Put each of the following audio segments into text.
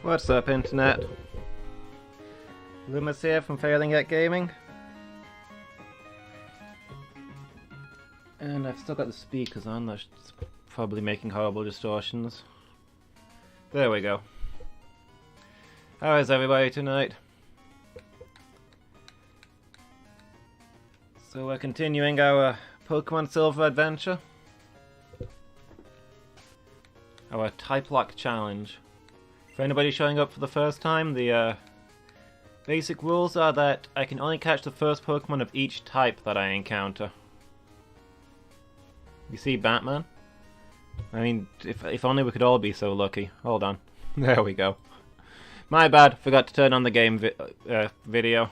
What's up, Internet? Lumus here from Failing at Gaming. And I've still got the speakers on, that's probably making horrible distortions. There we go. How is everybody tonight? So we're continuing our Pokémon Silver adventure. Our Typelocke challenge. For anybody showing up for the first time, the basic rules are that I can only catch the first Pokemon of each type that I encounter. You see Batman? I mean, if only we could all be so lucky. Hold on. There we go. My bad, forgot to turn on the game video.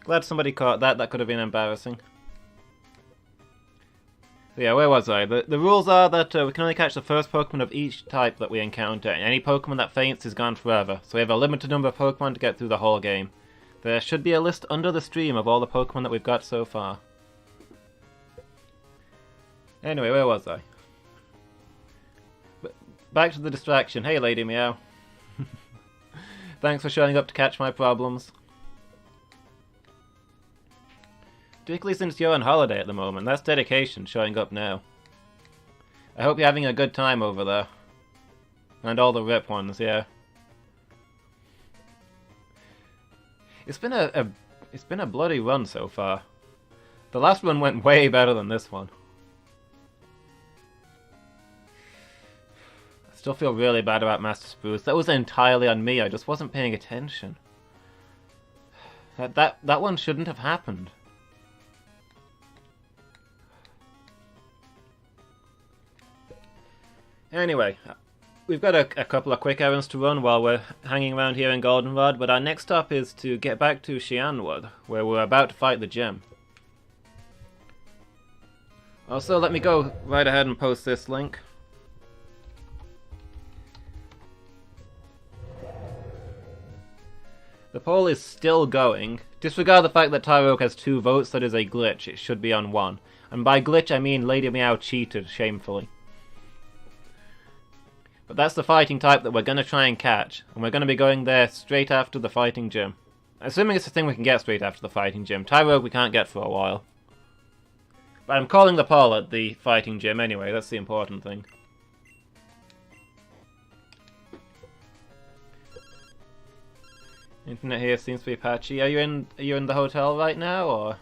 Glad somebody caught that, that could have been embarrassing. So yeah, where was I? The rules are that we can only catch the first Pokemon of each type that we encounter, and any Pokemon that faints is gone forever, so we have a limited number of Pokemon to get through the whole game. There should be a list under the stream of all the Pokemon that we've got so far. Anyway, where was I? Back to the distraction. Hey, Lady Meow. Thanks for showing up to catch my problems. Particularly since you're on holiday at the moment. That's dedication, showing up now. I hope you're having a good time over there. And all the rip ones, yeah. It's been a bloody run so far. The last one went way better than this one. I still feel really bad about Master Spruce. That was entirely on me, I just wasn't paying attention. That one shouldn't have happened. Anyway, we've got a couple of quick errands to run while we're hanging around here in Goldenrod, but our next stop is to get back to Xianwood, where we're about to fight the gym. Also, let me go right ahead and post this link. The poll is still going. Disregard the fact that Tyrogue has 2 votes, that is a glitch. It should be on 1. And by glitch, I mean Lady Meow cheated shamefully. But that's the fighting type that we're going to try and catch, and we're going to be going there straight after the fighting gym. Assuming it's the thing we can get straight after the fighting gym. Tyrogue we can't get for a while. But I'm calling the poll at the fighting gym anyway, that's the important thing. Internet here seems to be patchy. Are you in the hotel right now, or?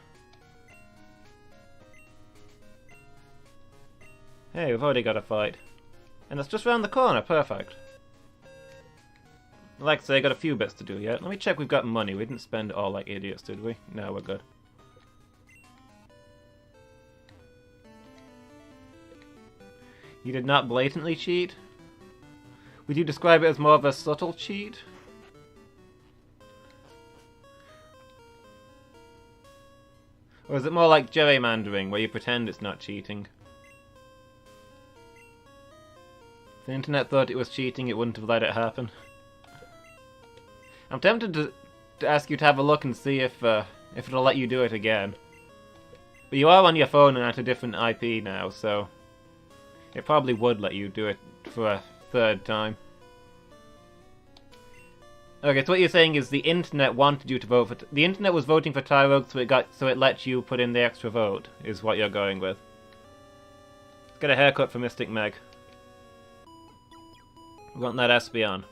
Hey, we've already got a fight. And it's just round the corner, perfect. Like I say, I got a few bits to do yet. Let me check we've got money. We didn't spend it all like idiots, did we? No, we're good. You did not blatantly cheat? Would you describe it as more of a subtle cheat? Or is it more like gerrymandering, where you pretend it's not cheating? If the internet thought it was cheating, it wouldn't have let it happen. I'm tempted to ask you to have a look and see if it'll let you do it again. But you are on your phone and at a different IP now, so it probably would let you do it for a 3rd time. Okay, so what you're saying is the internet wanted you to vote for... The internet was voting for Tyrogue, so it let you put in the extra vote, is what you're going with. Let's get a haircut for Mystic Meg. We want that Espeon.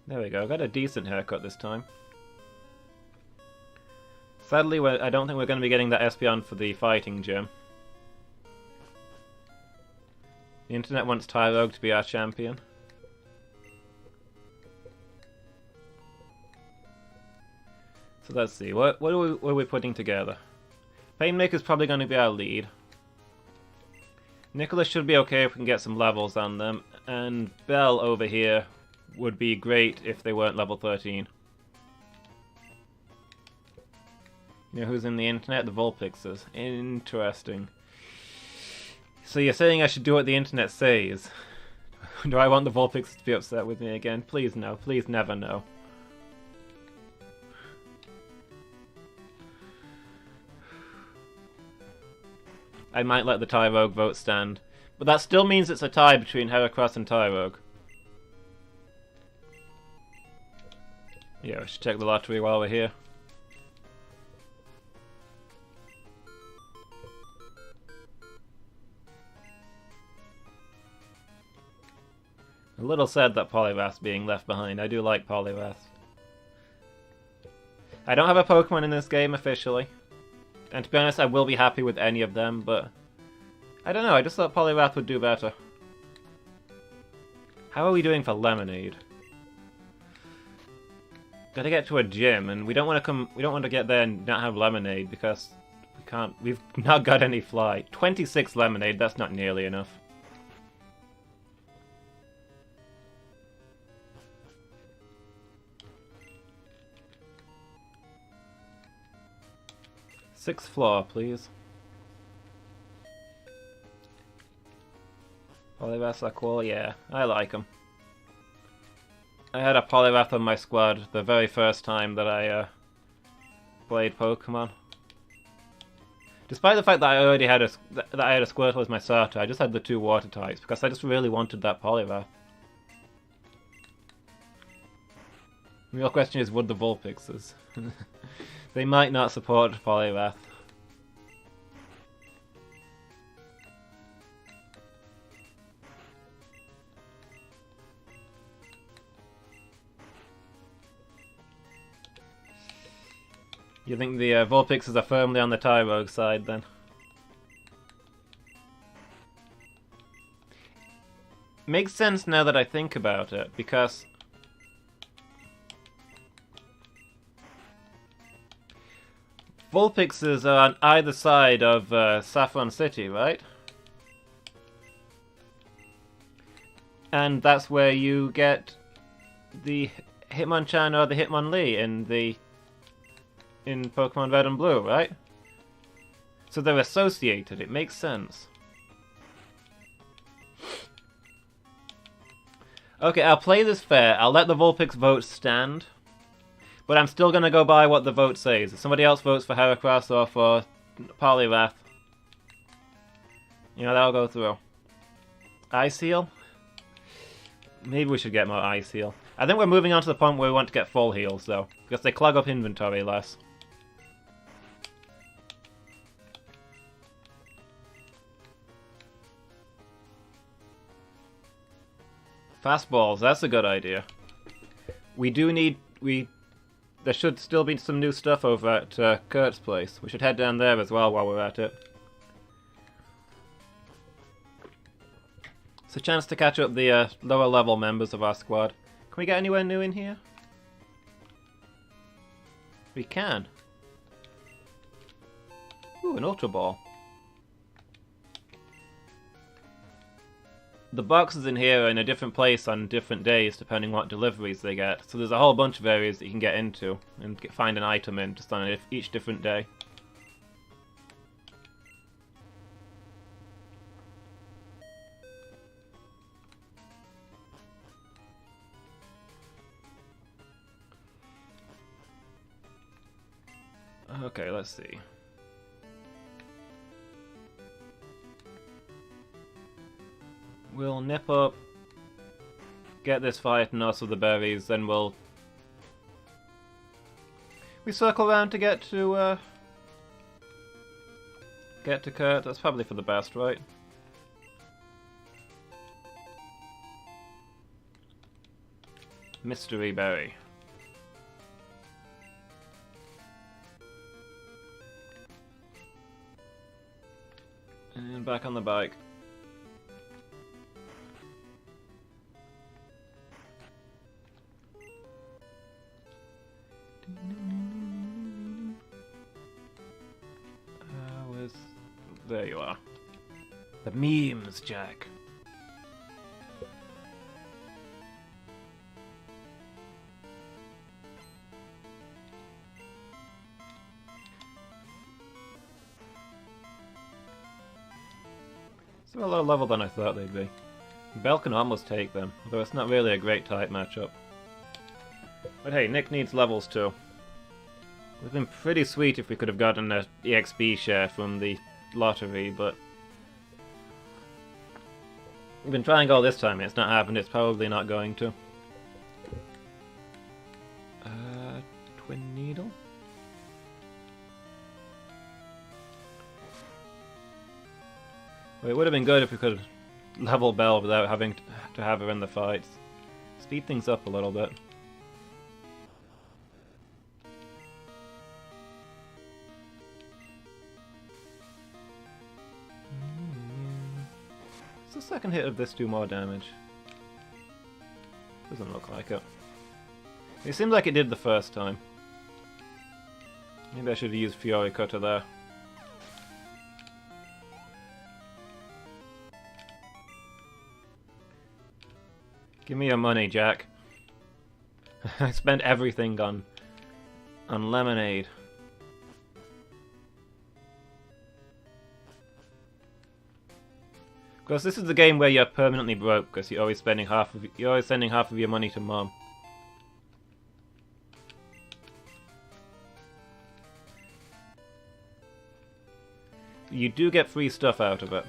There we go, got a decent haircut this time. Sadly, I don't think we're going to be getting that Espeon for the fighting gym. The internet wants Tyrogue to be our champion. So let's see, what are we putting together? Painmaker's probably going to be our lead. Nicholas should be okay if we can get some levels on them, and Belle over here would be great if they weren't level 13. You know who's in the internet? The Vulpixes. Interesting. So you're saying I should do what the internet says? Do I want the Vulpixes to be upset with me again? Please no. Please never no. I might let the Tyrogue vote stand. But that still means it's a tie between Heracross and Tyrogue. Yeah, we should check the lottery while we're here. A little sad that Poliwrath's being left behind. I do like Poliwrath. I don't have a Pokemon in this game officially. And to be honest, I will be happy with any of them, but... I don't know, I just thought Poliwrath would do better. How are we doing for Lemonade? Gotta get to a gym, and we don't want to get there and not have Lemonade, because we can't... We've not got any fly. 26 Lemonade, that's not nearly enough. Sixth floor, please. Poliwrath's are cool, yeah, I like them. I had a Poliwrath on my squad the very first time that I played Pokemon. Despite the fact that I already had a Squirtle as my starter, I just had the 2 water types because I just really wanted that Poliwrath. The real question is, would the Vulpixes? They might not support Poliwrath. You think the Vulpixes are firmly on the Tyrogue side then? Makes sense now that I think about it, because Vulpixes are on either side of Saffron City, right? And that's where you get the Hitmonchan or the Hitmonlee in Pokemon Red and Blue, right? So they're associated, it makes sense. Okay, I'll play this fair. I'll let the Vulpix vote stand. But I'm still gonna go by what the vote says. If somebody else votes for Heracross or for Poliwrath, you know, that'll go through. Ice-Heal? Maybe we should get more Ice-Heal. I think we're moving on to the point where we want to get full heals, though. Because they clog up inventory less. Fastballs, that's a good idea. We do need... There should still be some new stuff over at Kurt's place. We should head down there as well while we're at it. It's a chance to catch up the lower level members of our squad. Can we get anywhere new in here? We can. Ooh, an Ultra Ball. The boxes in here are in a different place on different days depending what deliveries they get. So there's a whole bunch of areas that you can get into and find an item in just on each different day. Okay, let's see. We'll nip up, get this fight and also the berries, then we'll... We circle around to get to Kurt. That's probably for the best, right? Mystery Berry. And back on the bike. There you are. The memes, Jack. They're a lower level than I thought they'd be. Bell can almost take them, although it's not really a great type matchup. But hey, Nick needs levels too. It would have been pretty sweet if we could have gotten an EXP share from the lottery, but We've been trying all this time, it's not happened, it's probably not going to. Twin needle? Well, it would have been good if we could level Belle without having to have her in the fights. Speed things up a little bit. Does the second hit of this do more damage? Doesn't look like it. It seems like it did the first time. Maybe I should have used Fury Cutter there. Give me your money, Jack. I spent everything on lemonade. Of course, this is the game where you're permanently broke because you're always sending half of your money to Mom. You do get free stuff out of it.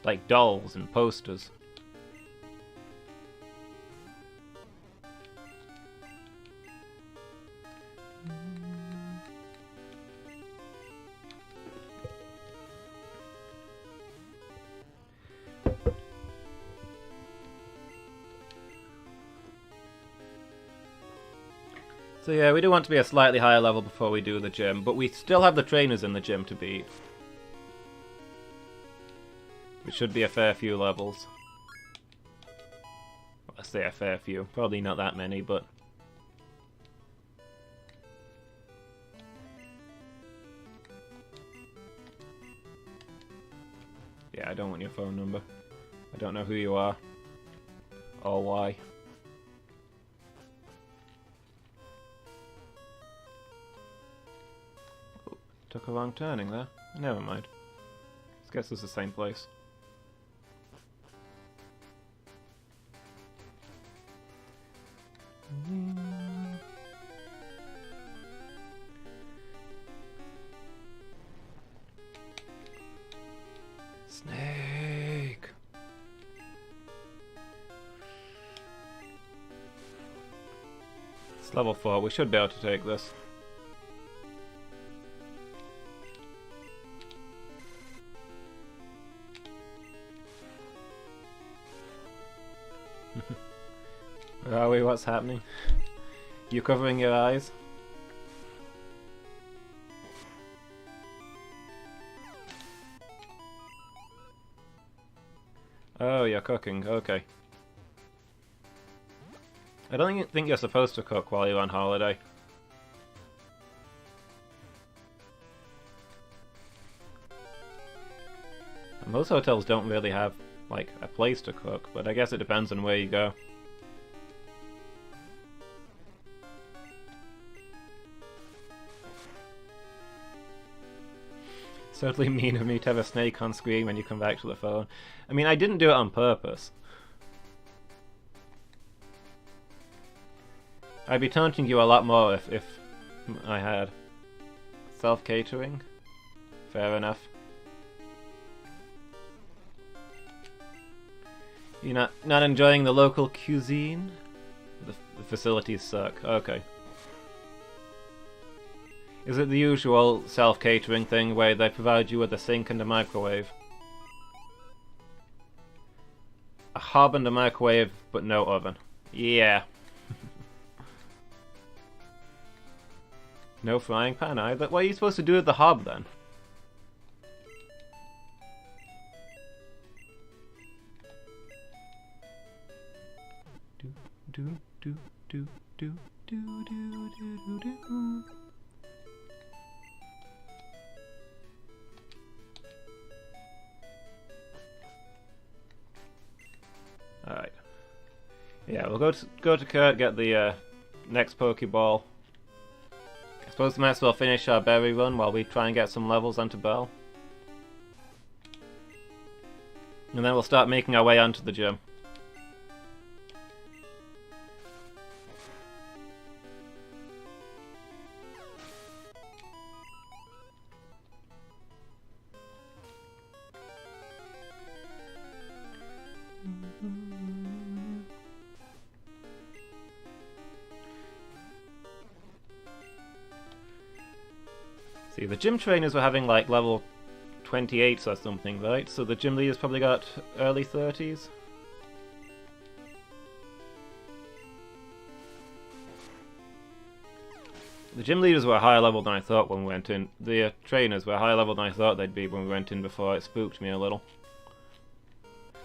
Like dolls and posters. So yeah, we do want to be a slightly higher level before we do the gym, but we still have the trainers in the gym to beat. Which should be a fair few levels. Well, I say a fair few, probably not that many, but... Yeah, I don't want your phone number. I don't know who you are. Or why. Took a wrong turning there. Never mind. I guess it's the same place. Snake! It's level 4. We should be able to take this. Where are we? What's happening? You covering your eyes? Oh, you're cooking. Okay. I don't think you're supposed to cook while you're on holiday. And most hotels don't really have, like, a place to cook, but I guess it depends on where you go. It's totally mean of me to have a snake on screen when you come back to the phone. I mean, I didn't do it on purpose. I'd be taunting you a lot more if I had. Self-catering? Fair enough. You're not enjoying the local cuisine? The facilities suck. Okay. Is it the usual self-catering thing where they provide you with a sink and a microwave? A hob and a microwave, but no oven. Yeah. No frying pan either? What are you supposed to do with the hob then? Do do do do do do do do do. Alright. Yeah, we'll go to Kurt, get the next Pokeball. I suppose we might as well finish our berry run while we try and get some levels onto Belle. And then we'll start making our way onto the gym. See, the gym trainers were having like level 28s or something, right? So the gym leaders probably got early 30s. The gym leaders were higher level than I thought when we went in. The trainers were higher level than I thought they'd be when we went in before. It spooked me a little.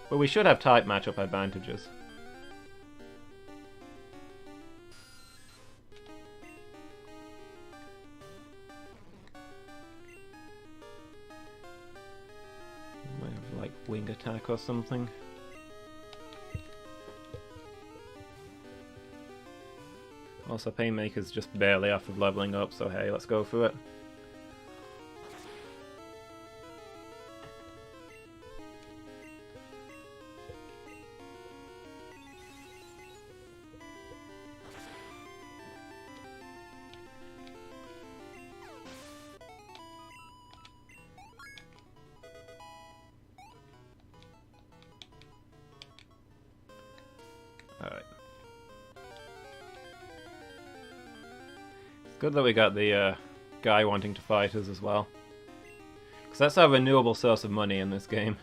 But we should have type matchup advantages. Might have like wing attack or something. Also, Painmaker's just barely off of leveling up, so hey, let's go for it. Alright. Good that we got the guy wanting to fight us as well. Because that's our renewable source of money in this game.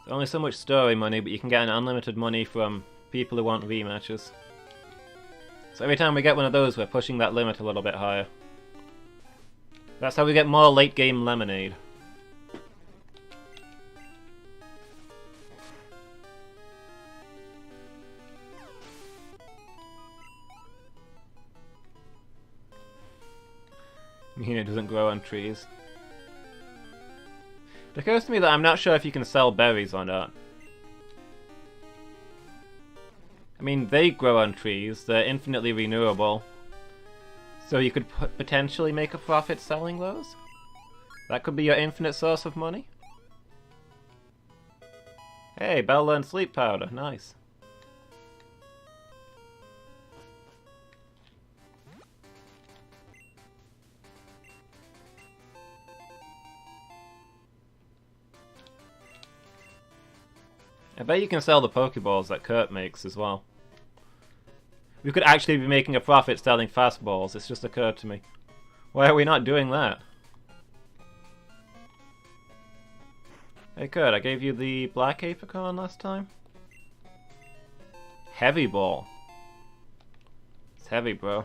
There's only so much story money, but you can get an unlimited money from people who want rematches. So every time we get one of those, we're pushing that limit a little bit higher. That's how we get more late game lemonade. It doesn't grow on trees. It occurs to me that I'm not sure if you can sell berries or not. I mean, they grow on trees, they're infinitely renewable. So you could potentially make a profit selling those? That could be your infinite source of money? Hey, Belle learned sleep powder, nice. I bet you can sell the Pokeballs that Kurt makes as well. We could actually be making a profit selling fastballs, it's just occurred to me. Why are we not doing that? Hey Kurt, I gave you the black Apricorn last time? Heavy ball. It's heavy, bro.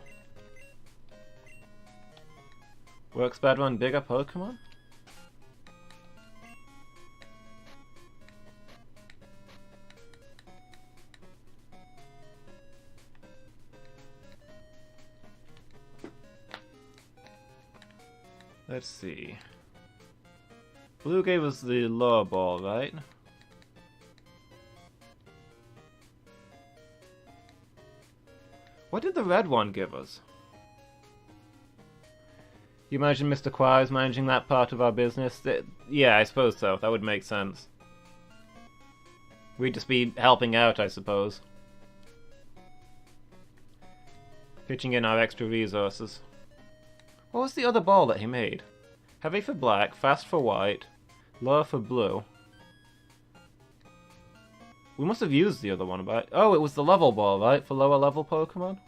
Works better on bigger Pokemon? Let's see. Blue gave us the lower ball, right? What did the red one give us? You imagine Mr. Quires managing that part of our business? Yeah, I suppose so. That would make sense. We'd just be helping out, I suppose. Pitching in our extra resources. What was the other ball that he made? Heavy for black, fast for white, low for blue. We must have used the other one, but... Oh, it was the level ball, right? For lower level Pokemon?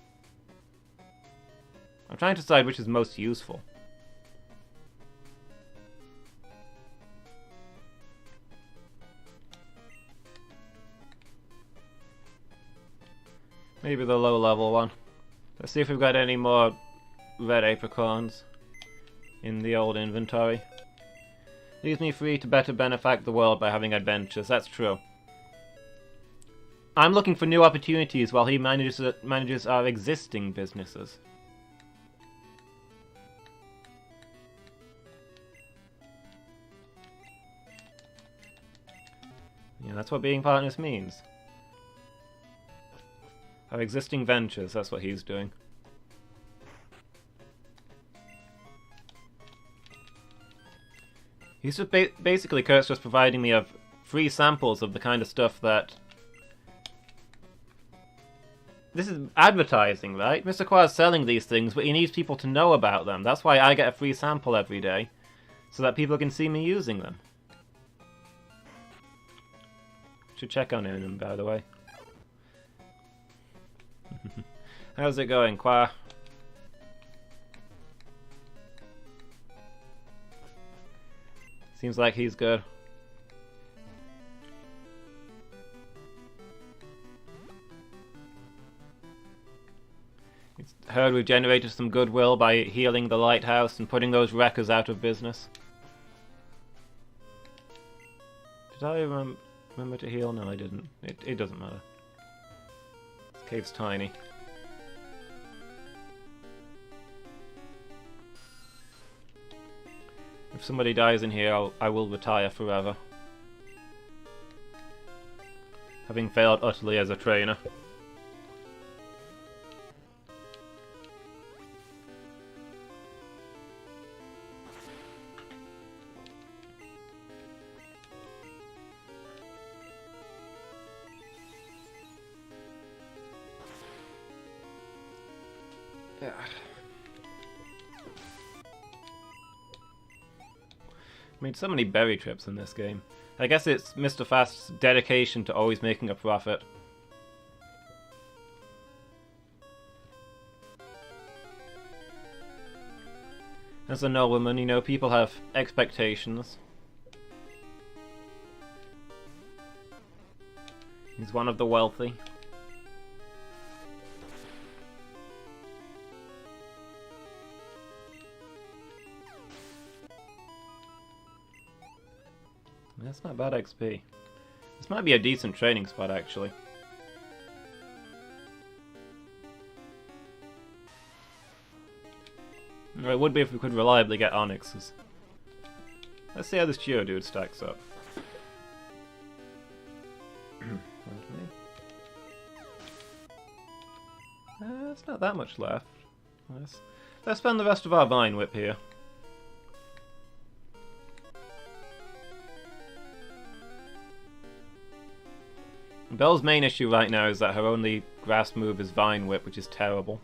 I'm trying to decide which is most useful. Maybe the low level one. Let's see if we've got any more red apricorns in the old inventory. Leaves me free to better benefact the world by having adventures, that's true. I'm looking for new opportunities while he manages our existing businesses. Yeah, that's what being partners means. Our existing ventures, that's what he's doing. He's just basically, Kurt's just providing me of free samples of the kind of stuff that This is advertising, right? Mr. Qua's selling these things, but he needs people to know about them. That's why I get a free sample every day, so that people can see me using them. Should check on him, by the way. How's it going, Qua? Seems like he's good. It's heard we've generated some goodwill by healing the lighthouse and putting those wreckers out of business. Did I remember to heal? No, I didn't. It doesn't matter. This cave's tiny. If somebody dies in here, I will retire forever. Having failed utterly as a trainer. Yeah. Made so many berry trips in this game. I guess it's Mr. Fast's dedication to always making a profit. As a nobleman, you know, people have expectations. He's one of the wealthy. That's not bad XP. This might be a decent training spot, actually. Or it would be if we could reliably get Onyxes. Let's see how this Geodude stacks up. It's not that much left. Let's spend the rest of our Vine Whip here. Belle's main issue right now is that her only grass move is Vine Whip, which is terrible.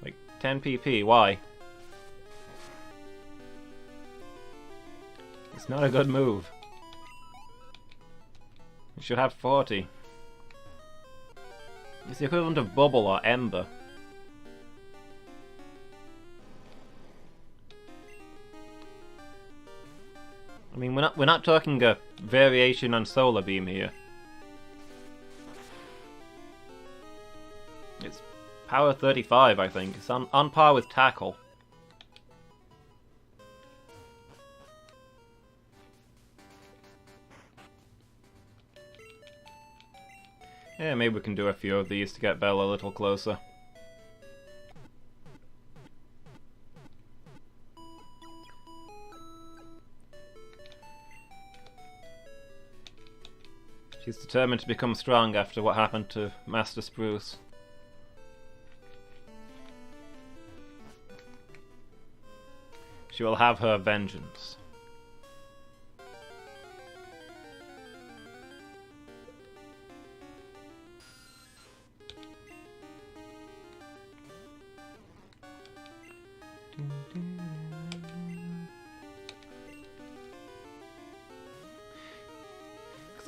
Like, 10 PP, why? It's not a good move. It should have 40. It's the equivalent of Bubble or Ember. I mean, we're not talking a variation on Solar Beam here. It's power 35, I think. It's on par with Tackle. Yeah, maybe we can do a few of these to get Belle a little closer. She's determined to become strong after what happened to Master Spruce. She will have her vengeance.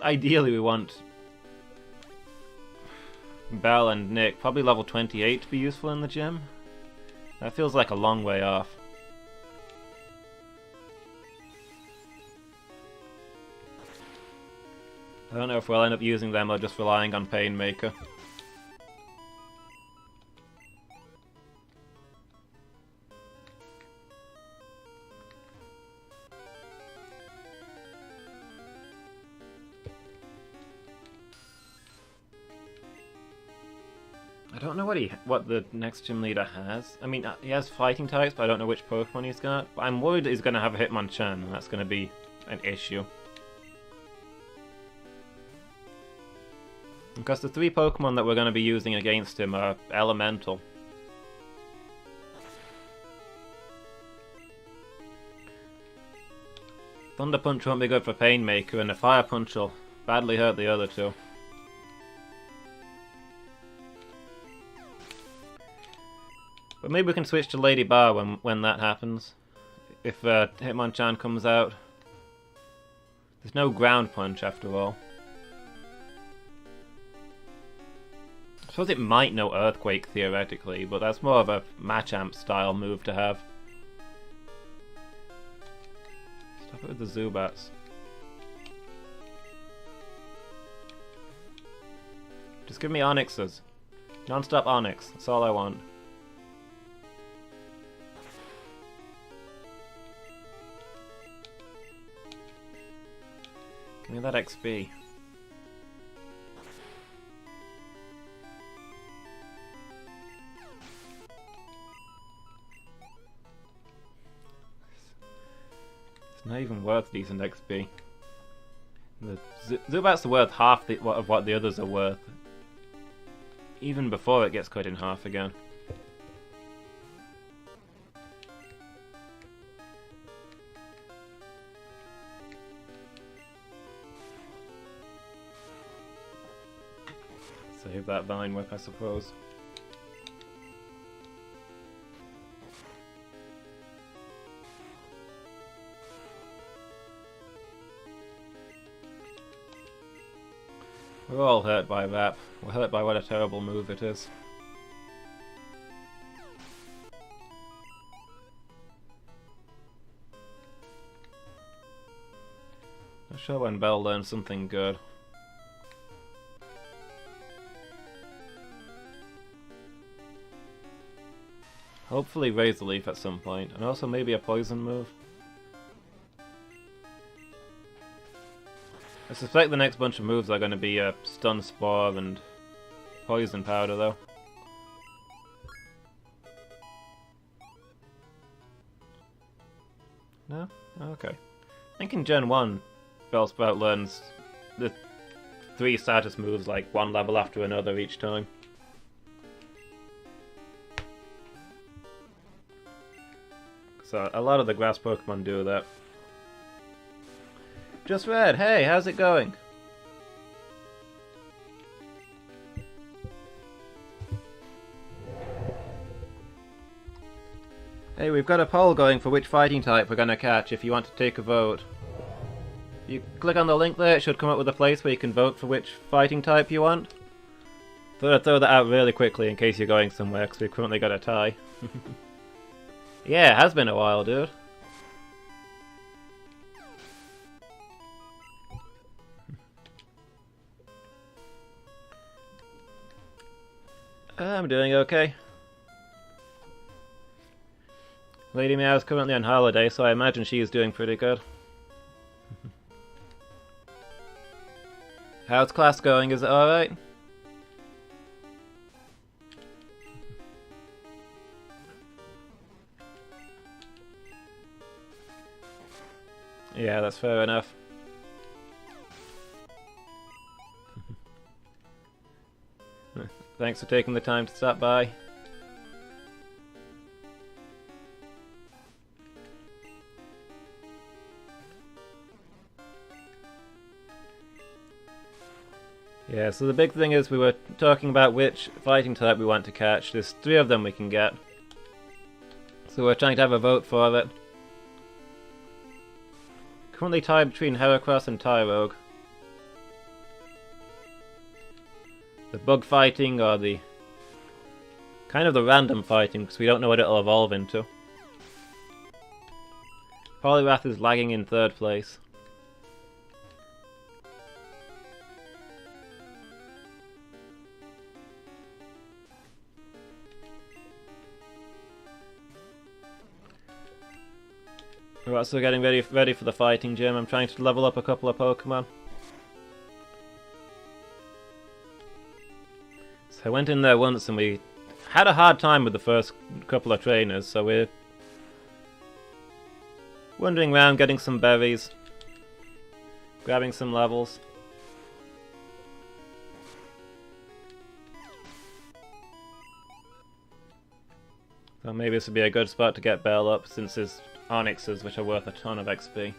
Ideally we want Belle and Nick, probably level 28 to be useful in the gym. That feels like a long way off. I don't know if we'll end up using them or just relying on Painmaker. I don't know what the next gym leader has. I mean, he has fighting types, but I don't know which Pokemon he's got. But I'm worried that he's going to have a Hitmonchan, and that's going to be an issue. Because the 3 Pokemon that we're going to be using against him are Elemental. Thunder Punch won't be good for Painmaker, and a Fire Punch will badly hurt the other two. But maybe we can switch to Lady Bar when that happens. If Hitmonchan comes out. There's no ground punch after all. I suppose it might know Earthquake theoretically, but that's more of a Machamp style move to have. Stop it with the Zubats. Just give me Onyxes. Non-stop Onyx, that's all I want. Give me that XP. It's not even worth decent XP. The Zubats are worth half of what the others are worth. Even before it gets cut in half again. Save that Vine Whip, I suppose. We're all hurt by that. We're hurt by what a terrible move it is. Not sure when Belle learns something good. Hopefully Razor Leaf at some point, and also maybe a poison move. I suspect the next bunch of moves are going to be a Stun Spore and Poison Powder though. No? Okay. I think in Gen 1, Bellsprout learns the 3 status moves like one level after another each time. So a lot of the grass Pokemon do that. Just Red, hey, how's it going? Hey, we've got a poll going for which fighting type we're gonna catch if you want to take a vote. If you click on the link there, it should come up with a place where you can vote for which fighting type you want. Thought I'd throw that out really quickly in case you're going somewhere, because we've currently got a tie. Yeah, it has been a while, dude. I'm doing okay. Lady Meow's currently on holiday, so I imagine she is doing pretty good. How's class going? Is it alright? Yeah, that's fair enough. Thanks for taking the time to stop by. Yeah, so the big thing is we were talking about which fighting type we want to catch. There's 3 of them we can get. So we're trying to have a vote for it. Currently tied between Heracross and Tyrogue. The bug fighting or the kind of the random fighting, because we don't know what it'll evolve into. Poliwrath is lagging in 3rd place. We're also getting ready for the fighting gym. I'm trying to level up a couple of Pokemon. So I went in there once and we had a hard time with the first couple of trainers, so we're wandering around getting some berries, grabbing some levels. So maybe this would be a good spot to get Bell up since there's Onyxes, which are worth a ton of XP.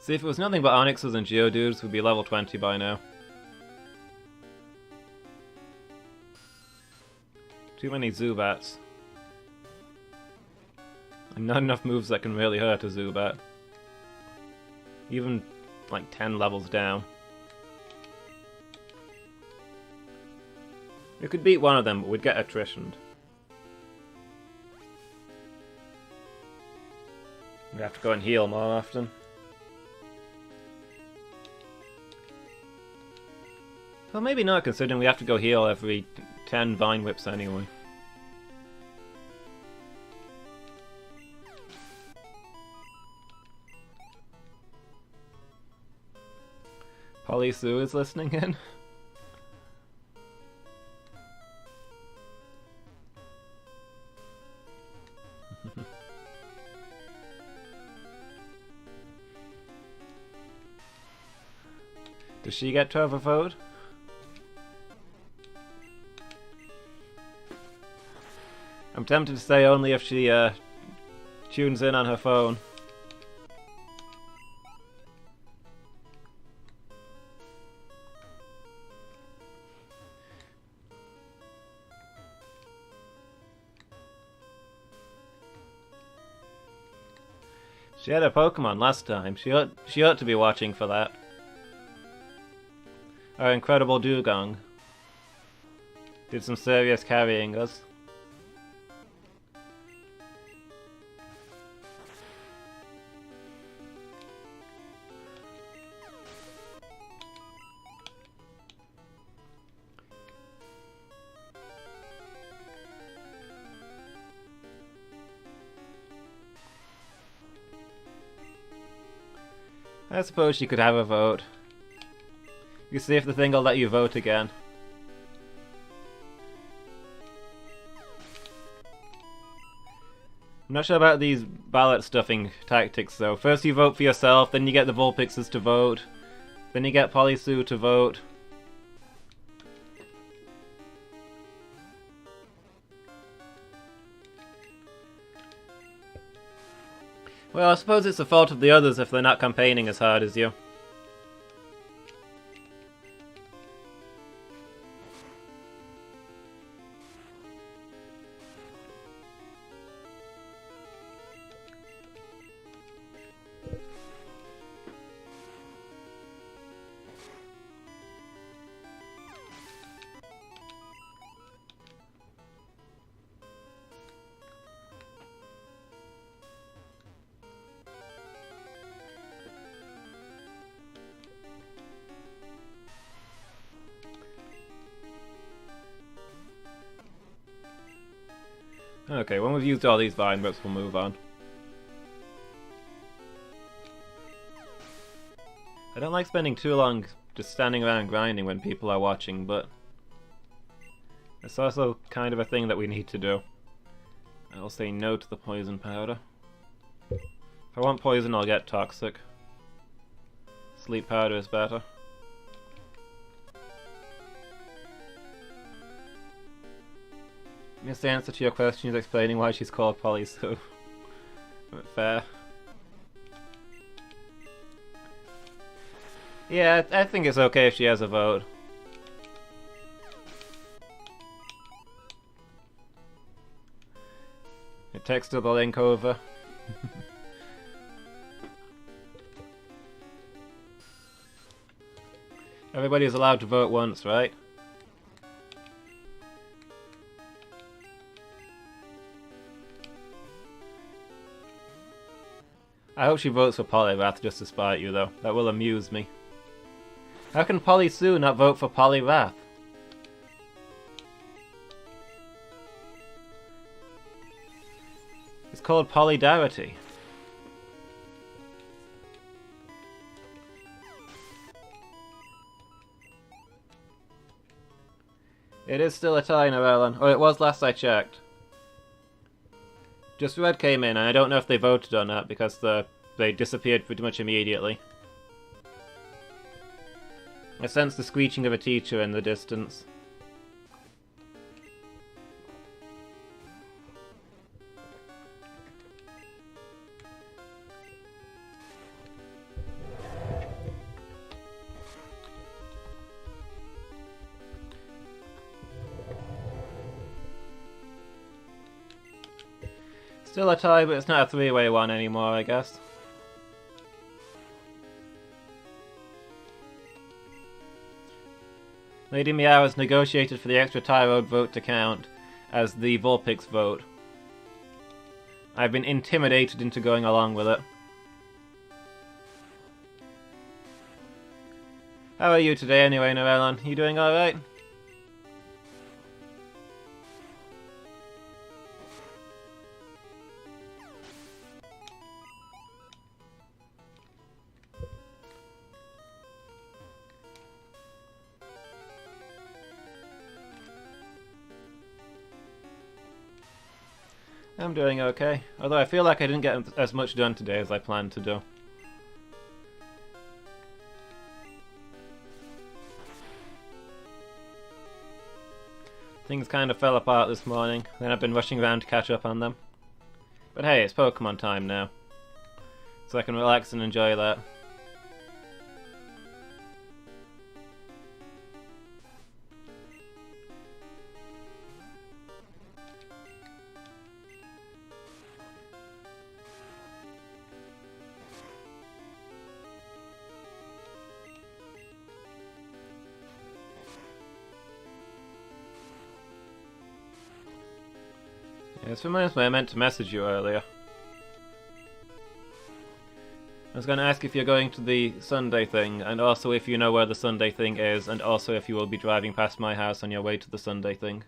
See, if it was nothing but Onyxes and Geodudes, we'd be level 20 by now. Too many Zubats. And not enough moves that can really hurt a Zubat. Even, like, 10 levels down. We could beat one of them, but we'd get attritioned. We have to go and heal more often. Well, maybe not, considering we have to go heal every 10 Vine Whips anyway. Polysue is listening in. Does she get to overvote? I'm tempted to say only if she tunes in on her phone. She had a Pokemon last time. She ought to be watching for that. Our incredible Dugong did some serious carrying us. I suppose she could have a vote. You see if the thing will let you vote again. I'm not sure about these ballot stuffing tactics though. First you vote for yourself, then you get the Vulpixes to vote, then you get Polysue to vote. Well, I suppose it's the fault of the others if they're not campaigning as hard as you. Okay, when we've used all these Vine Whips, we'll move on. I don't like spending too long just standing around grinding when people are watching, but it's also kind of a thing that we need to do. I'll say no to the poison powder. If I want poison, I'll get toxic. Sleep powder is better. I guess the answer to your question is explaining why she's called Polysue. Fair. Yeah, I think it's okay if she has a vote. I texted the link over. Everybody's allowed to vote once, right? I hope she votes for Poliwrath just to spite you, though. That will amuse me. How can Polysue not vote for Poliwrath? It's called Polydarity. It is still a tie, Narellan. Or it was last I checked. Just Red came in, and I don't know if they voted or not, because they disappeared pretty much immediately. I sensed the screeching of a teacher in the distance. Still a tie, but it's not a three-way one anymore, I guess. Lady Meow has negotiated for the extra tie road vote to count as the Vulpix vote. I've been intimidated into going along with it. How are you today anyway, Norellon? You doing alright? I'm doing okay, although I feel like I didn't get as much done today as I planned to do. Things kind of fell apart this morning, then I've been rushing around to catch up on them. But hey, it's Pokemon time now, so I can relax and enjoy that. This reminds me I meant to message you earlier. I was going to ask if you're going to the Sunday thing, and also if you know where the Sunday thing is, and also if you will be driving past my house on your way to the Sunday thing.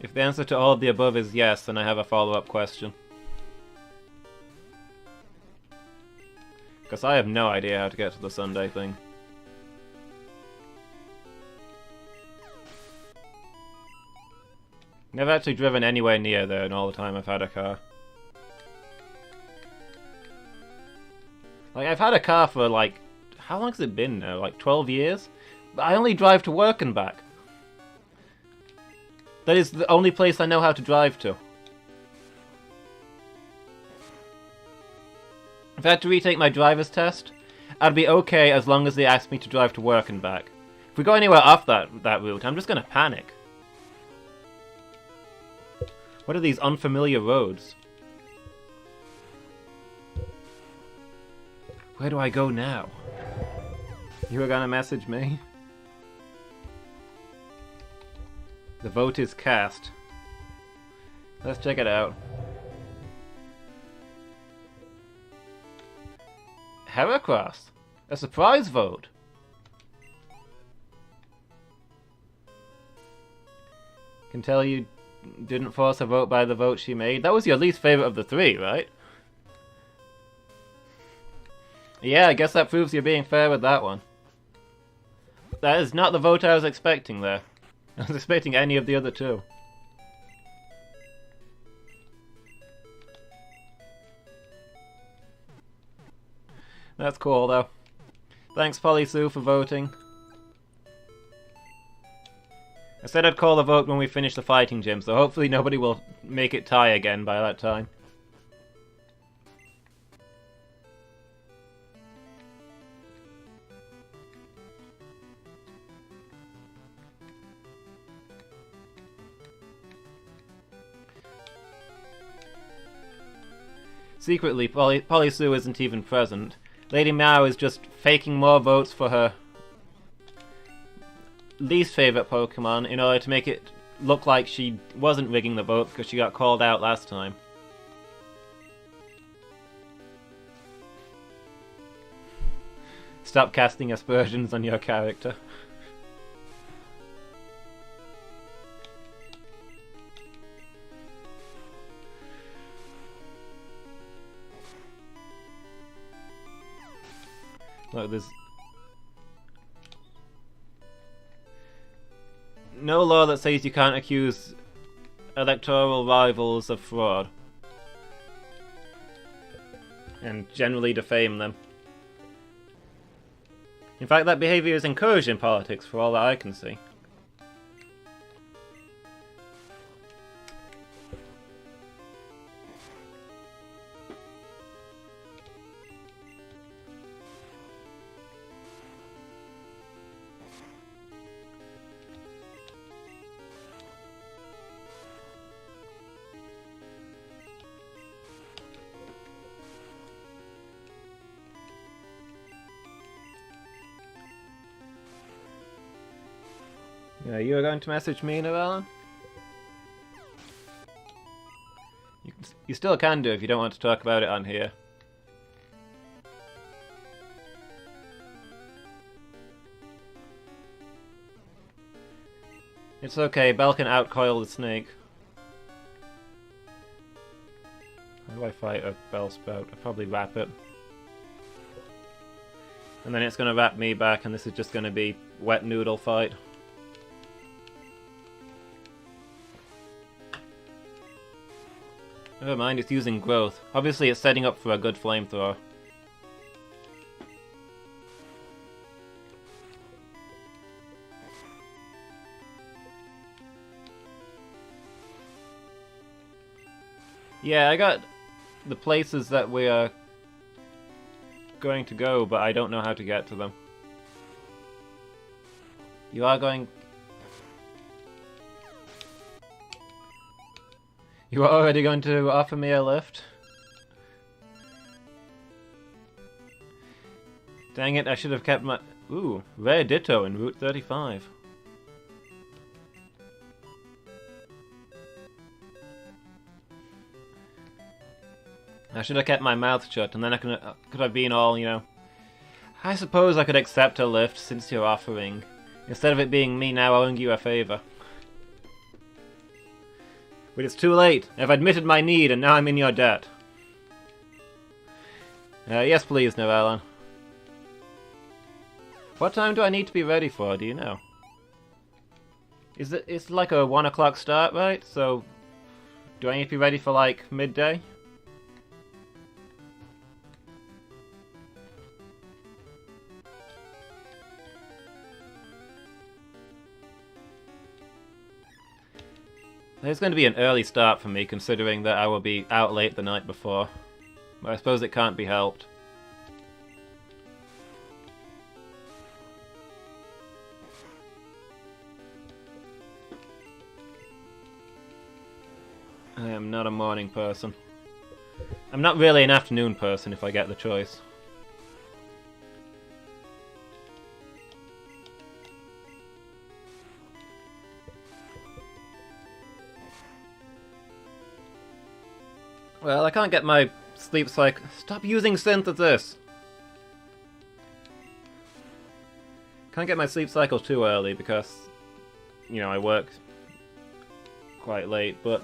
If the answer to all of the above is yes, then I have a follow-up question. Because I have no idea how to get to the Sunday thing. Never actually driven anywhere near there in all the time I've had a car. Like, I've had a car for, like, how long has it been now? Like, 12 years? But I only drive to work and back. That is the only place I know how to drive to. If I had to retake my driver's test, I'd be okay as long as they asked me to drive to work and back. If we go anywhere off that route, I'm just gonna panic. What are these unfamiliar roads? Where do I go now? You were gonna message me? The vote is cast. Let's check it out. Heracross! A surprise vote! Can tell you didn't force a vote by the vote she made. That was your least favorite of the three, right? Yeah, I guess that proves you're being fair with that one. That is not the vote I was expecting there. I was expecting any of the other two. That's cool, though. Thanks, Polly Sue, for voting. I said I'd call the vote when we finish the fighting gym, so hopefully nobody will make it tie again by that time. Secretly, Polly Sue isn't even present. Lady Meow is just faking more votes for her least favourite Pokemon in order to make it look like she wasn't rigging the vote because she got called out last time. Stop casting aspersions on your character. Look, there's no law that says you can't accuse electoral rivals of fraud and generally defame them. In fact, that behaviour is encouraged in politics for all that I can see. You are going to message me, Noellen? You still can do if you don't want to talk about it on here. It's okay, Belle can outcoil the snake. How do I fight a Bell Spout? I'll probably wrap it. And then it's going to wrap me back, and this is just going to be wet noodle fight. Never mind, it's using growth. Obviously it's setting up for a good flamethrower. Yeah, I got the places that we are going to go, but I don't know how to get to them. You are going... You are already going to offer me a lift? Dang it, I should have kept my... Ooh, rare Ditto in Route 35. I should have kept my mouth shut, and then I could have been all, you know... I suppose I could accept a lift since you're offering, instead of it being me now owing you a favour. But it's too late. I've admitted my need, and now I'm in your debt. Yes please, Noellen. What time do I need to be ready for, do you know? It's like a 1 o'clock start, right? So, do I need to be ready for like midday? It's going to be an early start for me, considering that I will be out late the night before. But I suppose it can't be helped. I am not a morning person. I'm not really an afternoon person if I get the choice. Well, I can't get my sleep cycle... Stop using synthesis! Can't get my sleep cycle too early because, you know, I work quite late, but...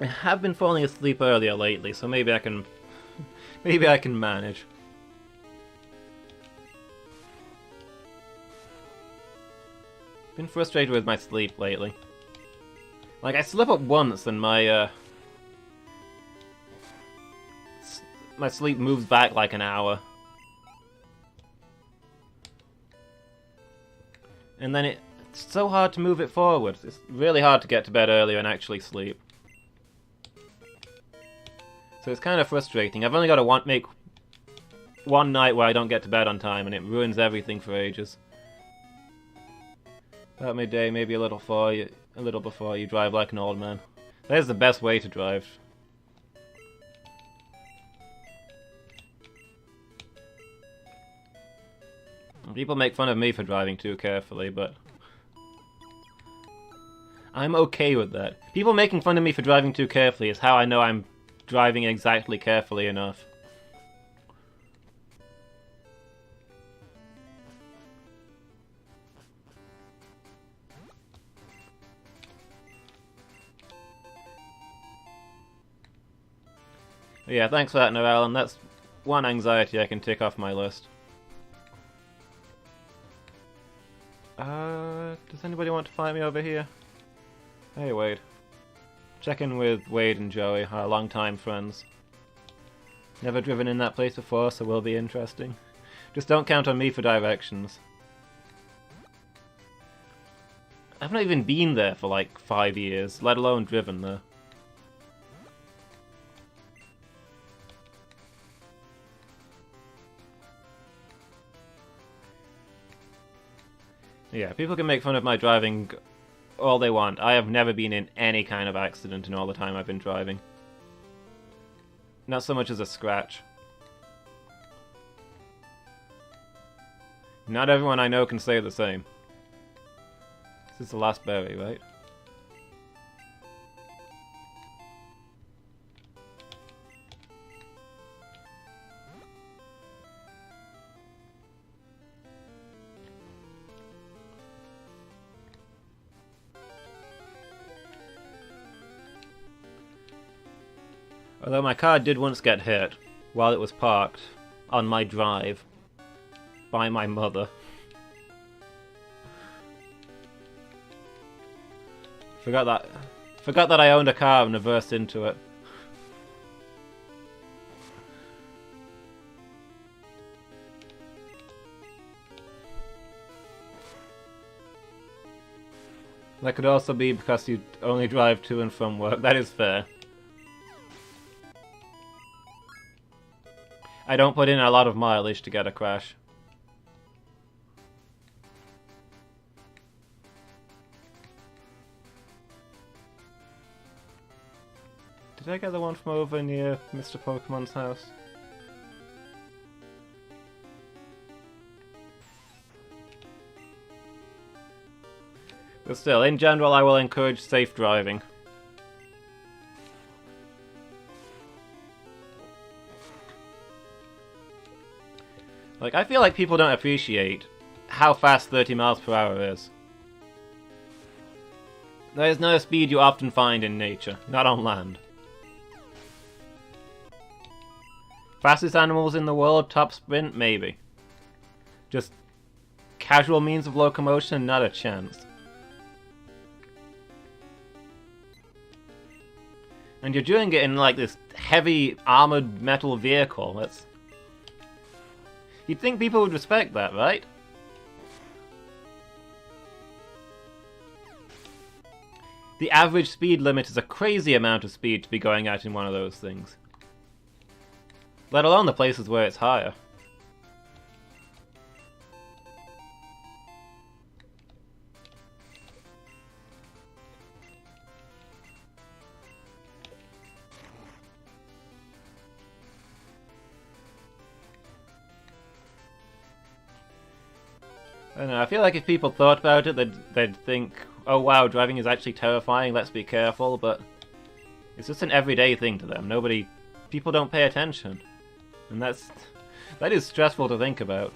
I have been falling asleep earlier lately, so maybe I can... maybe I can manage. Been frustrated with my sleep lately. Like, I slip up once and my sleep moves back like an hour. And then it's so hard to move it forward. It's really hard to get to bed earlier and actually sleep. So it's kind of frustrating. I've only got to make one night where I don't get to bed on time, and it ruins everything for ages. About midday, maybe a little before you drive like an old man. That is the best way to drive. People make fun of me for driving too carefully, but I'm okay with that. People making fun of me for driving too carefully is how I know I'm driving exactly carefully enough. Yeah, thanks for that, Noellen. That's one anxiety I can tick off my list. Does anybody want to find me over here? Hey, Wade. Check in with Wade and Joey, our longtime friends. Never driven in that place before, so will be interesting. Just don't count on me for directions. I've not even been there for like 5 years, let alone driven there. Yeah, people can make fun of my driving all they want. I have never been in any kind of accident in all the time I've been driving. Not so much as a scratch. Not everyone I know can say the same. This is the last berry, right? Although my car did once get hit while it was parked on my drive by my mother. Forgot that I owned a car and reversed into it. That could also be because you only drive to and from work. That is fair. I don't put in a lot of mileage to get a crash. Did I get the one from over near Mr. Pokemon's house? But still, in general, I will encourage safe driving. Like, I feel like people don't appreciate how fast 30 miles per hour is. There is no speed you often find in nature, not on land. Fastest animals in the world, top sprint, maybe. Just casual means of locomotion, not a chance. And you're doing it in like this heavy armored metal vehicle. That's... You'd think people would respect that, right? The average speed limit is a crazy amount of speed to be going at in one of those things. Let alone the places where it's higher. I don't know, I feel like if people thought about it, they'd think, oh wow, driving is actually terrifying, let's be careful, but it's just an everyday thing to them. People don't pay attention. And that is stressful to think about.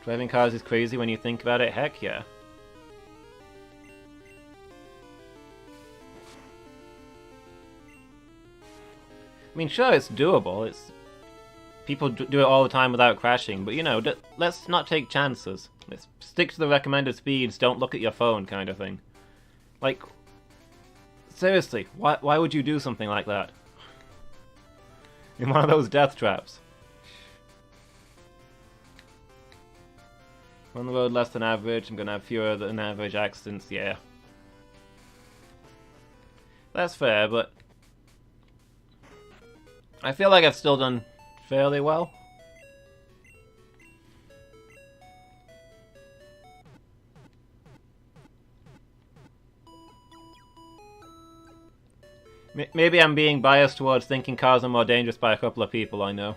Driving cars is crazy when you think about it, heck yeah. I mean, sure, it's doable, people do it all the time without crashing, but you know, let's not take chances. Let's stick to the recommended speeds, don't look at your phone kind of thing. Like, seriously, why would you do something like that? In one of those death traps. On the road less than average, I'm gonna have fewer than average accidents, yeah. That's fair, but I feel like I've still done fairly well. Maybe I'm being biased towards thinking cars are more dangerous by a couple of people I know.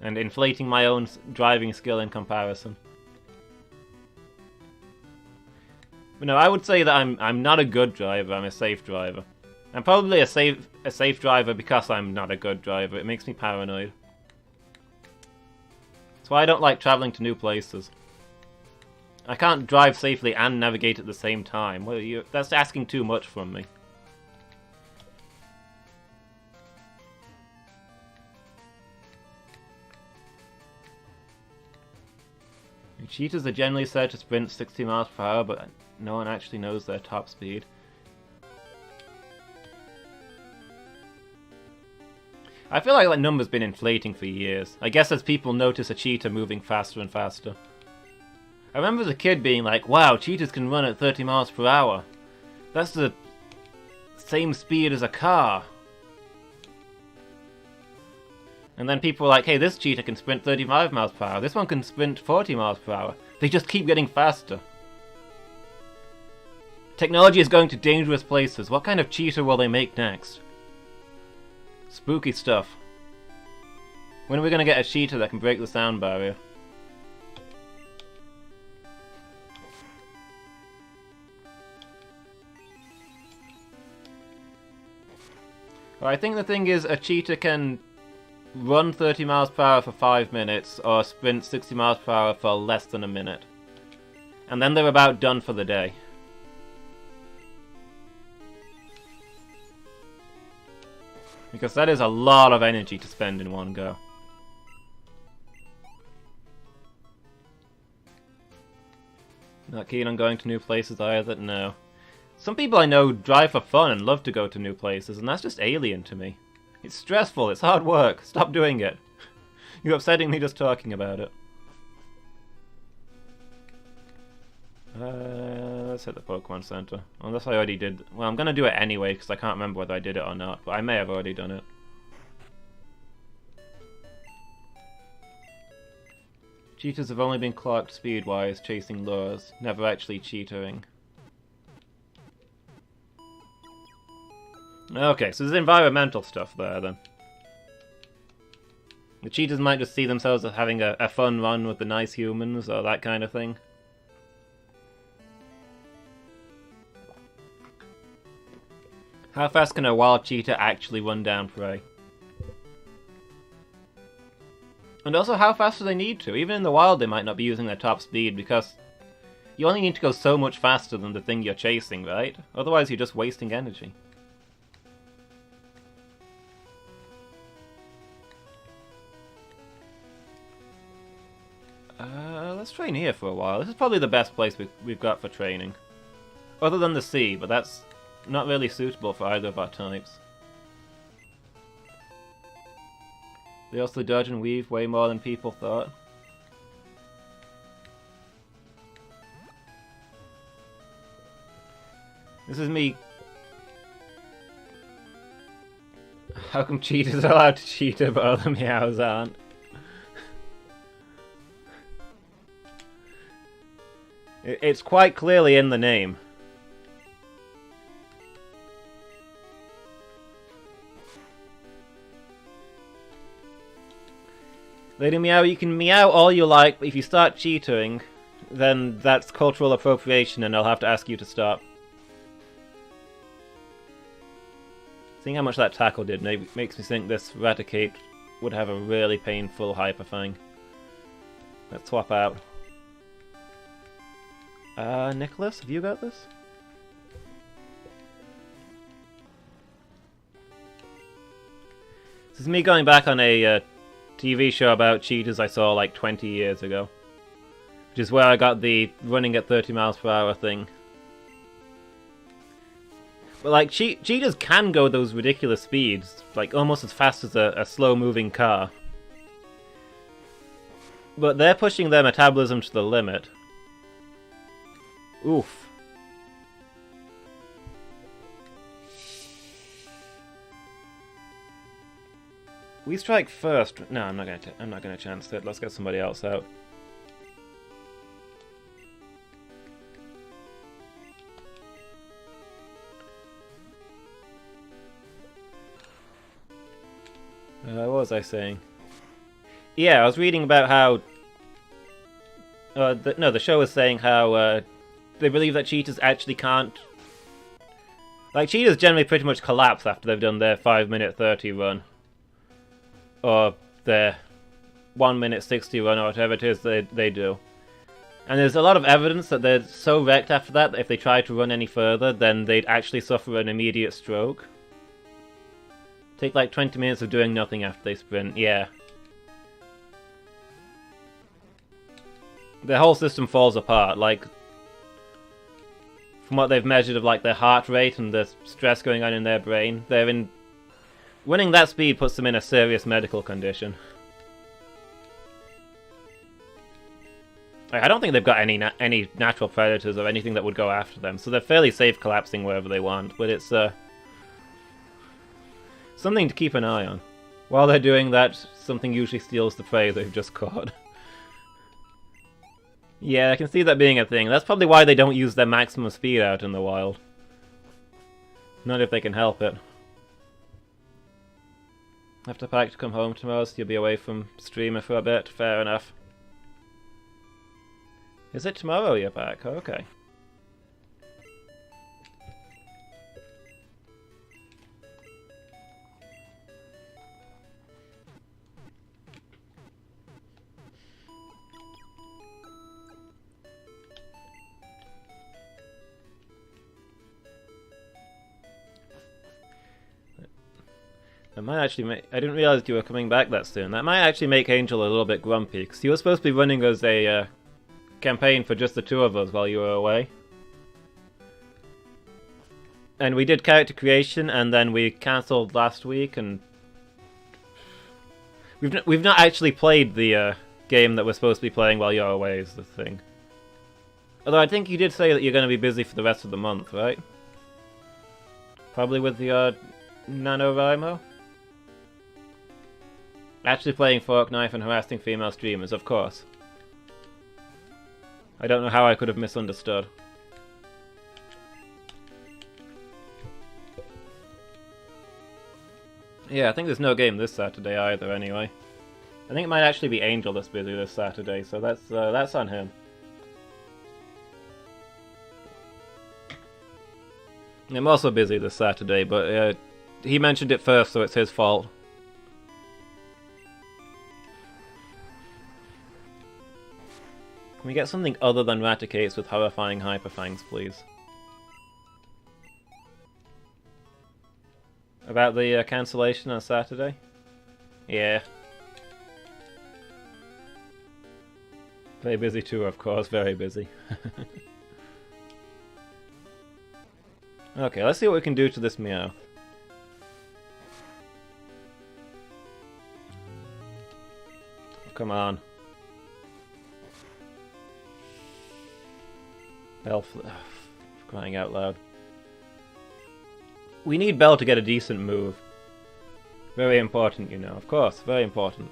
And inflating my own driving skill in comparison. But no, I would say that I'm not a good driver, I'm a safe driver. I'm probably a safe driver because I'm not a good driver. It makes me paranoid. That's why I don't like traveling to new places. I can't drive safely and navigate at the same time. Well, that's asking too much from me. Cheetahs are generally said to sprint 60 miles per hour, but no one actually knows their top speed. I feel like that number's been inflating for years. I guess as people notice a cheetah moving faster and faster. I remember as a kid being like, wow, cheetahs can run at 30 miles per hour. That's the same speed as a car. And then people were like, hey, this cheetah can sprint 35 miles per hour. This one can sprint 40 miles per hour. They just keep getting faster. Technology is going to dangerous places. What kind of cheetah will they make next? Spooky stuff. When are we going to get a cheetah that can break the sound barrier? Well, I think the thing is, a cheetah can run 30 miles per hour for 5 minutes, or sprint 60 miles per hour for less than a minute. And then they're about done for the day. Because that is a lot of energy to spend in one go. Not keen on going to new places either? No. Some people I know drive for fun and love to go to new places, and that's just alien to me. It's stressful, it's hard work, stop doing it. You're upsetting me just talking about it. Let's hit the Pokemon Center. Unless I already did... Well, I'm gonna do it anyway, because I can't remember whether I did it or not, but I may have already done it. Cheetahs have only been clocked speed-wise, chasing lures, never actually cheetering. Okay, so there's environmental stuff there, then. The cheetahs might just see themselves as having a fun run with the nice humans, or that kind of thing. How fast can a wild cheetah actually run down prey? And also, how fast do they need to? Even in the wild, they might not be using their top speed, because you only need to go so much faster than the thing you're chasing, right? Otherwise, you're just wasting energy. Let's train here for a while. This is probably the best place we've got for training. Other than the sea, but that's not really suitable for either of our types. They also dodge and weave way more than people thought. This is me. How come cheetahs are allowed to cheetah but other meows aren't? It's quite clearly in the name. Lady Meow, you can meow all you like, but if you start cheetering, then that's cultural appropriation and I'll have to ask you to stop. Seeing how much that tackle did makes me think this Raticate would have a really painful Hyper Fang. Let's swap out. Nicholas, have you got this? This is me going back on a TV show about cheetahs I saw like 20 years ago. Which is where I got the running at 30 miles per hour thing. But like, cheetahs can go those ridiculous speeds, like almost as fast as a slow-moving car. But they're pushing their metabolism to the limit. Oof. We strike first. No, I'm not gonna chance it. Let's get somebody else out. What was I saying? Yeah, I was reading about how. The show was saying how they believe that cheetahs actually can't. Like, cheetahs generally pretty much collapse after they've done their 5-minute 30 run. Or their 1-minute 60 run, or whatever it is they do. And there's a lot of evidence that they're so wrecked after that if they try to run any further, then they'd actually suffer an immediate stroke. Take like 20 minutes of doing nothing after they sprint, yeah. Their whole system falls apart, like... From what they've measured of like their heart rate and the stress going on in their brain, they're in... Running that speed puts them in a serious medical condition. Like, I don't think they've got any natural predators or anything that would go after them, so they're fairly safe collapsing wherever they want, but it's something to keep an eye on. While they're doing that, something usually steals the prey they've just caught. Yeah, I can see that being a thing. That's probably why they don't use their maximum speed out in the wild. Not if they can help it. Have to pack to come home tomorrow, so you'll be away from streamer for a bit. Fair enough. Is it tomorrow you're back? Okay. That might actually make... I didn't realize you were coming back that soon. That might actually make Angel a little bit grumpy, because you were supposed to be running as a campaign for just the two of us while you were away. And we did character creation, and then we cancelled last week, and... We've not actually played the game that we're supposed to be playing while you're away, is the thing. Although I think you did say that you're going to be busy for the rest of the month, right? Probably with your NaNoWriMo? Actually playing Fork Knife and harassing female streamers, of course. I don't know how I could have misunderstood. Yeah, I think there's no game this Saturday either, anyway. I think it might actually be Angel that's busy this Saturday, so that's on him. I'm also busy this Saturday, but he mentioned it first, so it's his fault. Can we get something other than Raticates with horrifying Hyperfangs, please? About the cancellation on Saturday? Yeah. Very busy too, of course, very busy. Okay, let's see what we can do to this Meowth. Oh, come on. Bell, crying out loud. We need Bell to get a decent move. Very important, you know. Of course, very important.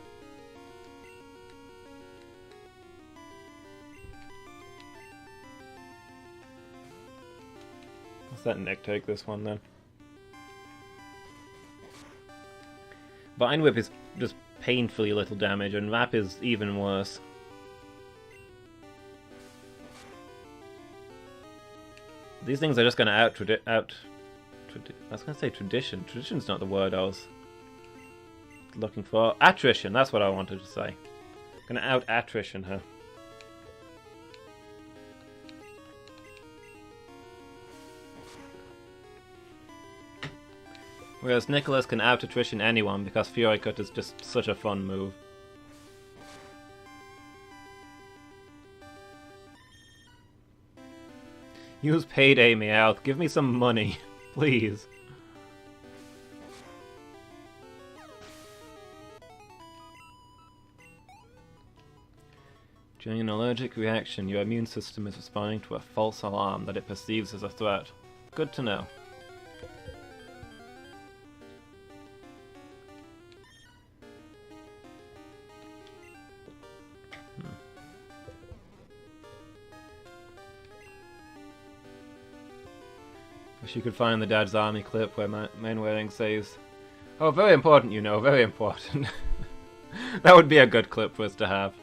Let's let Nick take this one then. Vine Whip is just painfully little damage, and Wrap is even worse. These things are just going to I was going to say tradition. Tradition's not the word I was looking for. Attrition, that's what I wanted to say. Going to out-attrition her. Whereas Nicholas can out-attrition anyone because Fury Cut is just such a fun move. Use Payday Meowth. Give me some money, please. During an allergic reaction, your immune system is responding to a false alarm that it perceives as a threat. Good to know. Wish you could find the Dad's Army clip where Mainwaring says, "Oh, very important, you know, very important." That would be a good clip for us to have.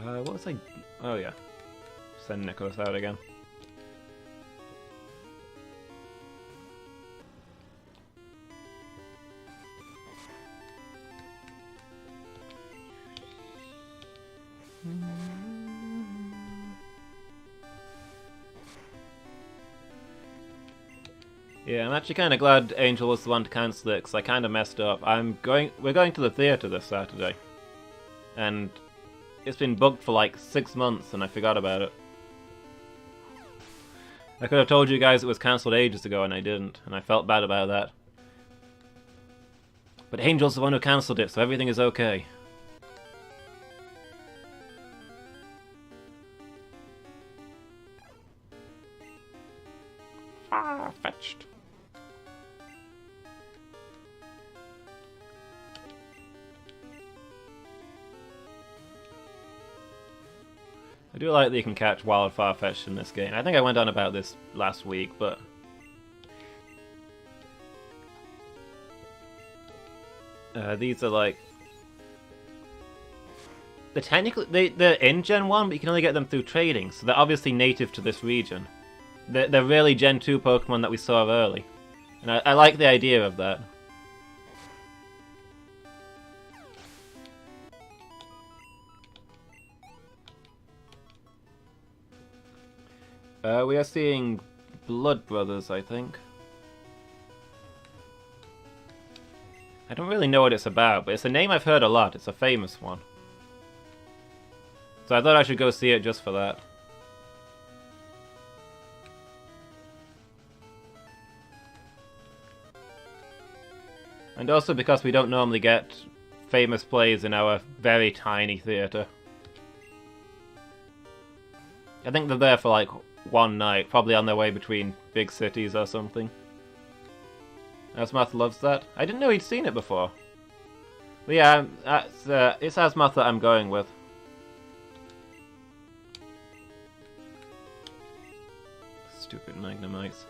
What was I... Oh yeah. Send Nicholas out again. Yeah, I'm actually kind of glad Angel was the one to cancel it, because I kind of messed up. We're going to the theatre this Saturday. And it's been booked for like 6 months, and I forgot about it. I could have told you guys it was cancelled ages ago, and I didn't, and I felt bad about that. But Angel's the one who cancelled it, so everything is okay. Far-fetched. I do like that you can catch wild Farfetch'd in this game. I think I went on about this last week, but... these are like... They're in Gen 1, but you can only get them through trading, so they're obviously native to this region. They're really Gen 2 Pokemon that we saw early. And I like the idea of that. We are seeing Blood Brothers, I think. I don't really know what it's about, but it's a name I've heard a lot. It's a famous one. So I thought I should go see it just for that. And also because we don't normally get famous plays in our very tiny theatre. I think they're there for like one night, probably on their way between big cities or something. Asmoth loves that. I didn't know he'd seen it before. But yeah, it's Asmoth that I'm going with. Stupid Magnemites.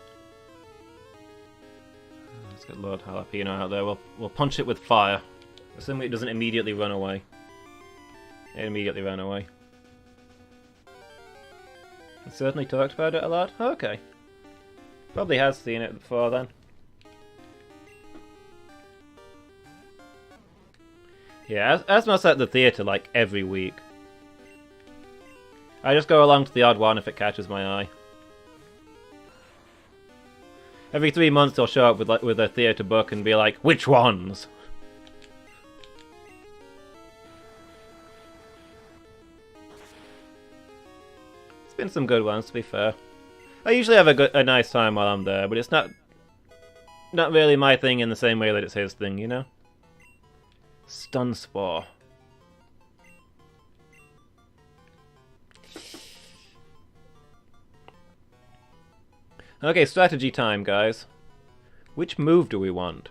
Let's get Lord Jalapeno out there. We'll punch it with fire. Assuming it doesn't immediately run away. It immediately ran away. I certainly talked about it a lot? Okay. Probably has seen it before then. Yeah, Asmoth's at the theatre like every week. I just go along to the odd one if it catches my eye. Every 3 months he'll show up with a theatre book and be like, which ones? It's been some good ones, to be fair. I usually have a nice time while I'm there, but it's not really my thing in the same way that it's his thing, you know? Stun Spore. Okay, strategy time, guys. Which move do we want?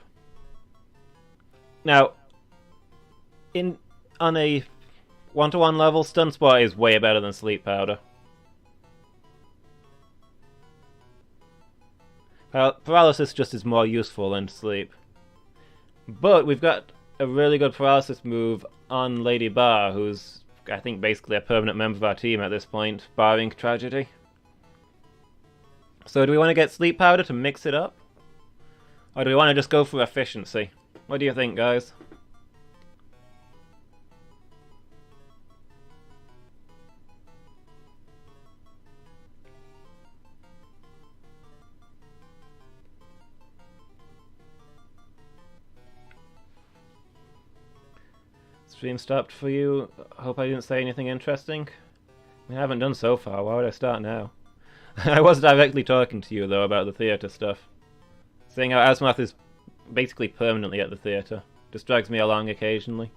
Now, on a 1-to-1 level, Stun Spore is way better than Sleep Powder. Paralysis just is more useful than Sleep. But we've got a really good paralysis move on Lady Bar, who's, I think, basically a permanent member of our team at this point, barring Tragedy. So do we want to get Sleep Powder to mix it up? Or do we want to just go for efficiency? What do you think, guys? Stream stopped for you. Hope I didn't say anything interesting. We haven't done so far. Why would I start now? I was directly talking to you, though, about the theatre stuff. Saying how Asmoth is basically permanently at the theatre. Just drags me along occasionally.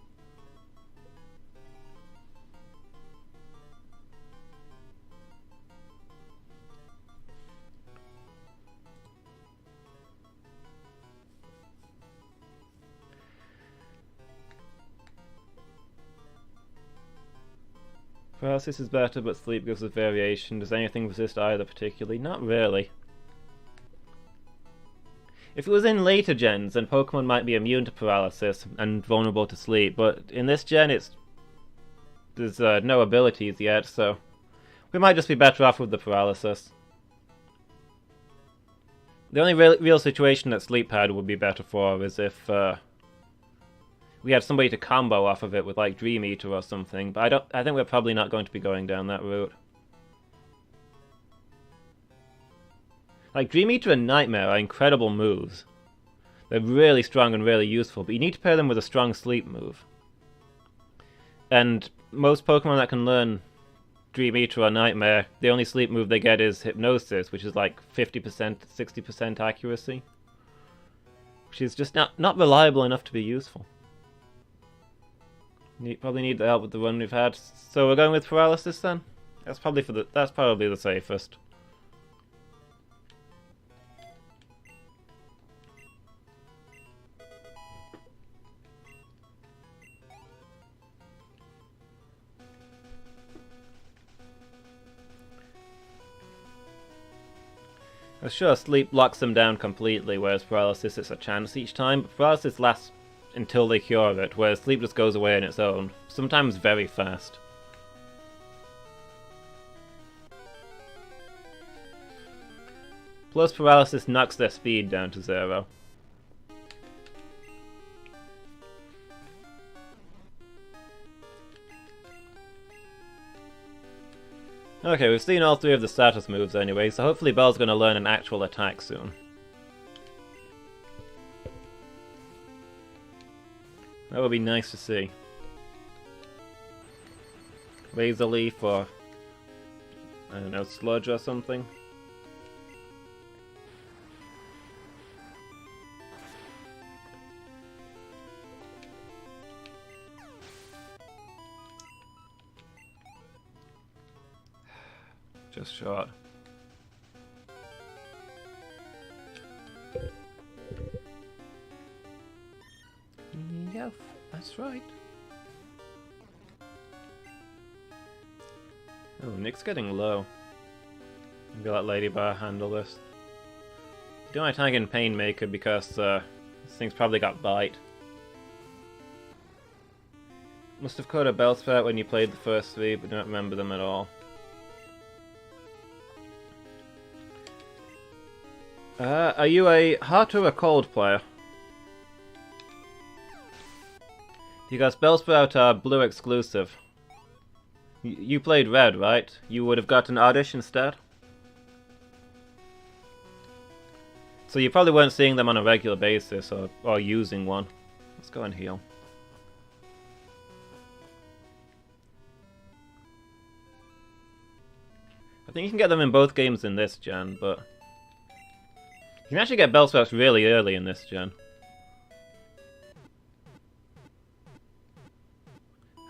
Paralysis is better, but sleep gives us variation. Does anything resist either particularly? Not really. If it was in later gens, then Pokemon might be immune to paralysis and vulnerable to sleep, but in this gen there's no abilities yet, so we might just be better off with the paralysis. The only real situation that Sleep Powder would be better for is if we had somebody to combo off of it with like Dream Eater or something, but I think we're probably not going to be going down that route. Like Dream Eater and Nightmare are incredible moves. They're really strong and really useful, but you need to pair them with a strong sleep move. And most Pokemon that can learn Dream Eater or Nightmare, the only sleep move they get is Hypnosis, which is like 50%, 60% accuracy. Which is just not reliable enough to be useful. Probably need the help with the one we've had. So we're going with Paralysis then? That's probably the safest. Sure, Sleep locks them down completely, whereas Paralysis is a chance each time, but Paralysis lasts until they cure it, whereas Sleep just goes away on its own, sometimes very fast. Plus Paralysis knocks their speed down to 0. Okay, we've seen all 3 of the status moves anyway, so hopefully Belle's going to learn an actual attack soon. That would be nice to see. Razor Leaf or, I don't know, Sludge or something. Just short. Yep, that's right. Oh, Nick's getting low. Maybe let Lady Bar handle this. Do I tag in Painmaker because this thing's probably got bite. Must have caught a Bellsprout when you played the first three, but don't remember them at all. Are you a hot or a cold player? Because Bellsprout are blue exclusive. You played red, right? You would have gotten Oddish instead? So you probably weren't seeing them on a regular basis, or using one. Let's go and heal. I think you can get them in both games in this gen, but... you can actually get Bellsprouts really early in this gen.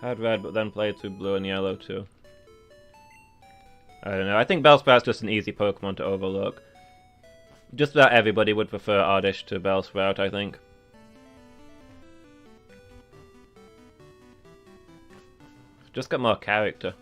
Had red, but then played through blue and yellow too. I don't know, I think Bellsprout's just an easy Pokemon to overlook. Just about everybody would prefer Oddish to Bellsprout, I think. Just got more character.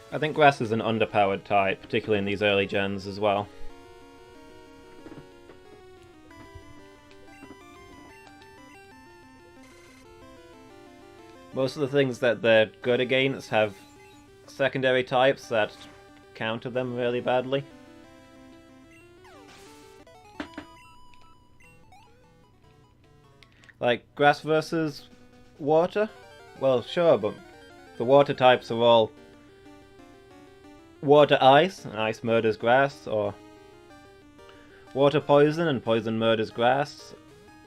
I think Grass is an underpowered type, particularly in these early gens as well. Most of the things that they're good against have secondary types that counter them really badly. Like, Grass versus Water? Well, sure, but the Water types are all Water Ice, and Ice murders Grass, or Water Poison, and Poison murders Grass,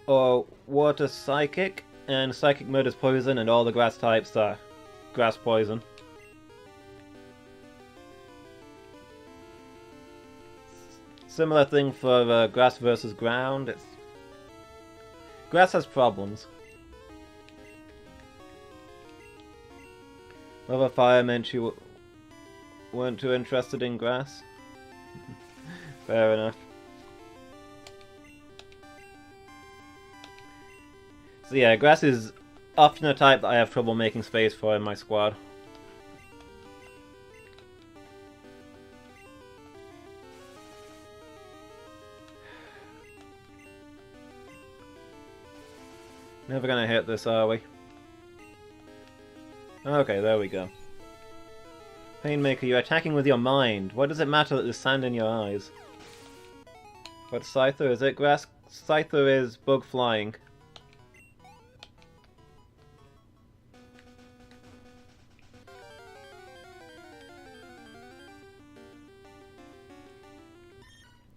or Water Psychic, and Psychic murders Poison, and all the Grass types are Grass Poison. Similar thing for Grass versus Ground. Grass has problems. Whether Fire meant you weren't too interested in Grass? Fair enough. So yeah, Grass is often a type that I have trouble making space for in my squad. Never gonna hit this, are we? Okay, there we go. Painmaker, you're attacking with your mind. What does it matter that there's sand in your eyes? What Scyther is it? Grass Scyther is bug flying.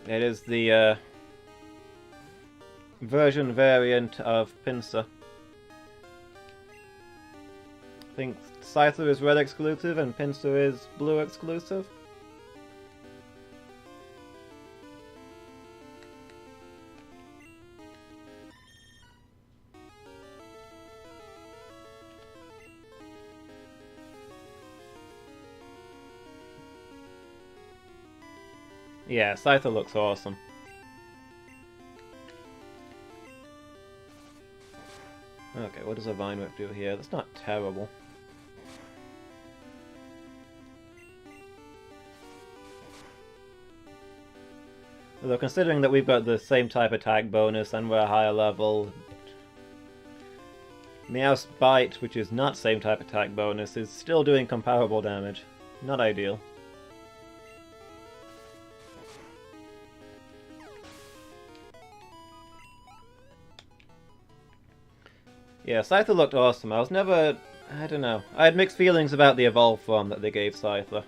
It is the version variant of Pinsir. I think Scyther is red exclusive and Pinsir is blue exclusive. Yeah, Scyther looks awesome. Okay, what does a Vine Whip do here? That's not terrible. Although considering that we've got the same type attack bonus and we're a higher level, Meowth's Bite, which is not same type attack bonus, is still doing comparable damage. Not ideal. Yeah, Scyther looked awesome. I was never... I don't know. I had mixed feelings about the evolved form that they gave Scyther.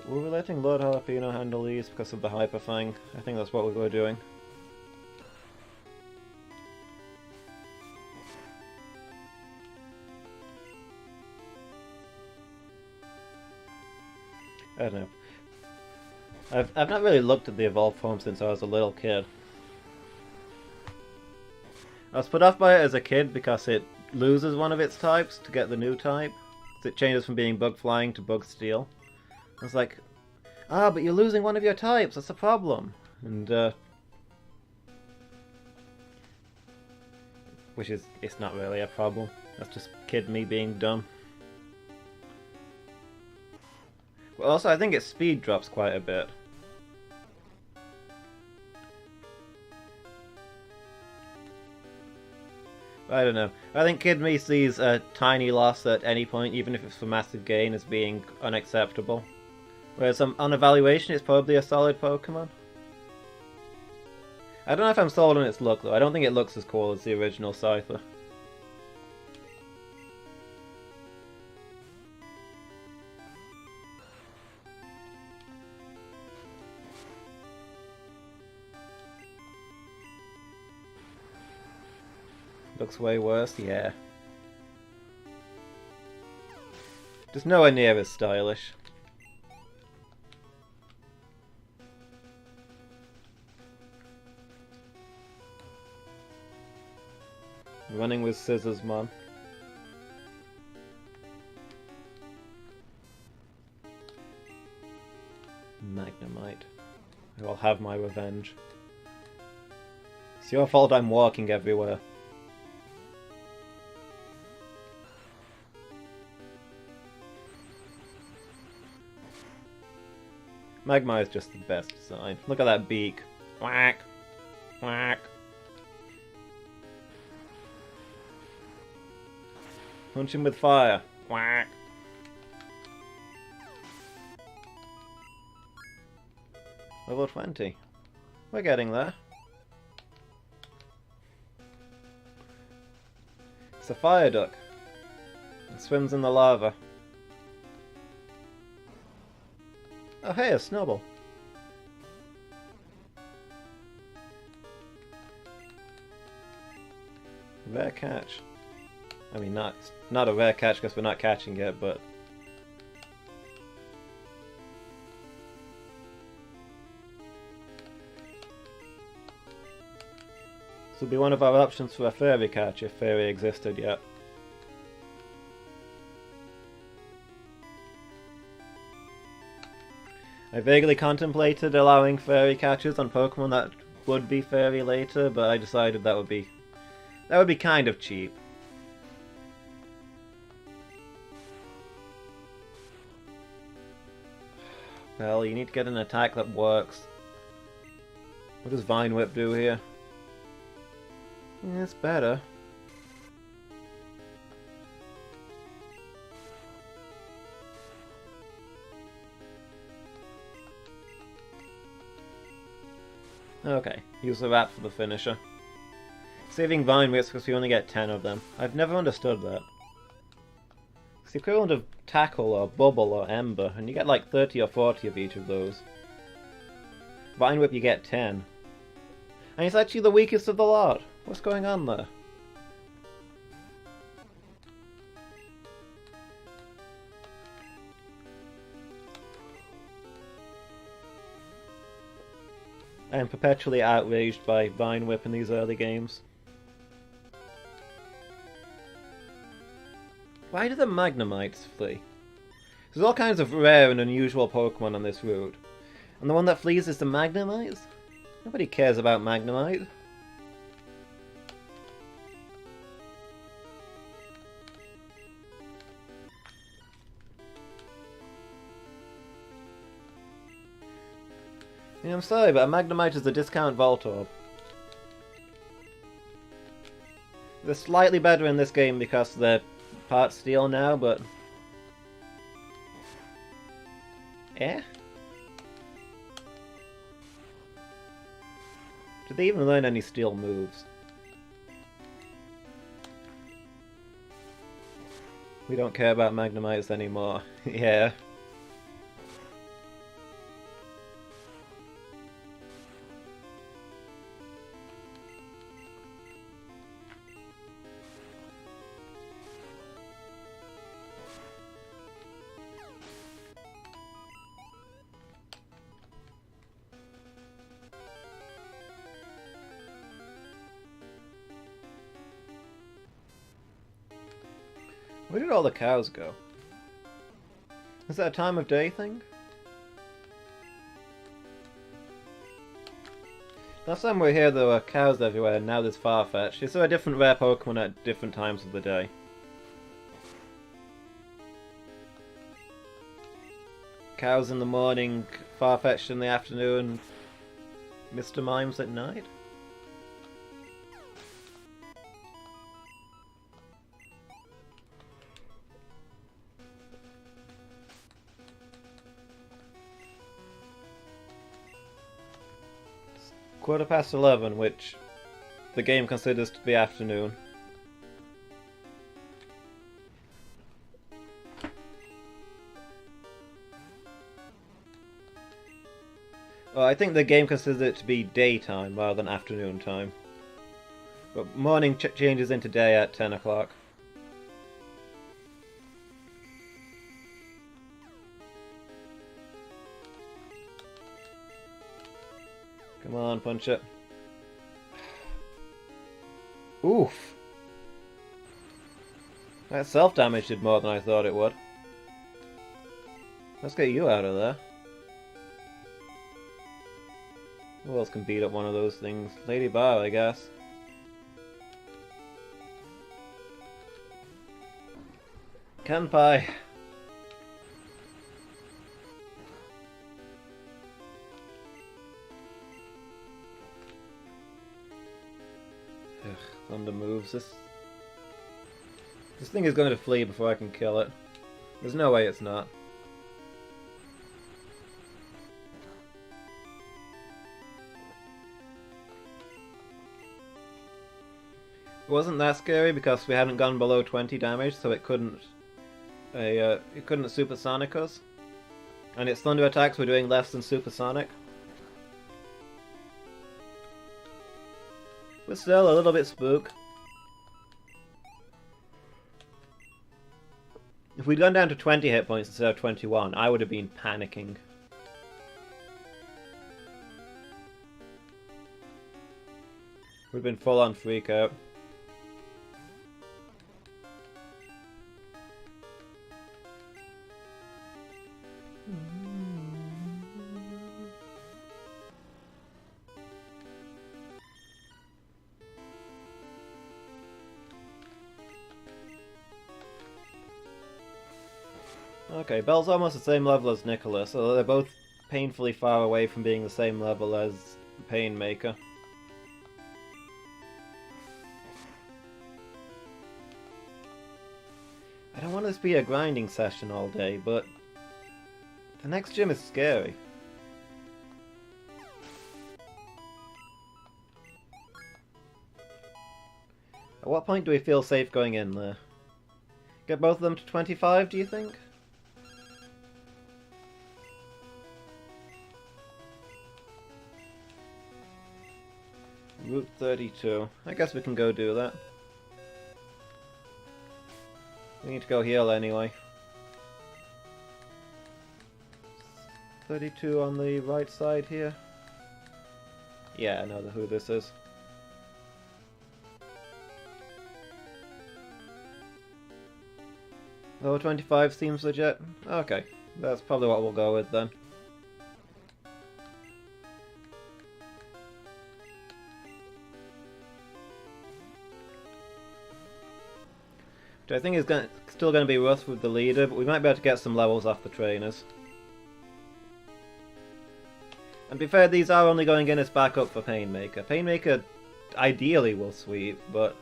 Were we letting Lord Jalapeno handle these because of the hyper thing? I think that's what we were doing. I don't know. I've not really looked at the evolved form since I was a little kid. I was put off by it as a kid because it loses one of its types to get the new type. So it changes from being Bug Flying to Bug Steel. I was like, but you're losing one of your types, that's a problem. And, which is, it's not really a problem. That's just kid me being dumb. But also, I think its speed drops quite a bit. I don't know. I think Kid Me sees a tiny loss at any point, even if it's for massive gain, as being unacceptable. Whereas on evaluation, it's probably a solid Pokemon. I don't know if I'm sold on its look, though. I don't think it looks as cool as the original Scyther. Looks way worse, yeah. Just nowhere near as stylish. Running with scissors, man. Magnemite. I will have my revenge. It's your fault I'm walking everywhere. Magmar is just the best design. Look at that beak. Whack! Whack! Punch him with fire. Whack! Level 20. We're getting there. It's a fire duck. It swims in the lava. Oh hey, a snowball. Rare catch. I mean, not a rare catch because we're not catching it, but... This will be one of our options for a fairy catch if fairy existed yet. I vaguely contemplated allowing fairy catches on Pokemon that would be fairy later, but I decided that would be kind of cheap. Well, you need to get an attack that works. What does Vine Whip do here? Yeah, it's better. Okay, use the rat for the finisher. Saving Vine Whips because we only get 10 of them. I've never understood that. It's the equivalent of Tackle or Bubble or Ember, and you get like 30 or 40 of each of those. Vine Whip you get 10. And it's actually the weakest of the lot. What's going on there? I am perpetually outraged by Vine Whip in these early games. Why do the Magnemites flee? There's all kinds of rare and unusual Pokemon on this route. And the one that flees is the Magnemite? Nobody cares about Magnemite. Yeah, I'm sorry, but a Magnemite is a discount Voltorb. They're slightly better in this game because they're part steel now, but... Eh? Did they even learn any steel moves? We don't care about Magnemites anymore. Yeah. Where did all the cows go? Is that a time of day thing? Last time we were here there were cows everywhere, and now there's Farfetch'd. Is there a different rare Pokemon at different times of the day? Cows in the morning, Farfetch'd in the afternoon, Mr. Mimes at night? Quarter past 11, which the game considers to be afternoon. Well, I think the game considers it to be daytime rather than afternoon time. But morning changes into day at 10 o'clock. Come on, punch it. Oof! That self-damage did more than I thought it would. Let's get you out of there. Who else can beat up one of those things? Lady Bar, I guess. Kanpai! Thunder moves. This thing is going to flee before I can kill it. There's no way it's not. It wasn't that scary because we hadn't gone below 20 damage, so it couldn't supersonic us. And its thunder attacks were doing less than supersonic. But still, a little bit spook. If we'd gone down to 20 hit points instead of 21, I would have been panicking. Would have been full on freak out. Okay, Belle's almost the same level as Nicholas, although they're both painfully far away from being the same level as Painmaker. I don't want this to be a grinding session all day, but the next gym is scary. At what point do we feel safe going in there? Get both of them to 25, do you think? Route 32. I guess we can go do that. We need to go heal anyway. 32 on the right side here. Yeah, I know who this is. Level 25 seems legit. Okay, that's probably what we'll go with then. Which I think is still going to be rough with the leader, but we might be able to get some levels off the trainers. And to be fair, these are only going in as backup for Painmaker. Painmaker ideally will sweep, but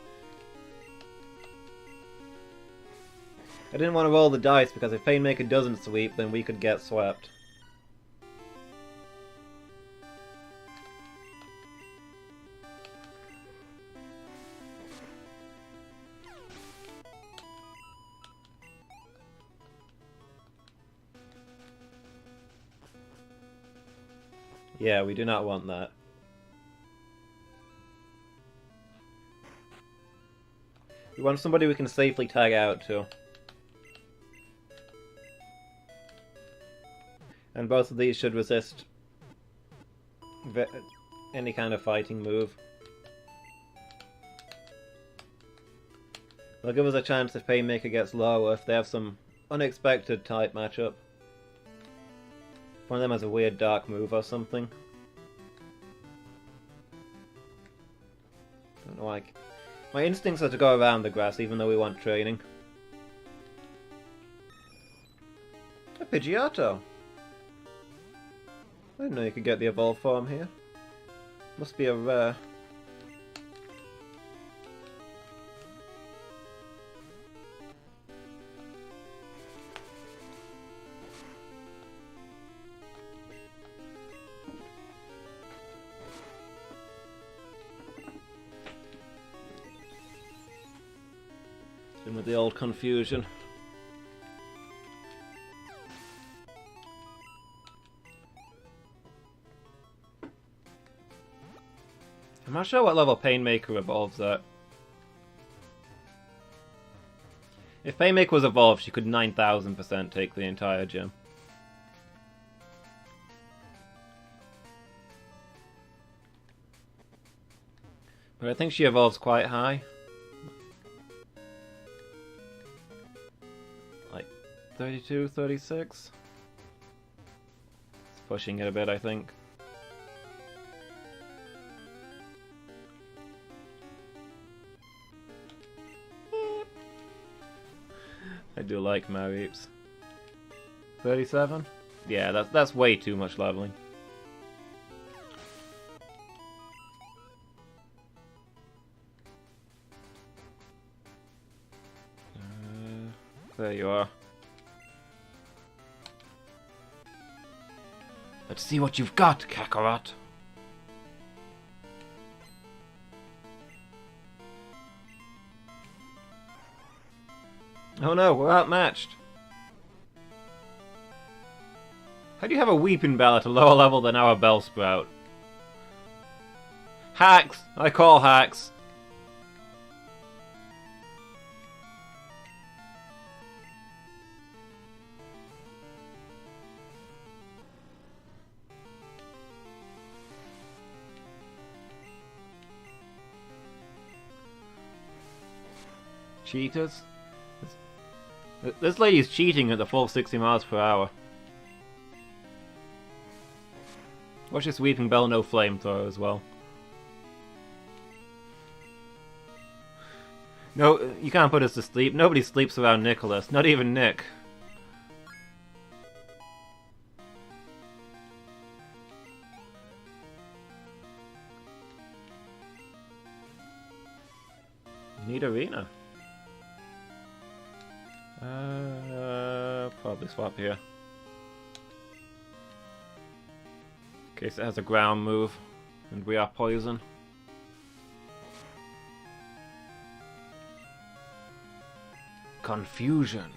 I didn't want to roll the dice because if Painmaker doesn't sweep, then we could get swept. Yeah, we do not want that. We want somebody we can safely tag out to. And both of these should resist any kind of fighting move. They'll give us a chance if Painmaker gets lower, if they have some unexpected type matchup. One of them has a weird dark move or something. Don't know why. My instincts are to go around the grass even though we want training. A Pidgeotto! I didn't know you could get the evolved form here. Must be a rare. In with the old confusion. I'm not sure what level Painmaker evolves at. If Painmaker was evolved, she could 9,000% take the entire gym. But I think she evolves quite high. Like 32, 36? It's pushing it a bit, I think. I do like Mareeps. 37? Yeah, that's way too much leveling. There you are. Let's see what you've got, Kakarot. Oh no, we're outmatched. How do you have a Weeping Bell at a lower level than our Bellsprout? Hacks! I call hacks. Cheaters? This lady's cheating at the full 60 miles per hour. Watch this Weeping Bell no flamethrower as well. No, you can't put us to sleep. Nobody sleeps around Nicholas, not even Nick. You need Arena. Probably swap here. In case it has a ground move, and we are poison. Confusion.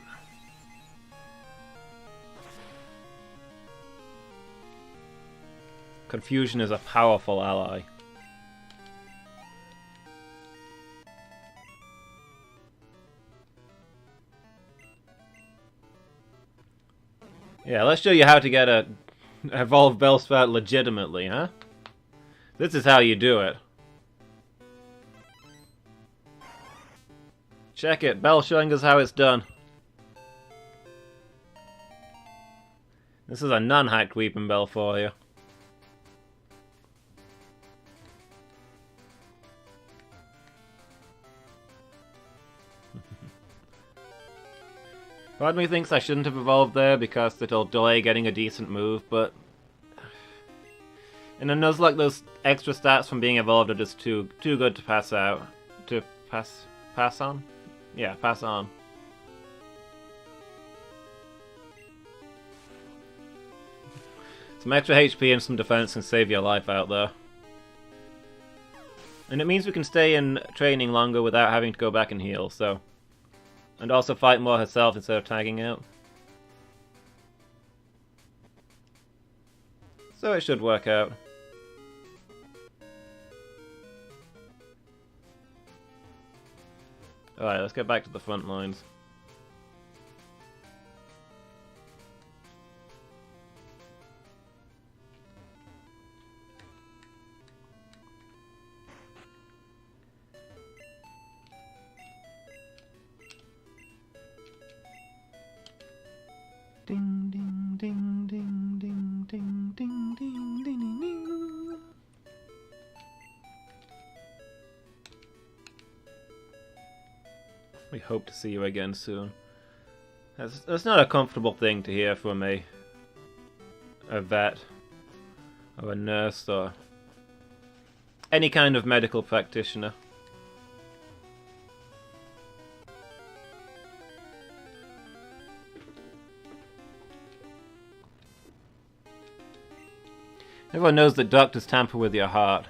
Confusion is a powerful ally. Yeah, let's show you how to get a evolved Bellsprout legitimately, huh? This is how you do it. Check it, Bell showing us how it's done. This is a non-hacked Weeping Bell for you. Part of me thinks I shouldn't have evolved there because it'll delay getting a decent move, but in a Nuzlocke, those extra stats from being evolved are just too good to pass out. To pass on? Yeah, pass on. Some extra HP and some defense can save your life out there. And it means we can stay in training longer without having to go back and heal, so... And also fight more herself instead of tagging out. So it should work out. Alright, let's get back to the front lines. Ding ding ding ding ding ding ding ding ding ding. We hope to see you again soon. That's not a comfortable thing to hear from a vet or a nurse or any kind of medical practitioner. Everyone knows that doctors tamper with your heart,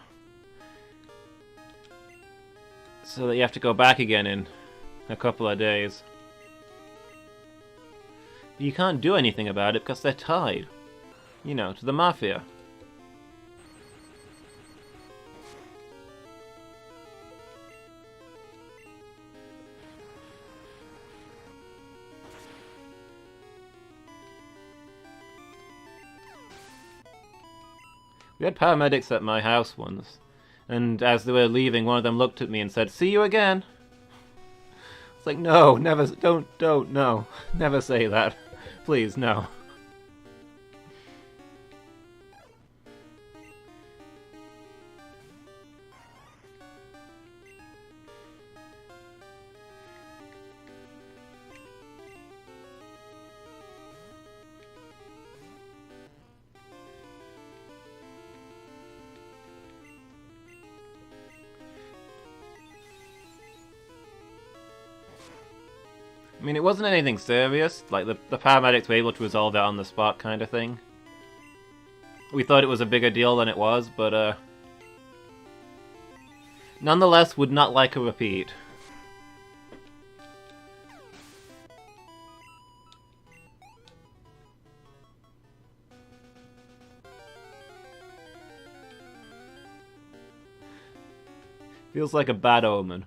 so that you have to go back again in a couple of days. But you can't do anything about it because they're tied, you know, to the Mafia. We had paramedics at my house once, and as they were leaving, one of them looked at me and said, "See you again." It's like, no, never, don't, no. Never say that. Please, no. I mean, it wasn't anything serious, like the paramedics were able to resolve it on the spot kind of thing. We thought it was a bigger deal than it was, but nonetheless would not like a repeat. Feels like a bad omen.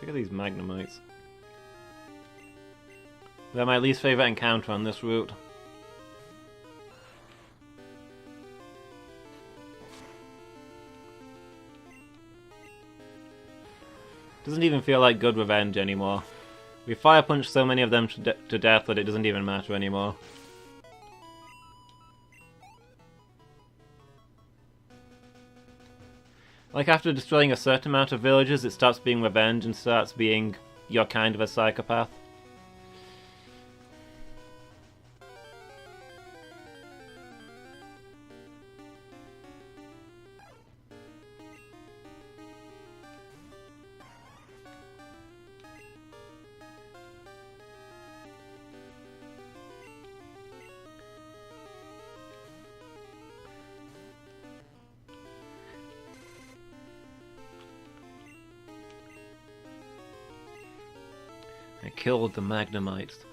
Look at these Magnemites. They're my least favourite encounter on this route. Doesn't even feel like good revenge anymore. We fire punch so many of them to death that it doesn't even matter anymore. Like, after destroying a certain amount of villages, it stops being revenge and starts being you're kind of a psychopath. I killed the Magnemites.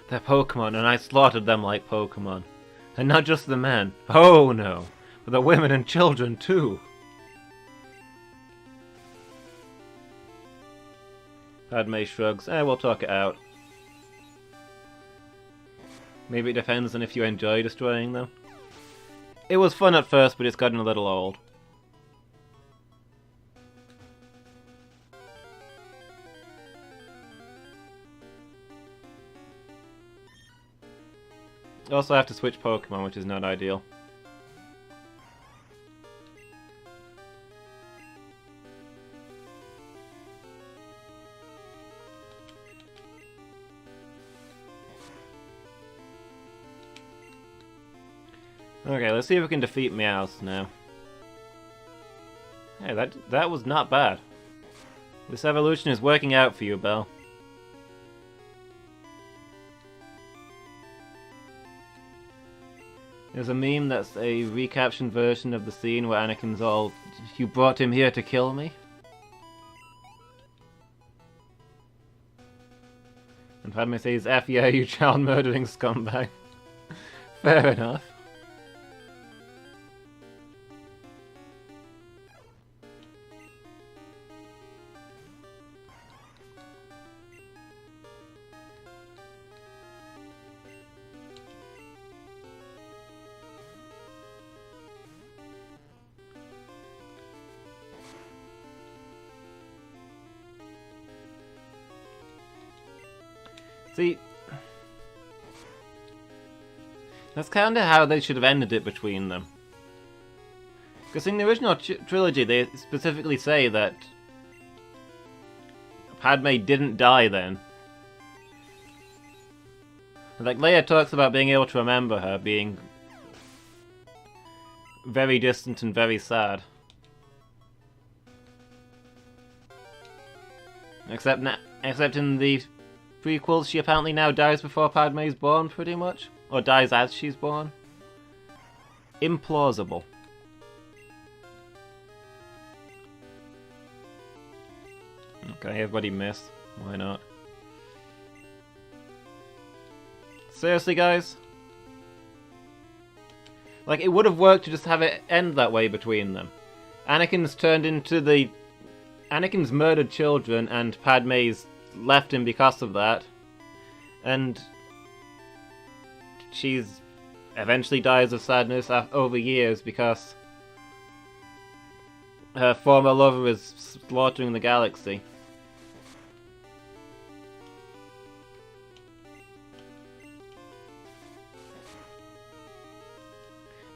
They're Pokemon, and I slaughtered them like Pokemon. And not just the men. Oh no! But the women and children too! Padme shrugs. We'll talk it out. Maybe it depends on if you enjoy destroying them. It was fun at first, but it's gotten a little old. Also, I have to switch Pokemon, which is not ideal. Okay, let's see if we can defeat Meowth now. Hey, that was not bad. This evolution is working out for you, Belle. There's a meme that's a recaptioned version of the scene where Anakin's all, "You brought him here to kill me?" And Padme says, "F yeah, you child murdering scumbag." Fair enough. See, that's kind of how they should have ended it between them. Because in the original trilogy, they specifically say that Padme didn't die then. Like, Leia talks about being able to remember her being very distant and very sad. Except in the prequels, she apparently now dies before Padme's born, pretty much. Or dies as she's born. Implausible. Okay, everybody miss. Why not? Seriously, guys? Like, it would have worked to just have it end that way between them. Anakin's murdered children, and Padme's left him because of that. And she's eventually dies of sadness over years because her former lover is slaughtering the galaxy.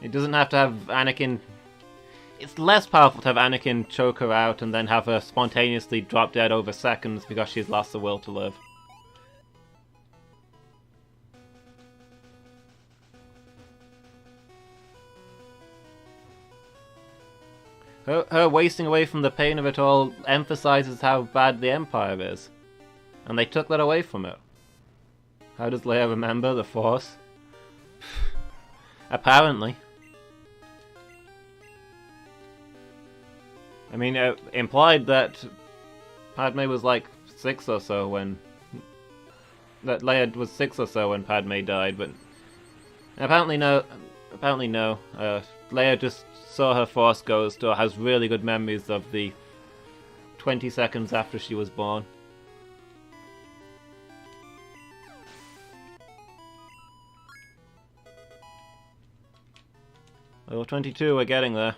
It doesn't have to have Anakin... It's less powerful to have Anakin choke her out and then have her spontaneously drop dead over seconds because she's lost the will to live. Her wasting away from the pain of it all emphasizes how bad the Empire is. And they took that away from it. How does Leia remember the Force? Apparently. I mean, it implied that Padme was like 6 or so when... That Leia was 6 or so when Padme died, but... Apparently no. Apparently no. Leia just saw her Force ghost, or has really good memories of the 20 seconds after she was born. Level 22, we're getting there.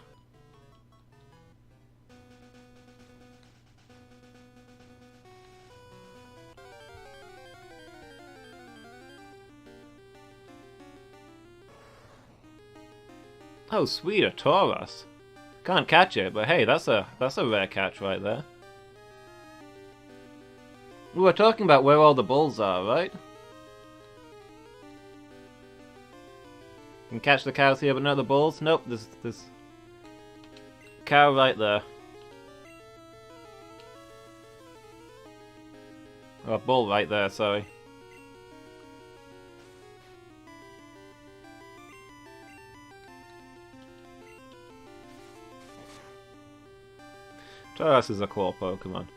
Oh, sweet, a Tauros. Can't catch it, but hey, that's a rare catch right there. We were talking about where all the bulls are, right? You can catch the cows here, but not the bulls? Nope, there's cow right there. Oh, bull right there, sorry. Tauros is a cool Pokemon.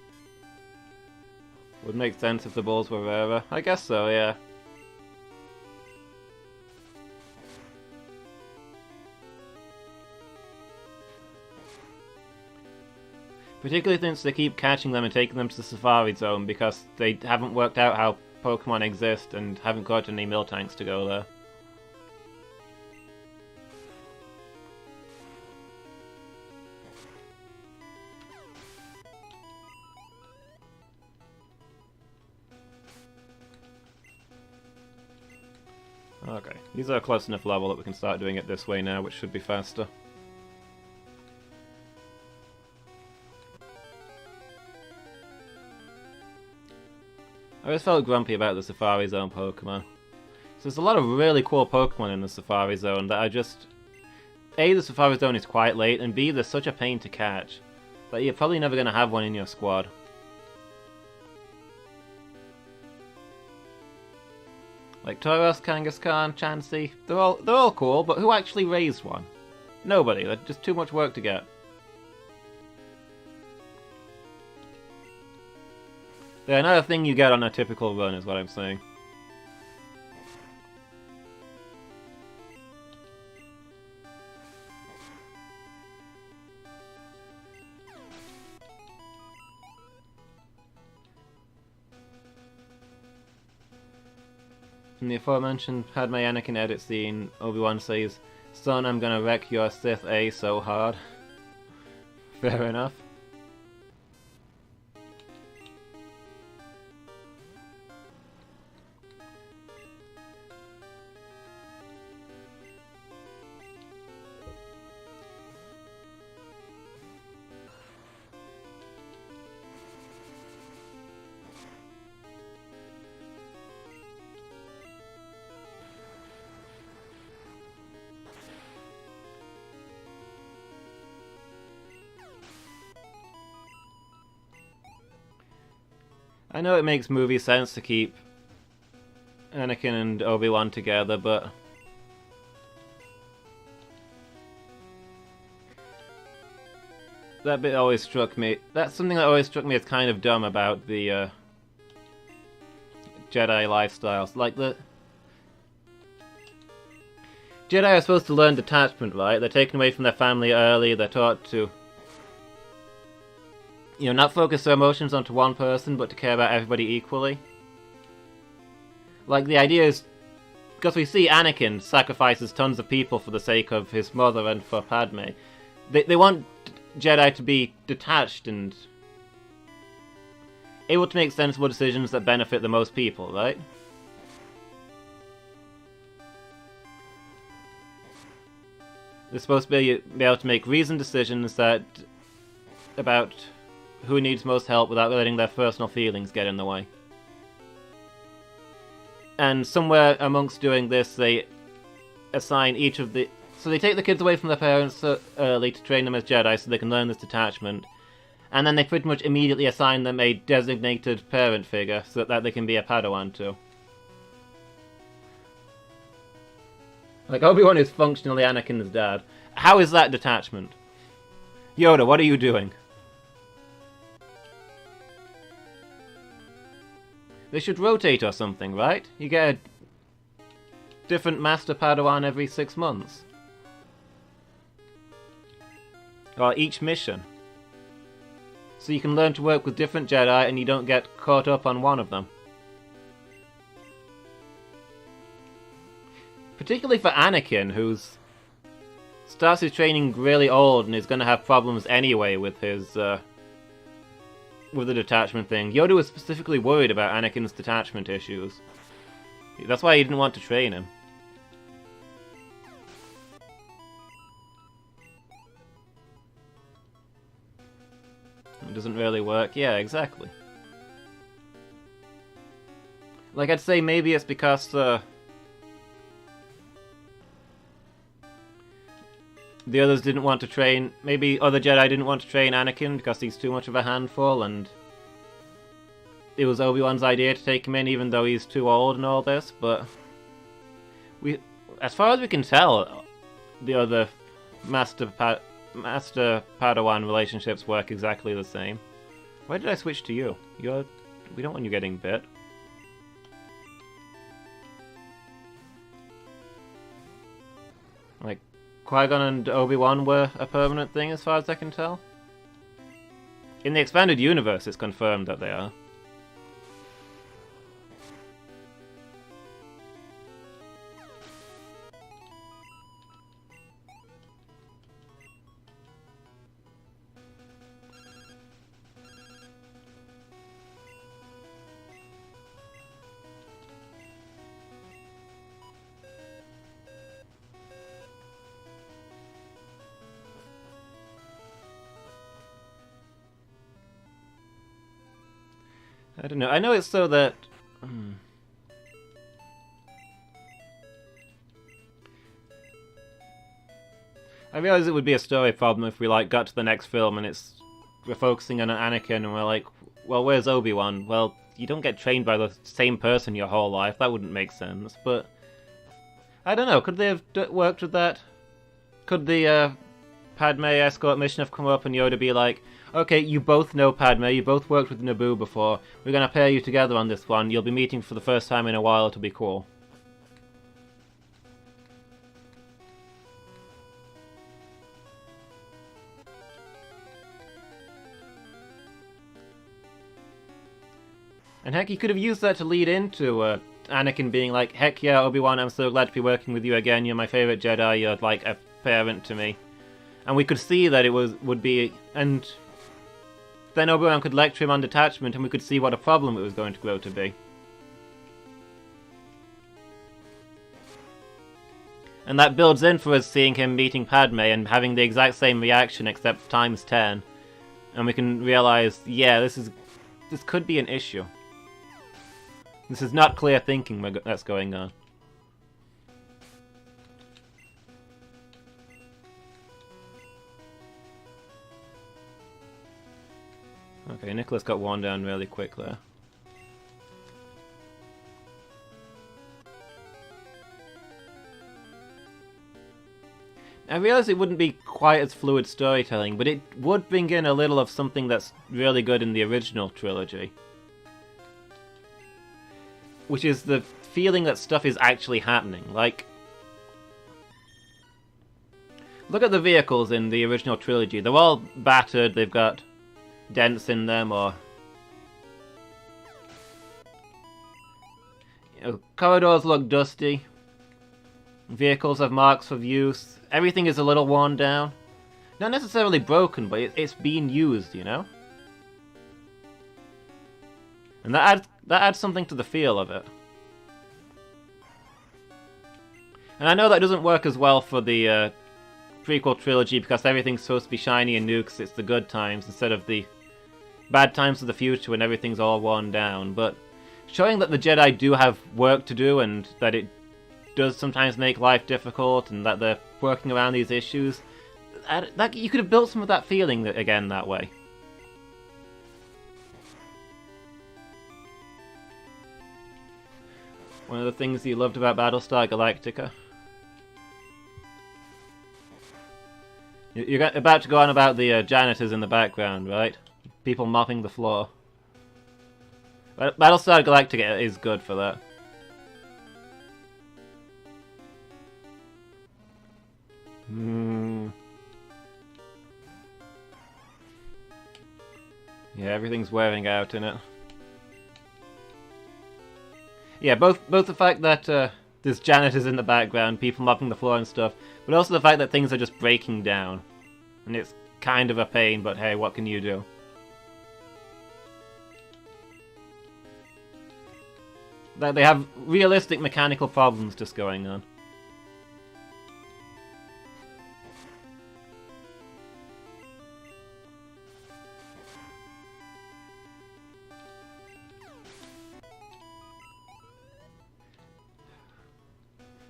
Would make sense if the bulls were rarer. I guess so, yeah. Particularly since they keep catching them and taking them to the Safari Zone because they haven't worked out how Pokemon exist and haven't got any Miltanks to go there. Okay, these are a close enough level that we can start doing it this way now, which should be faster. I always felt grumpy about the Safari Zone Pokemon. So there's a lot of really cool Pokemon in the Safari Zone that I just A, the Safari Zone is quite late, and B, they're such a pain to catch that you're probably never going to have one in your squad. Like Tauros, Kangaskhan, Chansey, they're all cool, but who actually raised one? Nobody. They're just too much work to get. They're another thing you get on a typical run, is what I'm saying. In the aforementioned Padme Anakin edit scene, Obi-Wan says, "Son, I'm gonna wreck your Sith A so hard." Fair enough. I know it makes movie sense to keep Anakin and Obi-Wan together, but that bit always struck me. That's something that always struck me as kind of dumb about the Jedi lifestyles. Like, the Jedi are supposed to learn detachment, right? They're taken away from their family early, they're taught to, you know, not focus their emotions onto one person, but to care about everybody equally. Like, the idea is, because we see Anakin sacrifices tons of people for the sake of his mother and for Padme. They want Jedi to be detached and able to make sensible decisions that benefit the most people, right? They're supposed to be able to make reasoned decisions that about who needs most help without letting their personal feelings get in the way. And somewhere amongst doing this, they assign each of the... So they take the kids away from their parents early to train them as Jedi so they can learn this detachment. And then they pretty much immediately assign them a designated parent figure so that they can be a Padawan too. Like, Obi-Wan is functionally Anakin's dad. How is that detachment? Yoda, what are you doing? They should rotate or something, right? You get a different Master Padawan every 6 months. Or each mission. So you can learn to work with different Jedi and you don't get caught up on one of them. Particularly for Anakin, who's starts his training really old and is going to have problems anyway with his with the detachment thing. Yoda was specifically worried about Anakin's detachment issues. That's why he didn't want to train him. It doesn't really work. Yeah, exactly. Like, I'd say maybe it's because the others didn't want to train... Maybe other Jedi didn't want to train Anakin because he's too much of a handful, and it was Obi-Wan's idea to take him in even though he's too old and all this, but as far as we can tell, the other Master Padawan relationships work exactly the same. Why did I switch to you? We don't want you getting bit. Like, Qui-Gon and Obi-Wan were a permanent thing as far as I can tell. In the expanded universe, it's confirmed that they are. I don't know. I know it's so that... I realize it would be a story problem if we, like, got to the next film and we're focusing on Anakin and we're like, well, where's Obi-Wan? Well, you don't get trained by the same person your whole life. That wouldn't make sense, but I don't know. Could they have worked with that? Could the Padme escort mission have come up and Yoda be like, okay, you both know Padme, you both worked with Naboo before, we're going to pair you together on this one, you'll be meeting for the first time in a while, it'll be cool. And heck, you could have used that to lead into Anakin being like, heck yeah, Obi-Wan, I'm so glad to be working with you again, you're my favourite Jedi, you're like a parent to me. And we could see that it would be, and then Obi-Wan could lecture him on detachment and we could see what a problem it was going to grow to be. And that builds in for us seeing him meeting Padme and having the exact same reaction except times 10. And we can realise, yeah, this could be an issue. This is not clear thinking that's going on. Okay, Nicholas got worn down really quick there. I realize it wouldn't be quite as fluid storytelling, but it would bring in a little of something that's really good in the original trilogy. Which is the feeling that stuff is actually happening. Like, look at the vehicles in the original trilogy. They're all battered, they've got dents in them, or corridors look dusty. Vehicles have marks of use. Everything is a little worn down. Not necessarily broken, but it's being used, you know? And that adds something to the feel of it. And I know that doesn't work as well for the prequel trilogy because everything's supposed to be shiny and new because it's the good times instead of the bad times of the future when everything's all worn down. But showing that the Jedi do have work to do and that it does sometimes make life difficult and that they're working around these issues, you could have built some of that feeling again that way. One of the things you loved about Battlestar Galactica? You're about to go on about the janitors in the background, right? People mopping the floor. Battlestar Galactica is good for that. Yeah, everything's wearing out in it. Yeah, both the fact that there's janitors in the background, people mopping the floor and stuff, but also the fact that things are just breaking down. And it's kind of a pain, but hey, what can you do? That they have realistic mechanical problems just going on.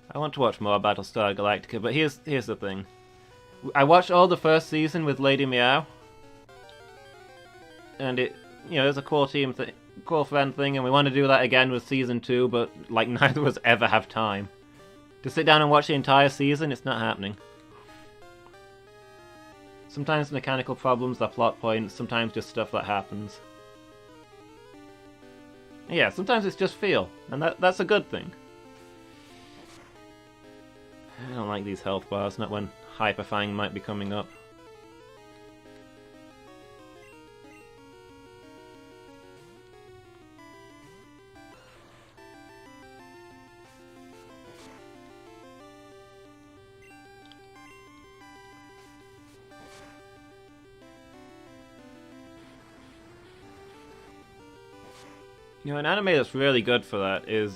I want to watch more Battlestar Galactica, but here's the thing. I watched all the first season with Lady Meow, and it, it's a cool cool friend thing, and we want to do that again with season 2, but like neither of us ever have time to sit down and watch the entire season. It's not happening. Sometimes mechanical problems are plot points, sometimes just stuff that happens. Yeah, sometimes it's just feel, and that's a good thing. I don't like these health bars, not when Hyperfang might be coming up. An anime that's really good for that is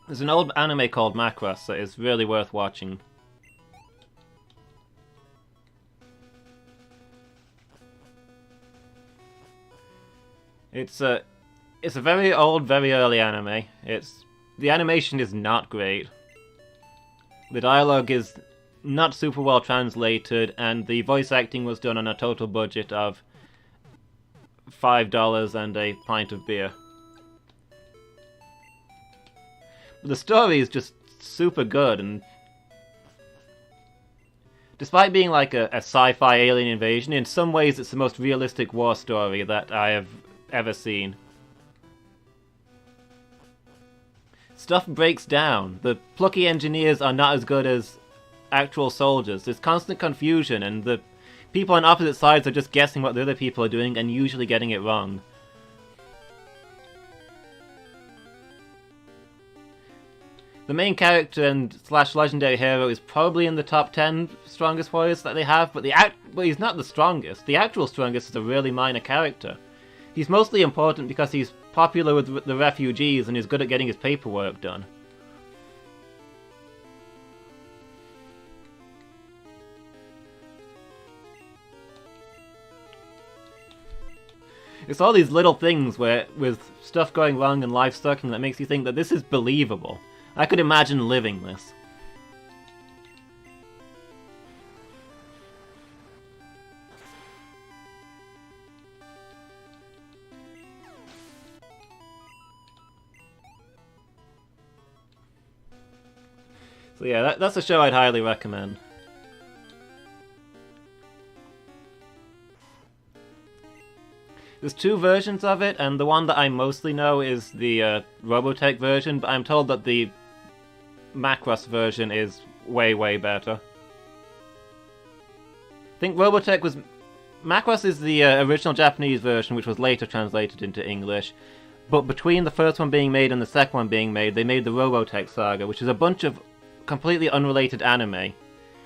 there's an old anime called Macross that is really worth watching. It's a very old, very early anime. The animation is not great. The dialogue is not super well translated, and the voice acting was done on a total budget of $5 and a pint of beer. The story is just super good, and despite being like a sci-fi alien invasion, in some ways it's the most realistic war story that I have ever seen. Stuff breaks down. The plucky engineers are not as good as actual soldiers. There's constant confusion, and the people on opposite sides are just guessing what the other people are doing and usually getting it wrong. The main character and / legendary hero is probably in the top 10 strongest warriors that they have, but he's not the strongest. The actual strongest is a really minor character. He's mostly important because he's popular with the refugees and is good at getting his paperwork done. It's all these little things with stuff going wrong and life sucking that makes you think that this is believable. I could imagine living this. So yeah, that's a show I'd highly recommend. There's 2 versions of it, and the one that I mostly know is the Robotech version, but I'm told that the Macross version is way, way better. I think Robotech was... Macross is the original Japanese version, which was later translated into English, but between the first one being made and the second one being made, they made the Robotech Saga, which is a bunch of completely unrelated anime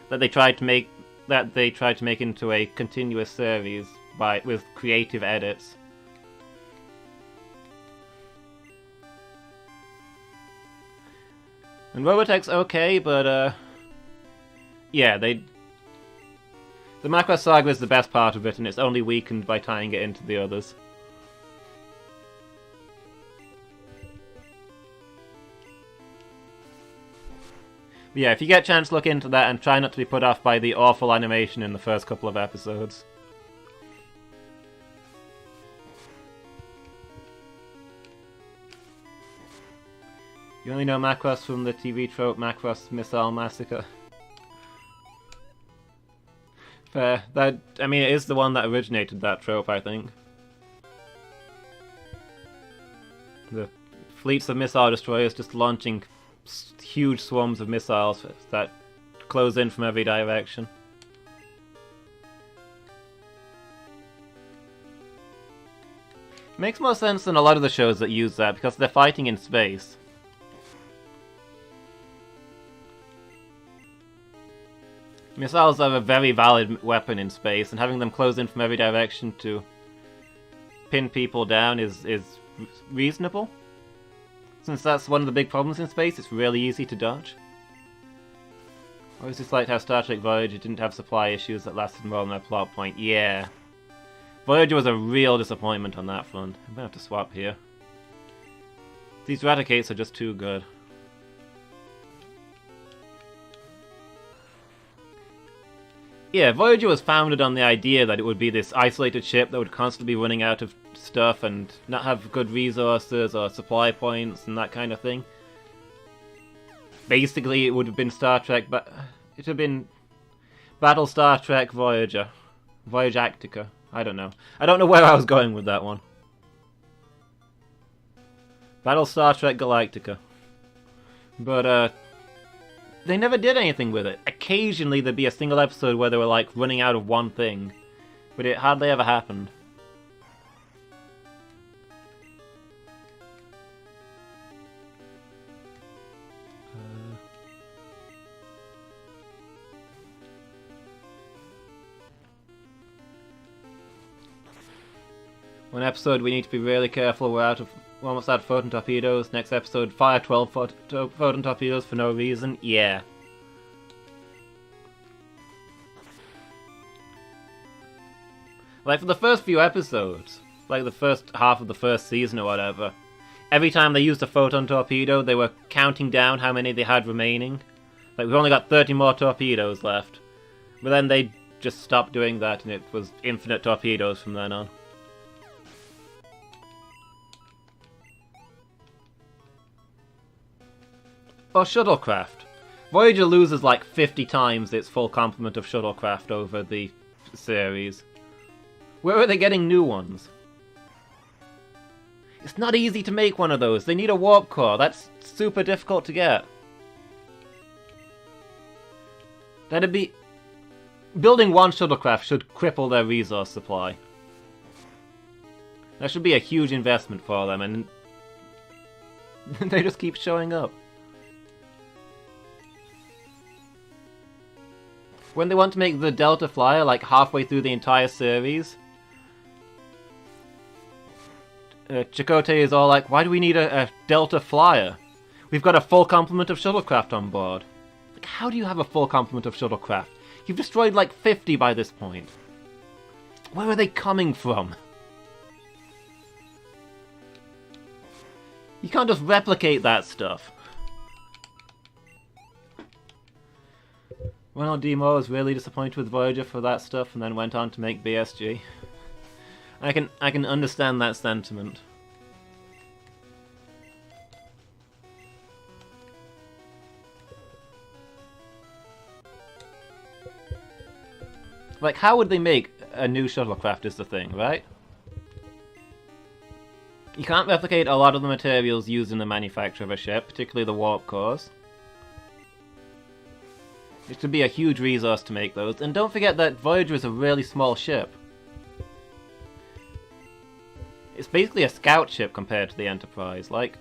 that they tried to make into a continuous series with creative edits. And Robotech's okay, but yeah, the Macross Saga is the best part of it, and it's only weakened by tying it into the others. But yeah, if you get a chance, look into that and try not to be put off by the awful animation in the first couple of episodes. You only know Macross from the TV trope Macross Missile Massacre. Fair. I mean, it is the one that originated that trope, I think. The fleets of missile destroyers just launching huge swarms of missiles that close in from every direction. Makes more sense than a lot of the shows that use that, because they're fighting in space. Missiles are a very valid weapon in space, and having them close in from every direction to pin people down is reasonable. Since that's one of the big problems in space, it's really easy to dodge. Or is this like how Star Trek Voyager didn't have supply issues that lasted more than a plot point? Yeah. Voyager was a real disappointment on that front. I'm gonna have to swap here. These Raticates are just too good. Yeah, Voyager was founded on the idea that it would be this isolated ship that would constantly be running out of stuff and not have good resources or supply points and that kind of thing. Basically, it would have been Star Trek, but it would have been Battlestar Trek Voyager. Voyage Actica. I don't know. I don't know where I was going with that one. Battlestar Trek Galactica. But, they never did anything with it. Occasionally there'd be a single episode where they were like running out of one thing, but it hardly ever happened. One episode we need to be really careful, we're almost out of photon torpedoes. Next episode, fire 12 photon torpedoes for no reason. Yeah. Like, for the first few episodes, like the first half of the first season or whatever, every time they used a photon torpedo, they were counting down how many they had remaining. Like, we've only got 30 more torpedoes left. But then they just stopped doing that, and it was infinite torpedoes from then on. Or shuttlecraft. Voyager loses like 50 times its full complement of shuttlecraft over the series. Where are they getting new ones? It's not easy to make one of those. They need a warp core. That's super difficult to get. That'd be... Building one shuttlecraft should cripple their resource supply. That should be a huge investment for them, and they just keep showing up. When they want to make the Delta Flyer like halfway through the entire series, Chakotay is all like, why do we need a Delta Flyer? We've got a full complement of shuttlecraft on board. Like, how do you have a full complement of shuttlecraft? You've destroyed like 50 by this point. Where are they coming from? You can't just replicate that stuff. Ronald D. Moore was really disappointed with Voyager for that stuff and then went on to make BSG. I can understand that sentiment. Like, how would they make a new shuttlecraft is the thing, right? You can't replicate a lot of the materials used in the manufacture of a ship, particularly the warp cores. It should be a huge resource to make those, and don't forget that Voyager is a really small ship. It's basically a scout ship compared to the Enterprise, like...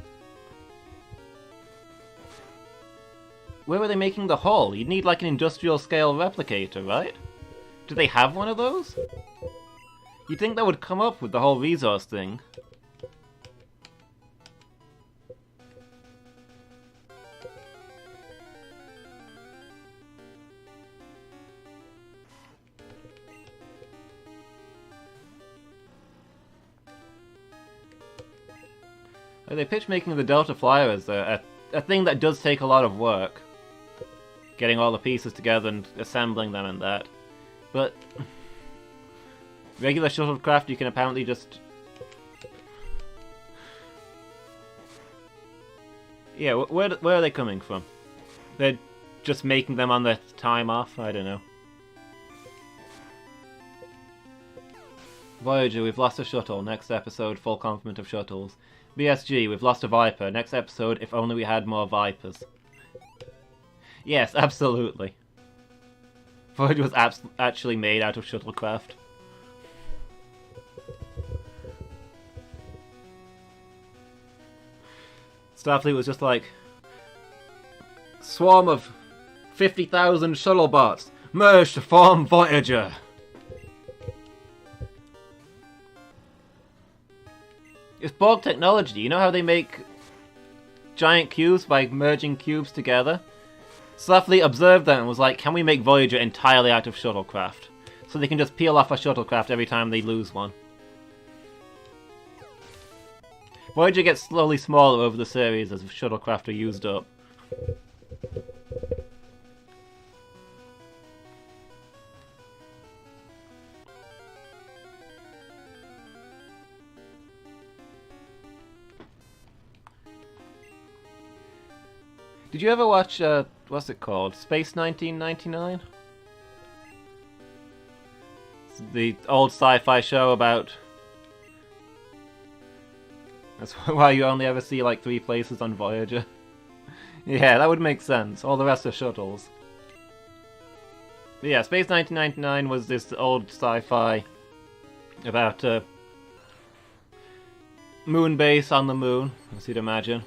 Where were they making the hull? You'd need like an industrial scale replicator, right? Do they have one of those? You'd think that would come up with the whole resource thing. They pitch making the Delta Flyer as a thing that does take a lot of work. Getting all the pieces together and assembling them and that. But... regular shuttlecraft you can apparently just... Yeah, where are they coming from? They're just making them on their time off? I don't know. Voyager, we've lost a shuttle. Next episode, full complement of shuttles. BSG, we've lost a Viper. Next episode, if only we had more Vipers. Yes, absolutely. Voyager was actually made out of shuttlecraft. Starfleet was just like... Swarm of 50,000 shuttlebots merge to form Voyager. It's Borg technology. You know how they make giant cubes by merging cubes together? Starfleet observed that and was like, can we make Voyager entirely out of shuttlecraft? So they can just peel off a shuttlecraft every time they lose one. Voyager gets slowly smaller over the series as shuttlecraft are used up. Did you ever watch, what's it called? Space 1999? It's the old sci-fi show about... That's why you only ever see like 3 places on Voyager. Yeah, that would make sense. All the rest are shuttles. But yeah, Space 1999 was this old sci-fi about moon base on the moon, as you'd imagine.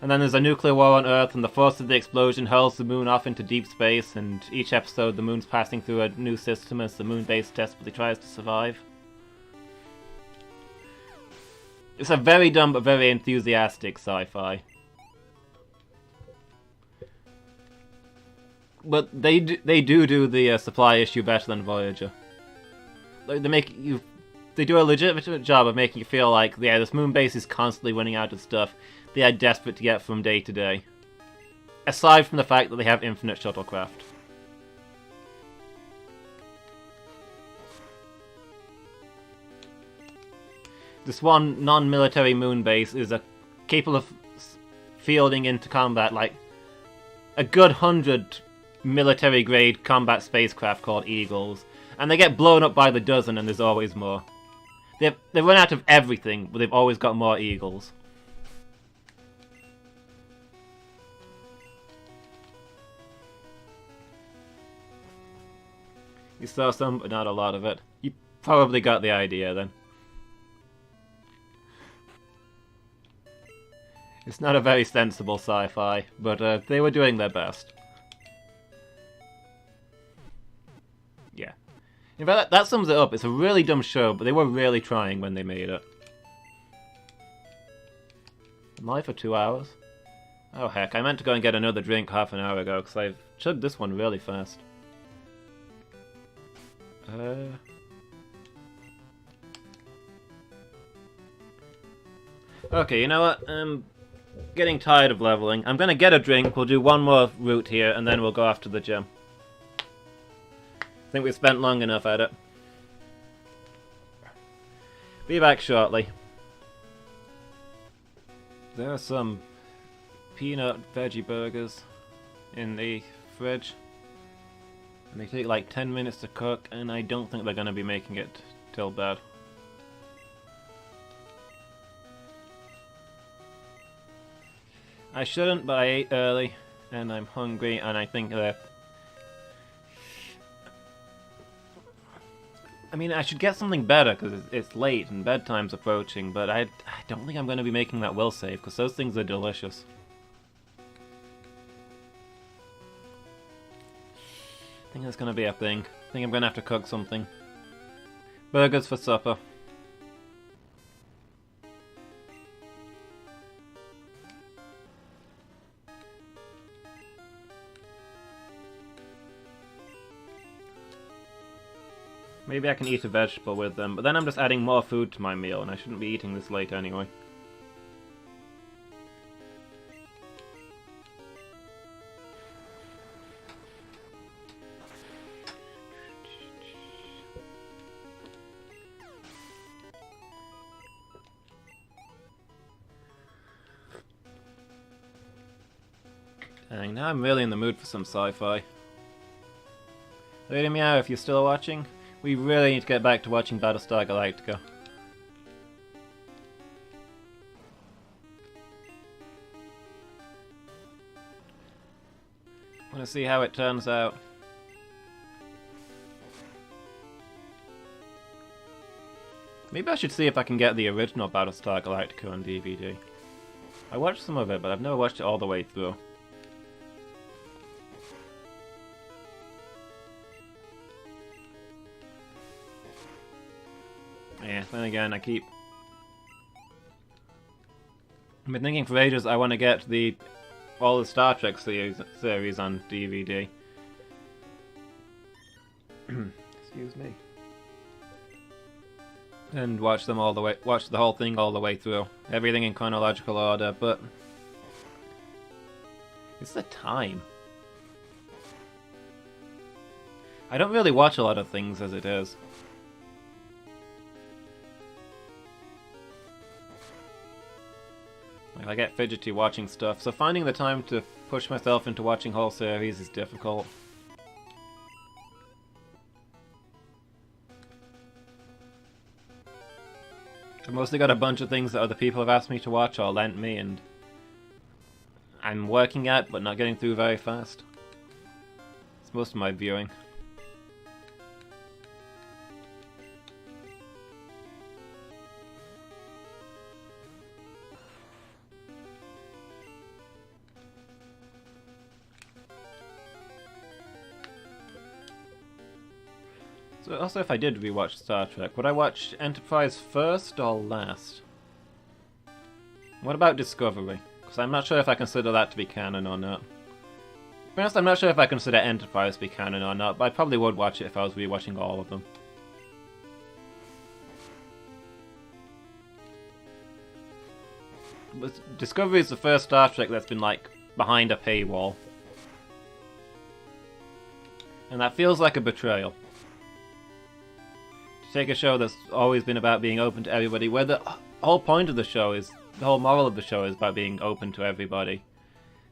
And then there's a nuclear war on Earth, and the force of the explosion hurls the moon off into deep space, and each episode the moon's passing through a new system as the moon base desperately tries to survive. It's a very dumb but very enthusiastic sci-fi. But they do the supply issue better than Voyager. Like, they do a legitimate job of making you feel like, yeah, this moon base is constantly running out of stuff they are desperate to get from day to day. aside from the fact that they have infinite shuttlecraft. This one non-military moon base is capable of fielding into combat like a good 100 military-grade combat spacecraft called Eagles, and they get blown up by the dozen, and there's always more. They run out of everything, but they've always got more Eagles. You saw some, but not a lot of it. You probably got the idea then. It's not a very sensible sci-fi, but they were doing their best. Yeah. In fact, that sums it up. It's a really dumb show, but they were really trying when they made it. Am I for 2 hours? Oh heck, I meant to go and get another drink half an hour ago, because I've chugged this one really fast. Okay, you know what? I'm getting tired of leveling. I'm gonna get a drink, we'll do one more route here, and then we'll go after the gym. I think we've spent long enough at it. Be back shortly. There are some peanut veggie burgers in the fridge. And they take like 10 minutes to cook, and I don't think they're gonna be making it till bed. I shouldn't, but I ate early, and I'm hungry, and I think that... I mean, I should get something better, because it's late and bedtime's approaching, but I don't think I'm going to be making that will save, because those things are delicious. I think that's going to be a thing. I think I'm going to have to cook something. Burgers for supper. Maybe I can eat a vegetable with them, but then I'm just adding more food to my meal, and I shouldn't be eating this late anyway. Dang, now I'm really in the mood for some sci-fi. Lady Meow, if you're still watching, we really need to get back to watching Battlestar Galactica. I want to see how it turns out. Maybe I should see if I can get the original Battlestar Galactica on DVD. I watched some of it, but I've never watched it all the way through. Yeah, then again, I've been thinking for ages I want to get all the Star Trek series on DVD. Excuse me. And watch them all the way, watch the whole thing all the way through. Everything in chronological order, but it's the time. I don't really watch a lot of things as it is. I get fidgety watching stuff, so finding the time to push myself into watching whole series is difficult. I've mostly got a bunch of things that other people have asked me to watch or lent me, and I'm working at, but not getting through very fast. It's most of my viewing. So also, if I did rewatch Star Trek, would I watch Enterprise first or last? What about Discovery? Because I'm not sure if I consider that to be canon or not. To be honest, I'm not sure if I consider Enterprise to be canon or not, but I probably would watch it if I was rewatching all of them. But Discovery is the first Star Trek that's been, like, behind a paywall. And that feels like a betrayal. To take a show that's always been about being open to everybody, where the whole point of the show is, the whole moral of the show is about being open to everybody.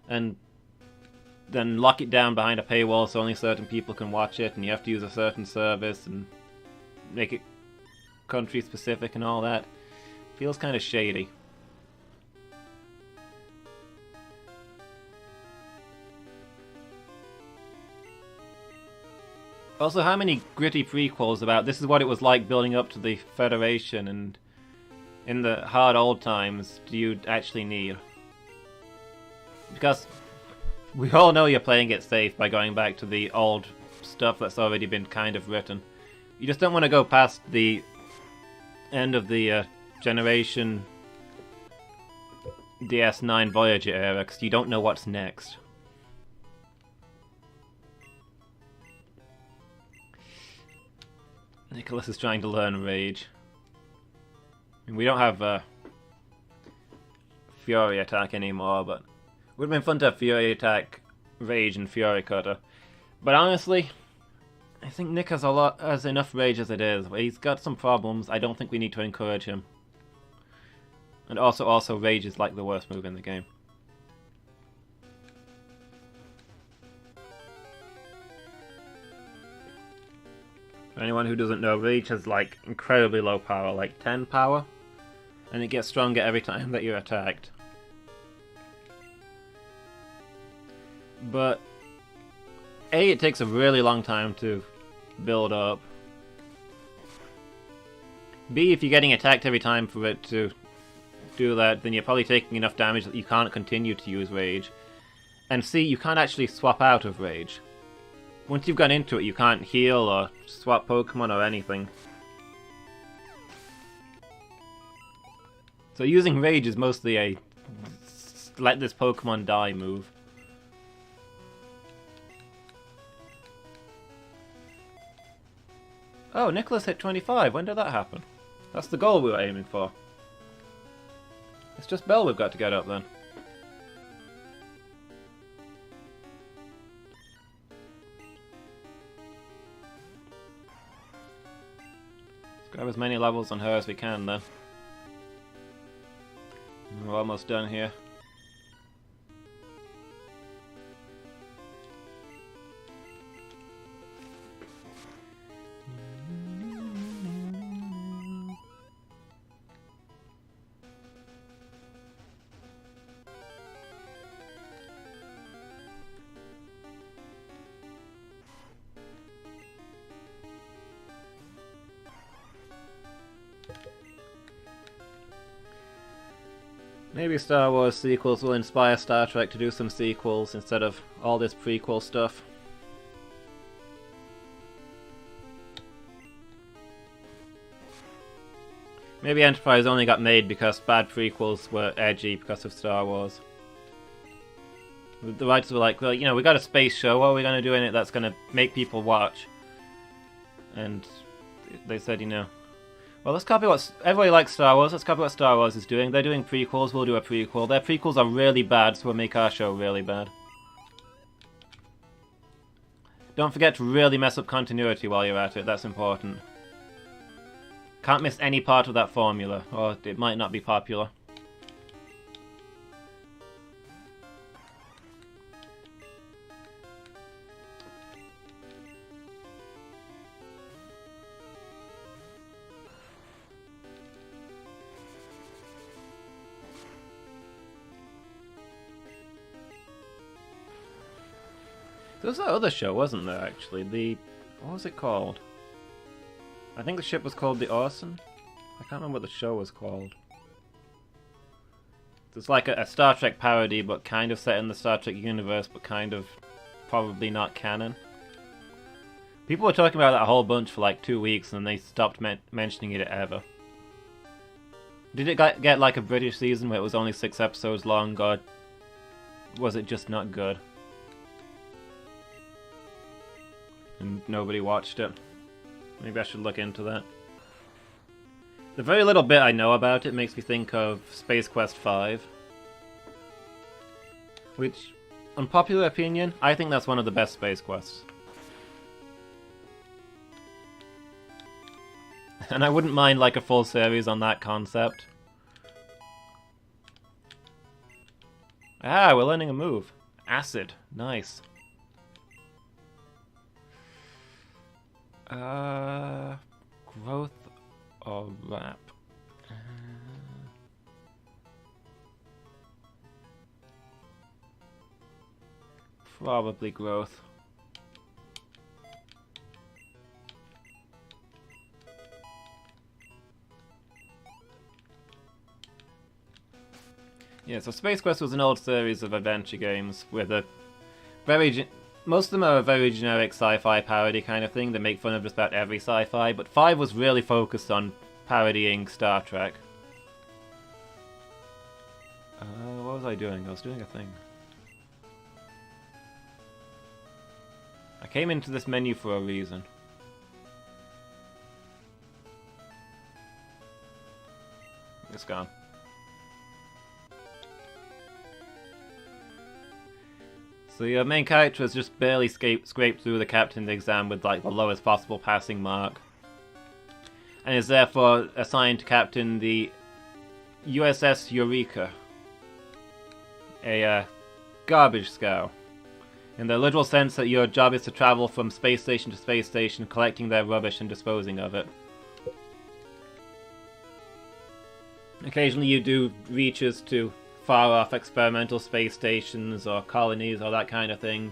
And then lock it down behind a paywall so only certain people can watch it, and you have to use a certain service, and make it country specific and all that. Feels kind of shady. Also, how many gritty prequels about this is what it was like building up to the Federation and in the hard old times do you actually need? Because we all know you're playing it safe by going back to the old stuff that's already been kind of written. You just don't want to go past the end of the Generation DS9 Voyager era, because you don't know what's next. Nicholas is trying to learn Rage. I mean, we don't have Fury Attack anymore, but it would have been fun to have Fury Attack, Rage, and Fury Cutter. But honestly, I think Nick has enough Rage as it is. He's got some problems. I don't think we need to encourage him. And also Rage is like the worst move in the game. For anyone who doesn't know, Rage has like incredibly low power, like 10 power, and it gets stronger every time that you're attacked. But A, it takes a really long time to build up. B, if you're getting attacked every time for it to do that, then you're probably taking enough damage that you can't continue to use Rage. And C, you can't actually swap out of Rage. Once you've gone into it, you can't heal or swap Pokemon or anything. So using Rage is mostly a let this Pokemon die move. Oh, Nicholas hit 25. When did that happen? That's the goal we were aiming for. It's just Bell we've got to get up then. Grab as many levels on her as we can then. We're almost done here. Maybe Star Wars sequels will inspire Star Trek to do some sequels instead of all this prequel stuff. Maybe Enterprise only got made because bad prequels were edgy because of Star Wars. The writers were like, well, you know, we got a space show, what are we going to do in it that's going to make people watch? And they said, you know, well, let's copy what... Everybody likes Star Wars, let's copy what Star Wars is doing. They're doing prequels, we'll do a prequel. Their prequels are really bad, so we'll make our show really bad. Don't forget to really mess up continuity while you're at it, that's important. Can't miss any part of that formula, or it might not be popular. There was that other show, wasn't there, actually? What was it called? I think the ship was called the Orson? I can't remember what the show was called. It's like a Star Trek parody, but kind of set in the Star Trek universe, but kind of probably not canon. People were talking about that a whole bunch for like 2 weeks, and they stopped mentioning it ever. Did it get like a British season where it was only 6 episodes long, or was it just not good? And nobody watched it. Maybe I should look into that. The very little bit I know about it makes me think of Space Quest 5. Which, unpopular opinion, I think that's one of the best space quests. And I wouldn't mind like a full series on that concept. Ah, we're learning a move. Acid. Nice. Growth or wrap? Probably growth. Yeah, so Space Quest was an old series of adventure games with a most of them are a very generic sci-fi parody kind of thing. They make fun of just about every sci-fi, but 5 was really focused on parodying Star Trek. What was I doing? I was doing a thing. I came into this menu for a reason. It's gone. So your main character has just barely scraped through the captain's exam with like the lowest possible passing mark, and is therefore assigned to captain the USS Eureka, a garbage scow. In the literal sense that your job is to travel from space station to space station, collecting their rubbish and disposing of it. Occasionally you do reaches to far-off experimental space stations or colonies or that kind of thing,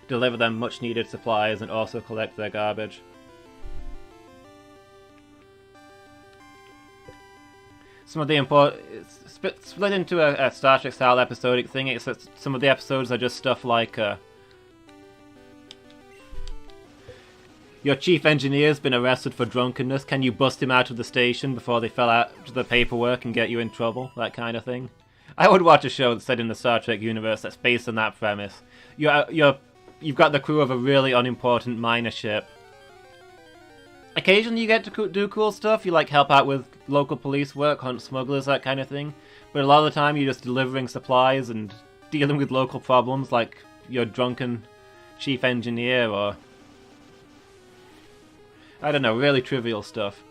deliver them much-needed supplies and also collect their garbage. Some of the split into a Star Trek style episodic thing, except some of the episodes are just stuff like your chief engineer's been arrested for drunkenness, can you bust him out of the station before they fill out the paperwork and get you in trouble? That kind of thing. I would watch a show that's set in the Star Trek universe that's based on that premise. You've got the crew of a really unimportant minor ship. Occasionally you get to do cool stuff, you like help out with local police work, hunt smugglers, that kind of thing. But a lot of the time you're just delivering supplies and dealing with local problems like your drunken chief engineer or I don't know, really trivial stuff.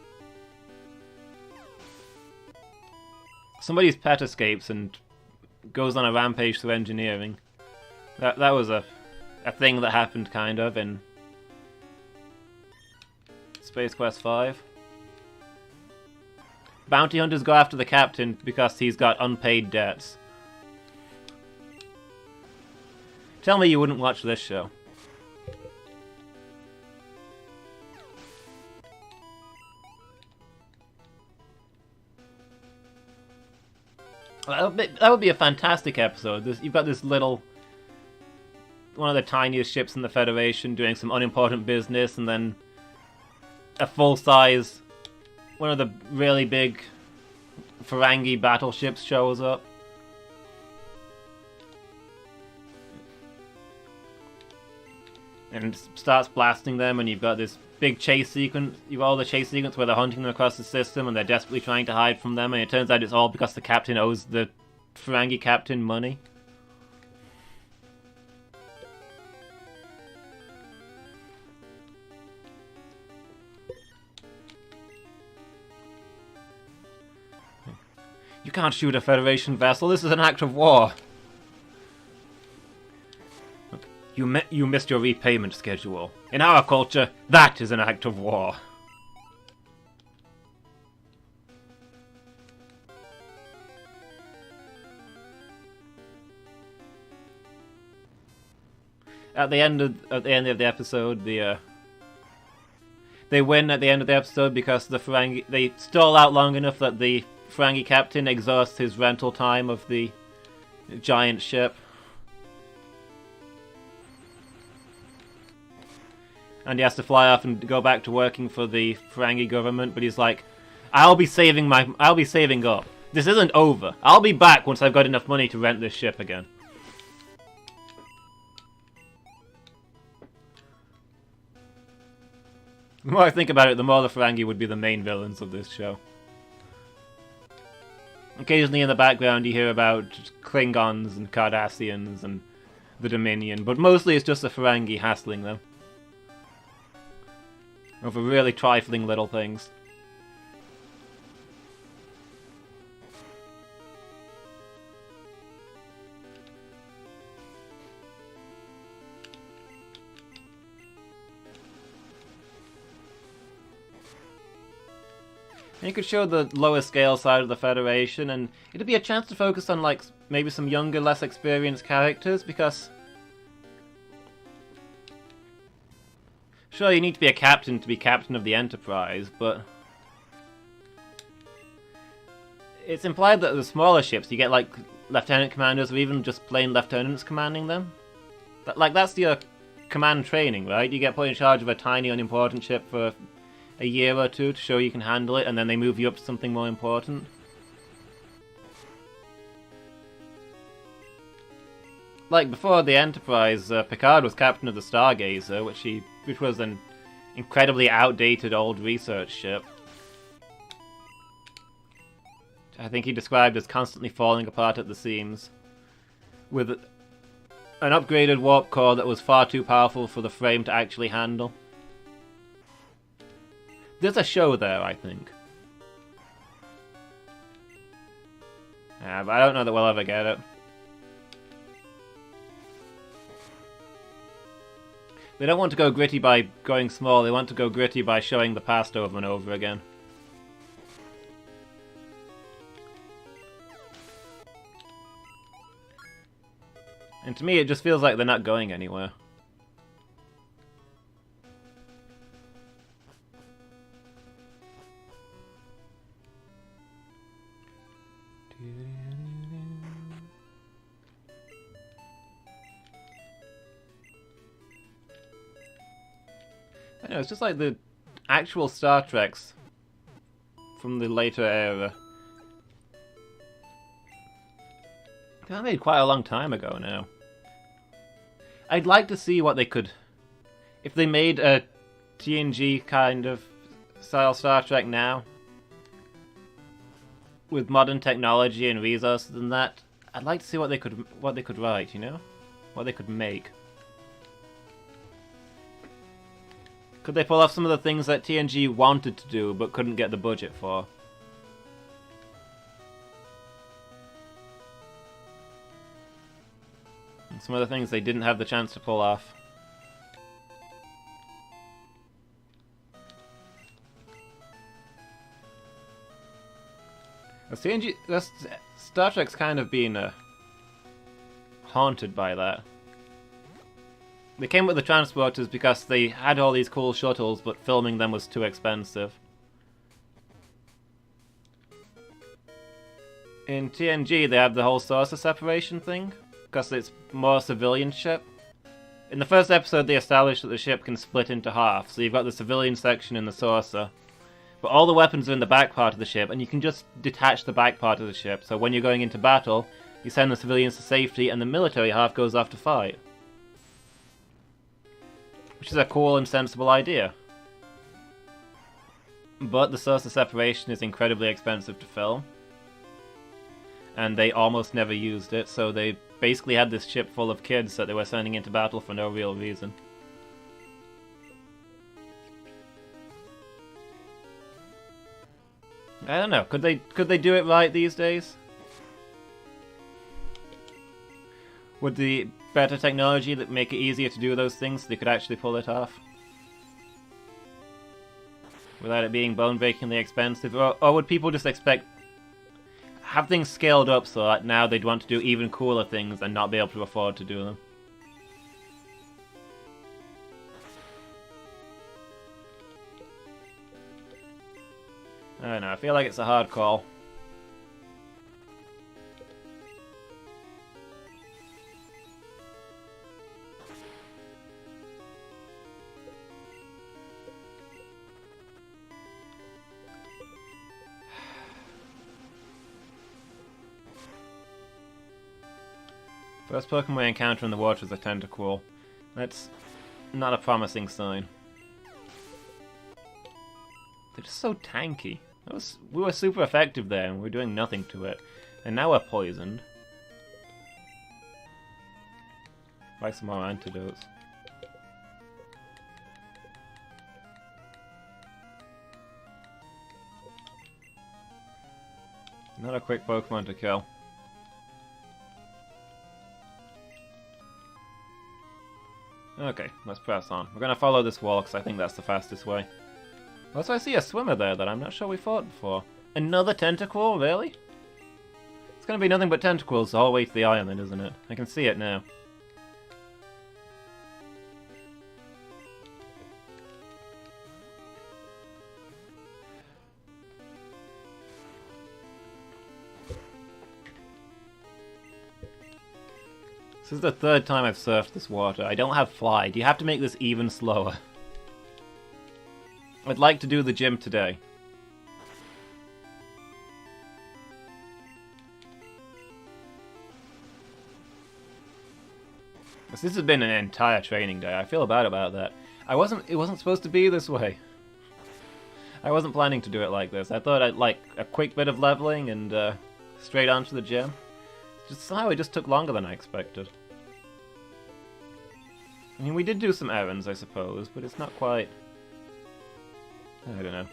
Somebody's pet escapes and goes on a rampage through engineering. That was a thing that happened kind of in Space Quest 5. Bounty hunters go after the captain because he's got unpaid debts. Tell me you wouldn't watch this show. That would be a fantastic episode. You've got this little... one of the tiniest ships in the Federation doing some unimportant business, and then a full-size... one of the really big Ferengi battleships shows up. And starts blasting them, and you've got this big chase sequence. You've got all the chase sequence where they're hunting them across the system, and they're desperately trying to hide from them, and it turns out it's all because the captain owes the Ferengi captain money. You can't shoot a Federation vessel, this is an act of war. You missed your repayment schedule. In our culture, that is an act of war. At the end of the episode, they win at the end of the episode because the Ferengi they stall out long enough that the Ferengi captain exhausts his rental time of the giant ship. And he has to fly off and go back to working for the Ferengi government, but he's like, I'll be saving up. This isn't over. I'll be back once I've got enough money to rent this ship again. The more I think about it, the more the Ferengi would be the main villains of this show. Occasionally in the background you hear about Klingons and Cardassians and the Dominion, but mostly it's just the Ferengi hassling them. Over really trifling little things. And you could show the lower scale side of the Federation, and it'd be a chance to focus on, like, maybe some younger, less experienced characters, because... Sure, you need to be a captain to be captain of the Enterprise, but... It's implied that the smaller ships, you get, like, lieutenant commanders or even just plain lieutenants commanding them. That's your command training, right? You get put in charge of a tiny, unimportant ship for a year or two to show you can handle it, and then they move you up to something more important. Like, before the Enterprise, Picard was captain of the Stargazer, which was an incredibly outdated old research ship. I think he described as constantly falling apart at the seams, with an upgraded warp core that was far too powerful for the frame to actually handle. There's a show there, I think. Yeah, but I don't know that we'll ever get it. They don't want to go gritty by going small, they want to go gritty by showing the past over and over again. And to me, it just feels like they're not going anywhere. I know, it's just like the actual Star Treks from the later era. They were made quite a long time ago now. I'd like to see what they could... If they made a TNG kind of style Star Trek now, with modern technology and resources and that, I'd like to see what they could write, you know? What they could make. Could they pull off some of the things that TNG wanted to do but couldn't get the budget for? And some of the things they didn't have the chance to pull off. Star Trek's kind of been haunted by that. They came with the transporters because they had all these cool shuttles, but filming them was too expensive. In TNG, they have the whole saucer separation thing, because it's more civilian ship. In the first episode, they established that the ship can split into half, so you've got the civilian section in the saucer. But all the weapons are in the back part of the ship, and you can just detach the back part of the ship, so when you're going into battle, you send the civilians to safety, and the military half goes off to fight. Which is a cool and sensible idea. But the saucer separation is incredibly expensive to film. And they almost never used it, so they basically had this ship full of kids that they were sending into battle for no real reason. I don't know, could they do it right these days? Would the better technology that make it easier to do those things so they could actually pull it off? Without it being bone-breakingly expensive? Or would people just have things scaled up so that now they'd want to do even cooler things and not be able to afford to do them? I don't know, I feel like it's a hard call. First Pokemon we encounter in the water is a Tentacool. That's not a promising sign. They're just so tanky. We were super effective there, and we were doing nothing to it. And now we're poisoned. Like some more antidotes. Not a quick Pokemon to kill. Okay, let's press on. We're gonna follow this wall because I think that's the fastest way. Also, I see a swimmer there that I'm not sure we fought before. Another tentacle? Really? It's gonna be nothing but tentacles all the way to the island, isn't it? I can see it now. This is the third time I've surfed this water. I don't have Fly. Do you have to make this even slower? I'd like to do the gym today. This has been an entire training day. I feel bad about that. It wasn't supposed to be this way. I wasn't planning to do it like this. I thought I'd like a quick bit of leveling and straight on to the gym. Somehow it just took longer than I expected. I mean, we did do some errands, I suppose, but it's not quite... I don't know.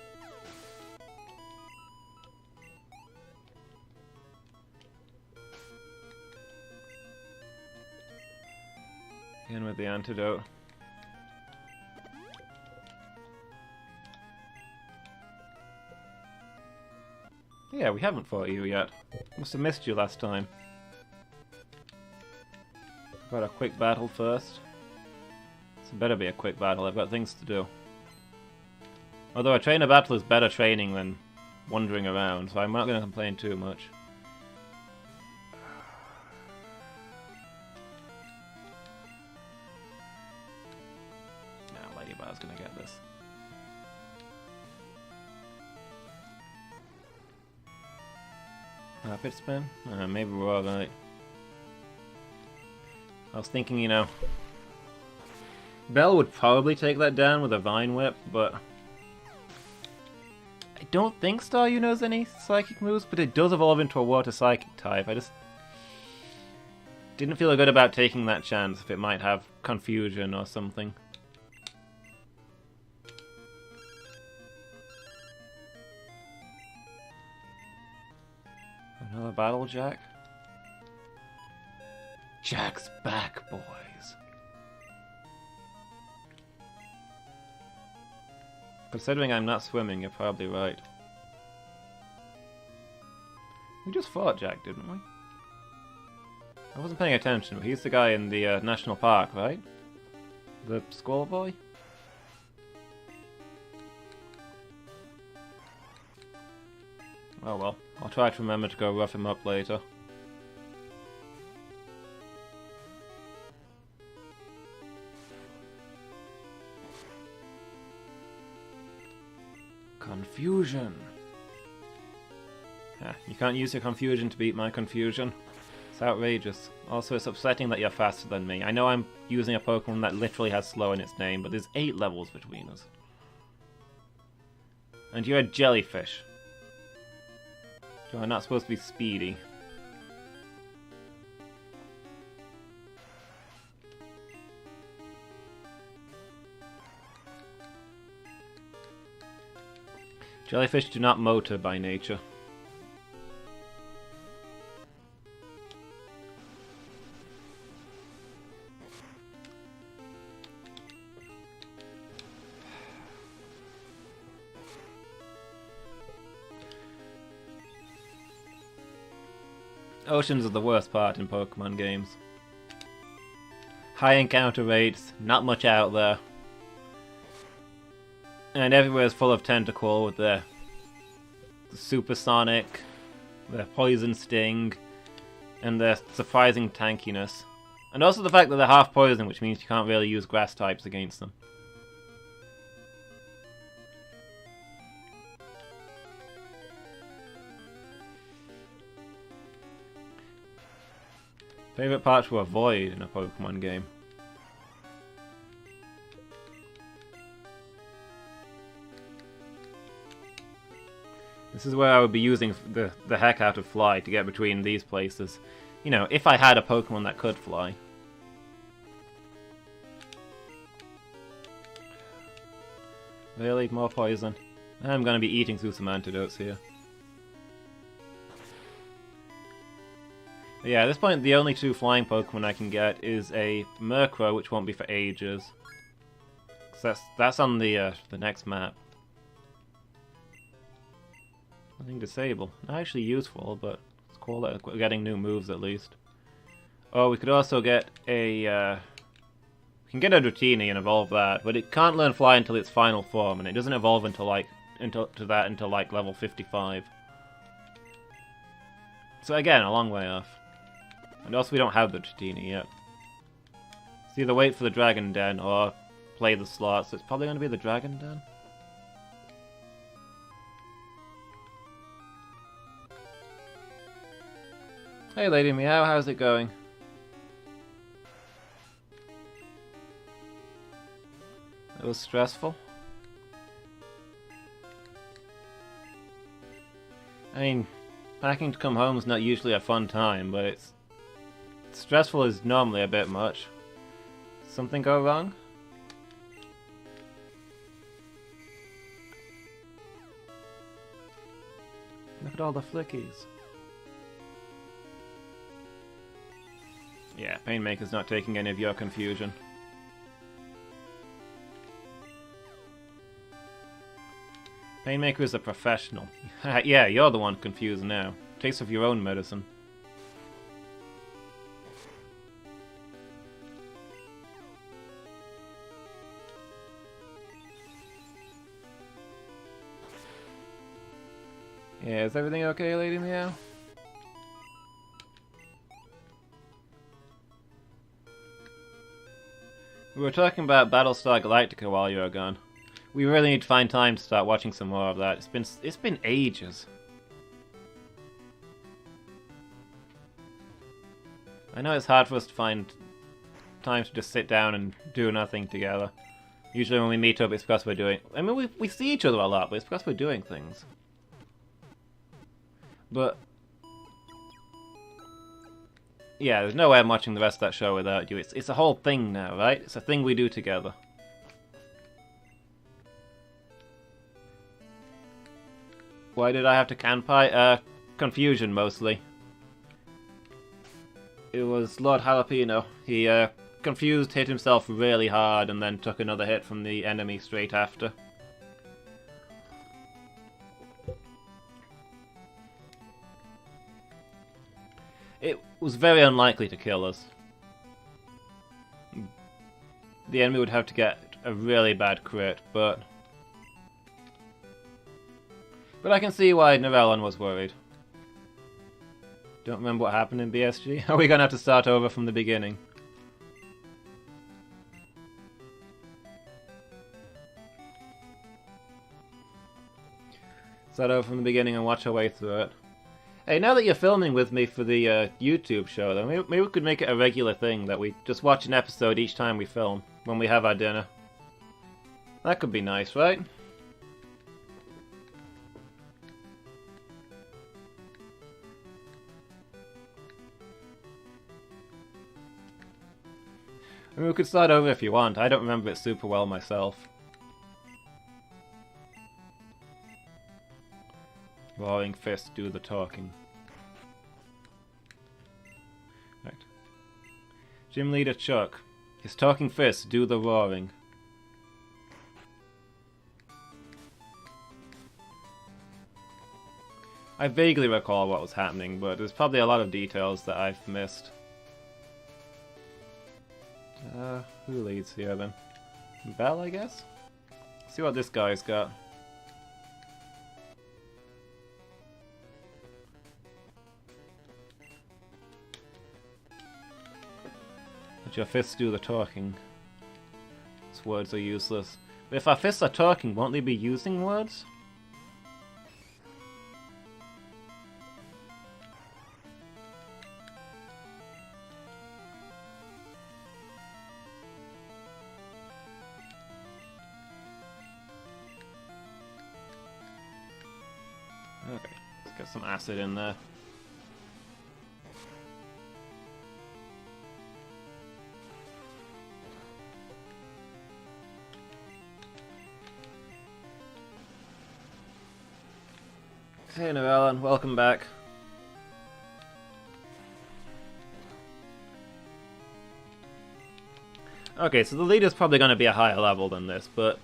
Again with the antidote. Yeah, we haven't fought you yet. Must have missed you last time. Got a quick battle first. This better be a quick battle, I've got things to do. Although a trainer battle is better training than wandering around, so I'm not going to complain too much. Nah, Ladybar's going to get this. Rapid spin? Maybe we're alright. I was thinking, you know, Bell would probably take that down with a Vine Whip, but I don't think Staryu knows any psychic moves, but it does evolve into a water psychic type. I just didn't feel good about taking that chance if it might have confusion or something. Another battle, Jack? Jack's back, boys. Considering I'm not swimming, you're probably right. We just fought Jack, didn't we? I wasn't paying attention, but he's the guy in the national park, right? The squirrel boy? Oh well, I'll try to remember to go rough him up later. Confusion. You can't use your confusion to beat my confusion. It's outrageous. Also, it's upsetting that you're faster than me. I know I'm using a Pokemon that literally has slow in its name, but there's 8 levels between us. And you're a jellyfish. You're not supposed to be speedy. Jellyfish do not motor by nature. Oceans are the worst part in Pokemon games. High encounter rates, not much out there. And everywhere is full of Tentacle with their Supersonic, their Poison Sting, and their surprising tankiness. And also the fact that they're half poison, which means you can't really use grass types against them. Favorite part to avoid in a Pokemon game? This is where I would be using the heck out of Fly to get between these places. You know, if I had a Pokemon that could fly. Really? More poison? I'm gonna be eating through some antidotes here. But yeah, at this point the only two flying Pokemon I can get is a Murkrow, which won't be for ages. So that's on the next map. Nothing disable. Not actually useful, but it's cool that we're getting new moves at least. Oh, we could also get a... we can get a Dratini and evolve that, but it can't learn Fly until its final form, and it doesn't evolve until until level 55. So again, a long way off. And also we don't have the Dratini yet. It's either wait for the Dragon Den or play the slot, so it's probably going to be the Dragon Den. Hey Lady Meow, how's it going? It was stressful. I mean, packing to come home is not usually a fun time, but it's stressful is normally a bit much. Something go wrong? Look at all the flickies. Yeah, Painmaker's not taking any of your confusion. Painmaker is a professional. Yeah, you're the one confused now. Taste of your own medicine. Yeah, is everything okay, Lady Meow? We were talking about Battlestar Galactica while you were gone. We really need to find time to start watching some more of that. It's been ages. I know it's hard for us to find time to just sit down and do nothing together. Usually when we meet up, it's because we're doing... I mean, we see each other a lot, but it's because we're doing things. But... yeah, there's no way I'm watching the rest of that show without you. It's a whole thing now, right? It's a thing we do together. Why did I have to Kanpai? Confusion, mostly. It was Lord Jalapeno. He, confused, hit himself really hard, and then took another hit from the enemy straight after. It was very unlikely to kill us. The enemy would have to get a really bad crit, but I can see why Narellon was worried. Don't remember what happened in BSG? Are we gonna have to start over from the beginning? Start over from the beginning and watch our way through it. Hey, now that you're filming with me for the YouTube show, though, maybe we could make it a regular thing that we just watch an episode each time we film, when we have our dinner. That could be nice, right? I mean, we could start over if you want. I don't remember it super well myself. Roaring Fist, do the talking. Right. Gym Leader Chuck. His talking fists do the roaring. I vaguely recall what was happening, but there's probably a lot of details that I've missed. Who leads here then? Bell, I guess? See what this guy's got. Let your fists do the talking. These words are useless. But if our fists are talking, won't they be using words? Get some acid in there. Hey Noellen, welcome back. Okay, so the leader's probably going to be a higher level than this, but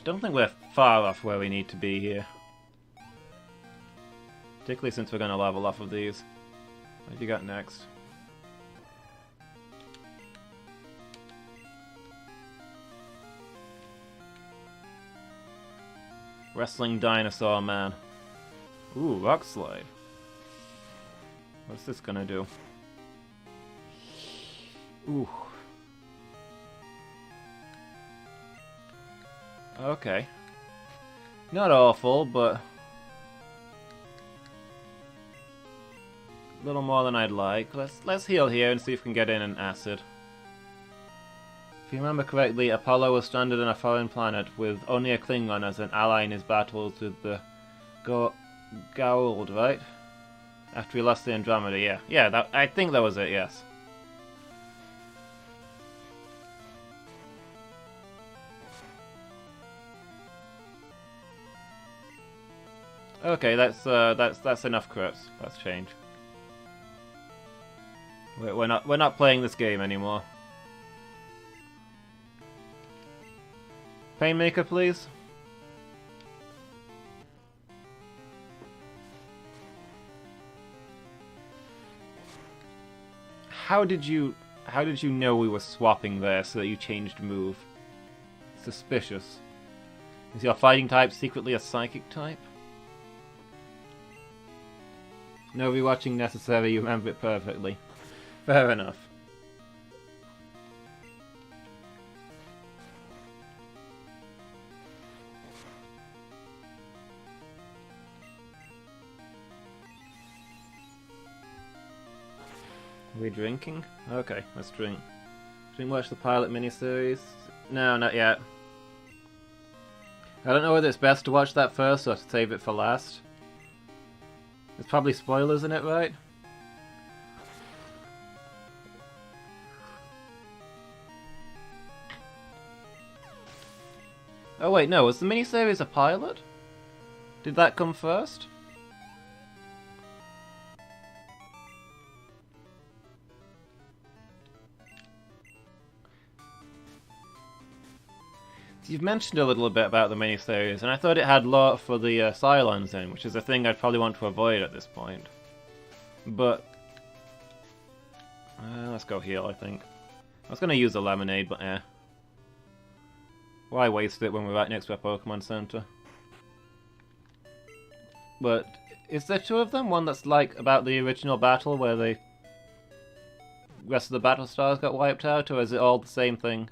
don't think we're far off where we need to be here. Particularly since we're going to level off of these. What have you got next? Wrestling Dinosaur Man. Ooh, Rock Slide. What's this gonna do? Ooh. Okay. Not awful, but a little more than I'd like. Let's heal here and see if we can get in an acid. If you remember correctly, Apollo was stranded on a foreign planet with only a Klingon as an ally in his battles with the Goa'uld, right? After he lost the Andromeda, yeah. Yeah, I think that was it, yes. Okay, that's enough crits. Let's change. We're not playing this game anymore. Painmaker, please. How did you know we were swapping there so that you changed move? Suspicious. Is your fighting type secretly a psychic type? No rewatching necessary, you remember it perfectly. Fair enough. Are we drinking? Okay, let's drink. Should we watch the pilot miniseries? No, not yet. I don't know whether it's best to watch that first or to save it for last. There's probably spoilers in it, right? Oh wait, no, was the miniseries a pilot? Did that come first? You've mentioned a little bit about the miniseries, and I thought it had lore for the Cylons in, which is a thing I'd probably want to avoid at this point. But let's go heal, I think. I was going to use a lemonade, but eh. Why waste it when we're right next to a Pokémon Center? But is there two of them? One that's like about the original battle where the rest of the battle stars got wiped out, or is it all the same thing?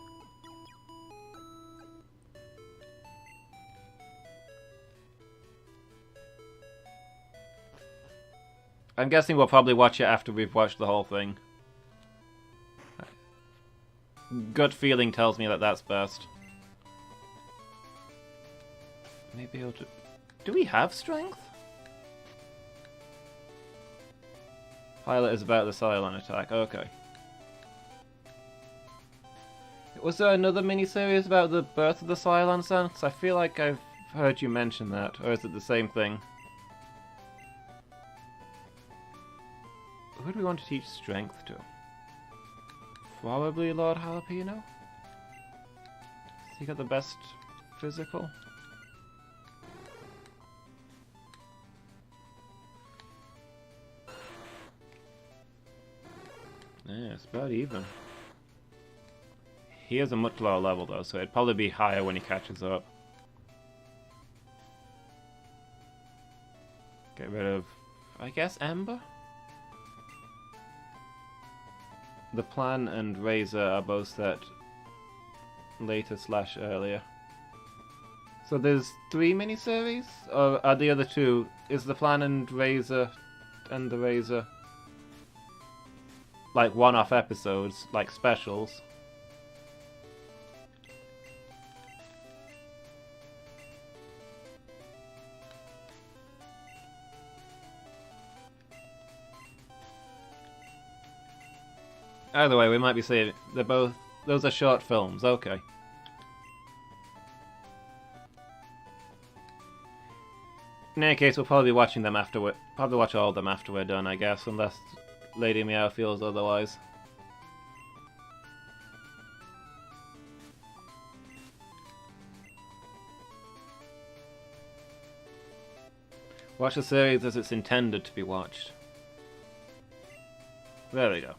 I'm guessing we'll probably watch it after we've watched the whole thing. Gut feeling tells me that that's best. Maybe I'll do we have strength? Pilot is about the Cylon attack, okay. Was there another miniseries about the birth of the Cylons then? Because I feel like I've heard you mention that, or is it the same thing? Who do we want to teach strength to? Probably Lord Jalapeno? Has he got the best physical? Yeah, it's about even. He has a much lower level though, so it'd probably be higher when he catches up. Get rid of, I guess, Ember? The Plan and Razor are both set later / earlier. So there's 3 miniseries? Or are the other 2? Is the Plan and Razor and the Razor like one-off episodes, like specials? Either way, we might be saying they're both... Those are short films, okay. In any case, we'll probably be watching them after we're... Probably watch all of them after we're done, I guess, unless Lady Meow feels otherwise. Watch the series as it's intended to be watched. There we go.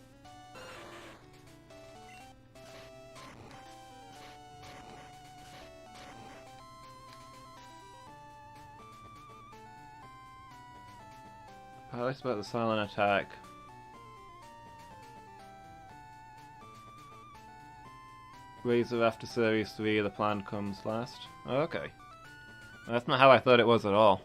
Palace about the silent attack. Razor after Series 3, the plan comes last. Oh, okay. That's not how I thought it was at all.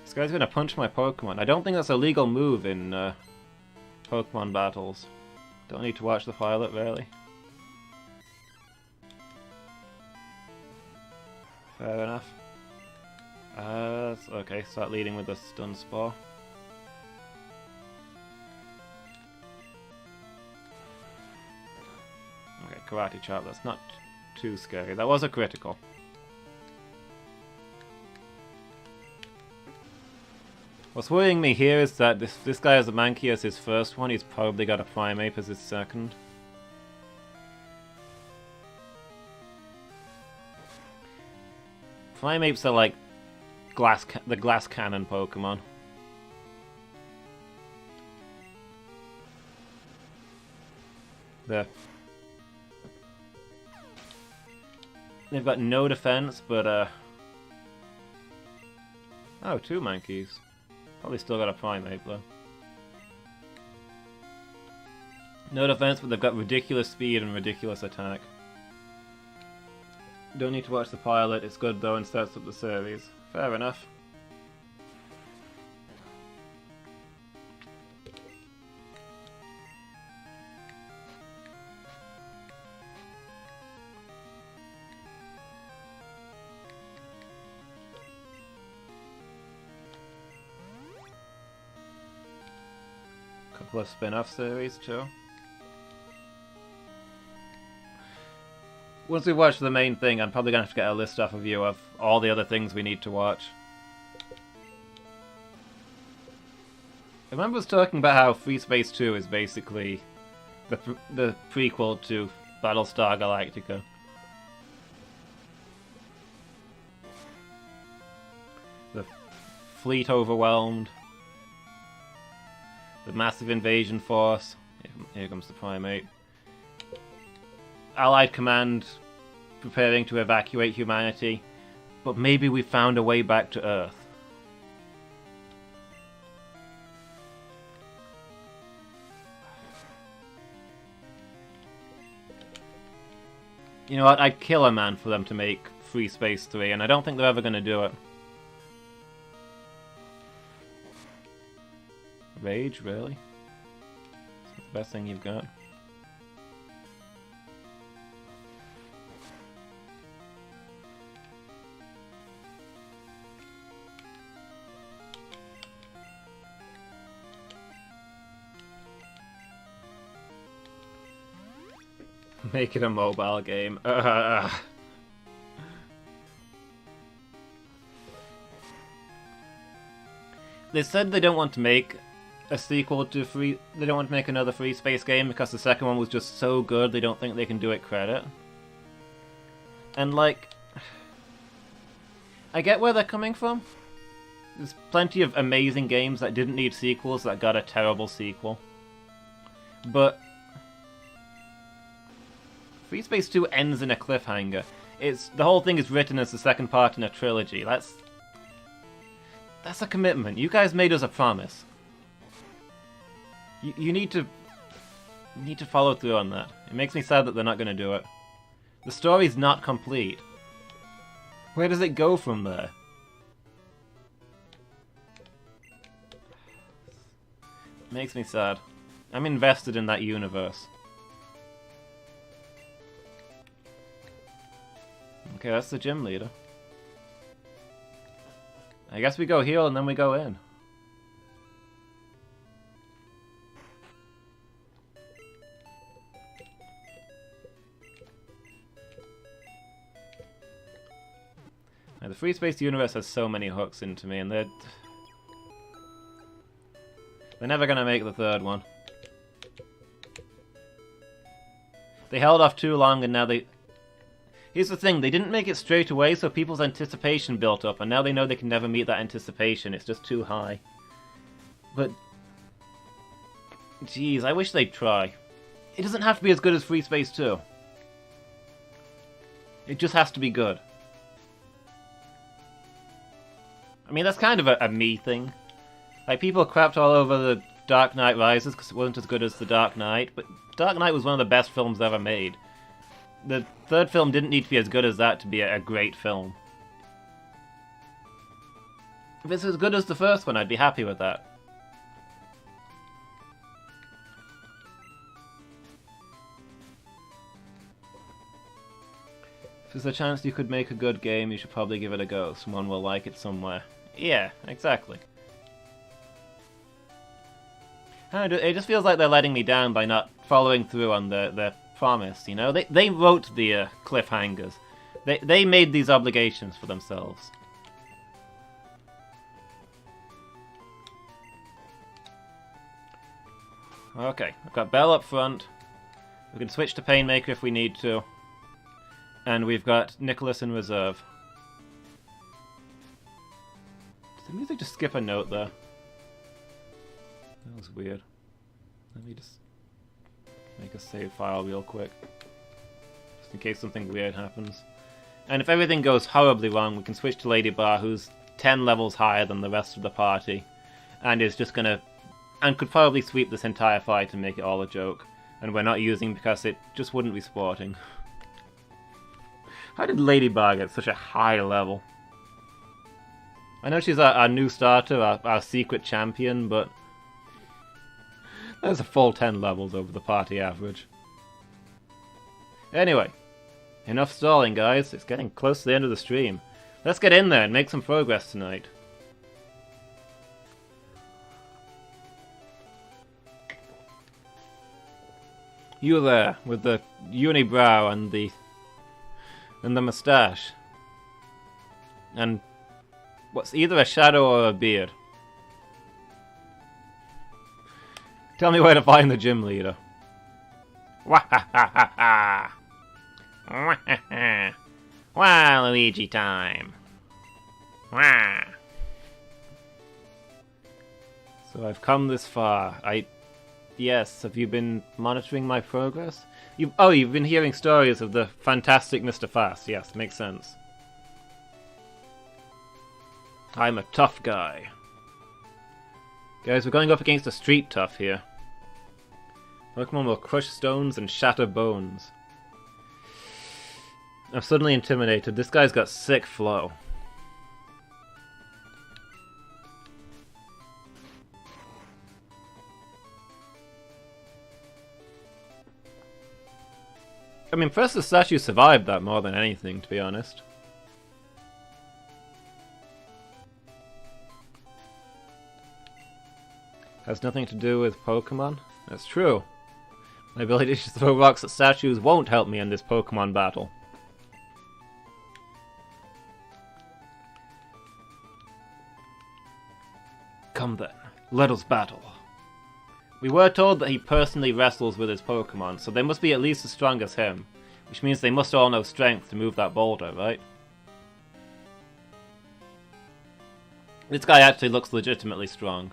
This guy's gonna punch my Pokemon. I don't think that's a legal move in Pokemon battles. Don't need to watch the pilot, really. Fair enough. Okay, start leading with the Stun Spore. Okay, Karate Chop, that's not too scary. That was a critical. What's worrying me here is that this guy has a Mankey as his first one, he's probably got a Primeape as his second. Primeapes are like the glass cannon Pokemon. They've got no defense, but oh, 2 Mankeys. Probably still got a Primeape though. No defense, but they've got ridiculous speed and ridiculous attack. Don't need to watch the pilot, it's good though and starts up the series. Fair enough. Couple of spin-off series too. Once we watch the main thing, I'm probably going to have to get a list off of you of all the other things we need to watch. I remember us talking about how Free Space 2 is basically the prequel to Battlestar Galactica. The fleet overwhelmed. The massive invasion force. Here comes the Primeape. Allied command preparing to evacuate humanity, but maybe we found a way back to Earth. You know what, I'd kill a man for them to make Free Space 3, and I don't think they're ever going to do it. Rage, really? Is that the best thing you've got? Make it a mobile game. They said they don't want to make a sequel to They don't want to make another Free Space game because the second one was just so good they don't think they can do it credit. And like, I get where they're coming from. There's plenty of amazing games that didn't need sequels that got a terrible sequel. But Free Space 2 ends in a cliffhanger. The whole thing is written as the second part in a trilogy. That's a commitment. You guys made us a promise. You need to follow through on that. It makes me sad that they're not going to do it. The story's not complete. Where does it go from there? It makes me sad. I'm invested in that universe. Okay, that's the gym leader. I guess we go heal and then we go in. The free space universe has so many hooks into me, and they're never gonna make the third one. They held off too long, and now they... Here's the thing, they didn't make it straight away, so people's anticipation built up, and now they know they can never meet that anticipation. It's just too high. But... Jeez, I wish they'd try. It doesn't have to be as good as Free Space 2. It just has to be good. I mean, that's kind of a me thing. Like, people crapped all over the Dark Knight Rises because it wasn't as good as The Dark Knight, but Dark Knight was one of the best films ever made. The third film didn't need to be as good as that to be a great film. If it's as good as the first one, I'd be happy with that. If there's a chance you could make a good game, you should probably give it a go. Someone will like it somewhere. Yeah, exactly. It just feels like they're letting me down by not following through on their promise, you know? They wrote the cliffhangers. They made these obligations for themselves. Okay, I've got Belle up front. We can switch to Painmaker if we need to. And we've got Nicholas in reserve. Did the music just skip a note there? That was weird. Let me just make a save file real quick. Just in case something weird happens. And if everything goes horribly wrong, we can switch to Lady Bar, who's 10 levels higher than the rest of the party. And is just gonna... And could probably sweep this entire fight and make it all a joke. And we're not using because it just wouldn't be sporting. How did Lady Bar get such a high level? I know she's our new starter, our secret champion, but... That's a full 10 levels over the party average. Anyway, enough stalling, guys. It's getting close to the end of the stream. Let's get in there and make some progress tonight. You there, with the unibrow and the moustache. And what's either a shadow or a beard. Tell me where to find the gym leader. Wahahaha! Wow, Luigi time! Wah! So I've come this far. Yes, have you been monitoring my progress? You've been hearing stories of the fantastic Mr. Fast. Yes, makes sense. I'm a tough guy. Guys, we're going up against a street tough here. Pokemon will crush stones and shatter bones. I'm suddenly intimidated. This guy's got sick flow. I'm impressed the statue survived that more than anything, to be honest. Has nothing to do with Pokemon? That's true. My ability to throw rocks at statues won't help me in this Pokemon battle. Come then, let us battle. We were told that he personally wrestles with his Pokemon, so they must be at least as strong as him. Which means they must all know strength to move that boulder, right? This guy actually looks legitimately strong.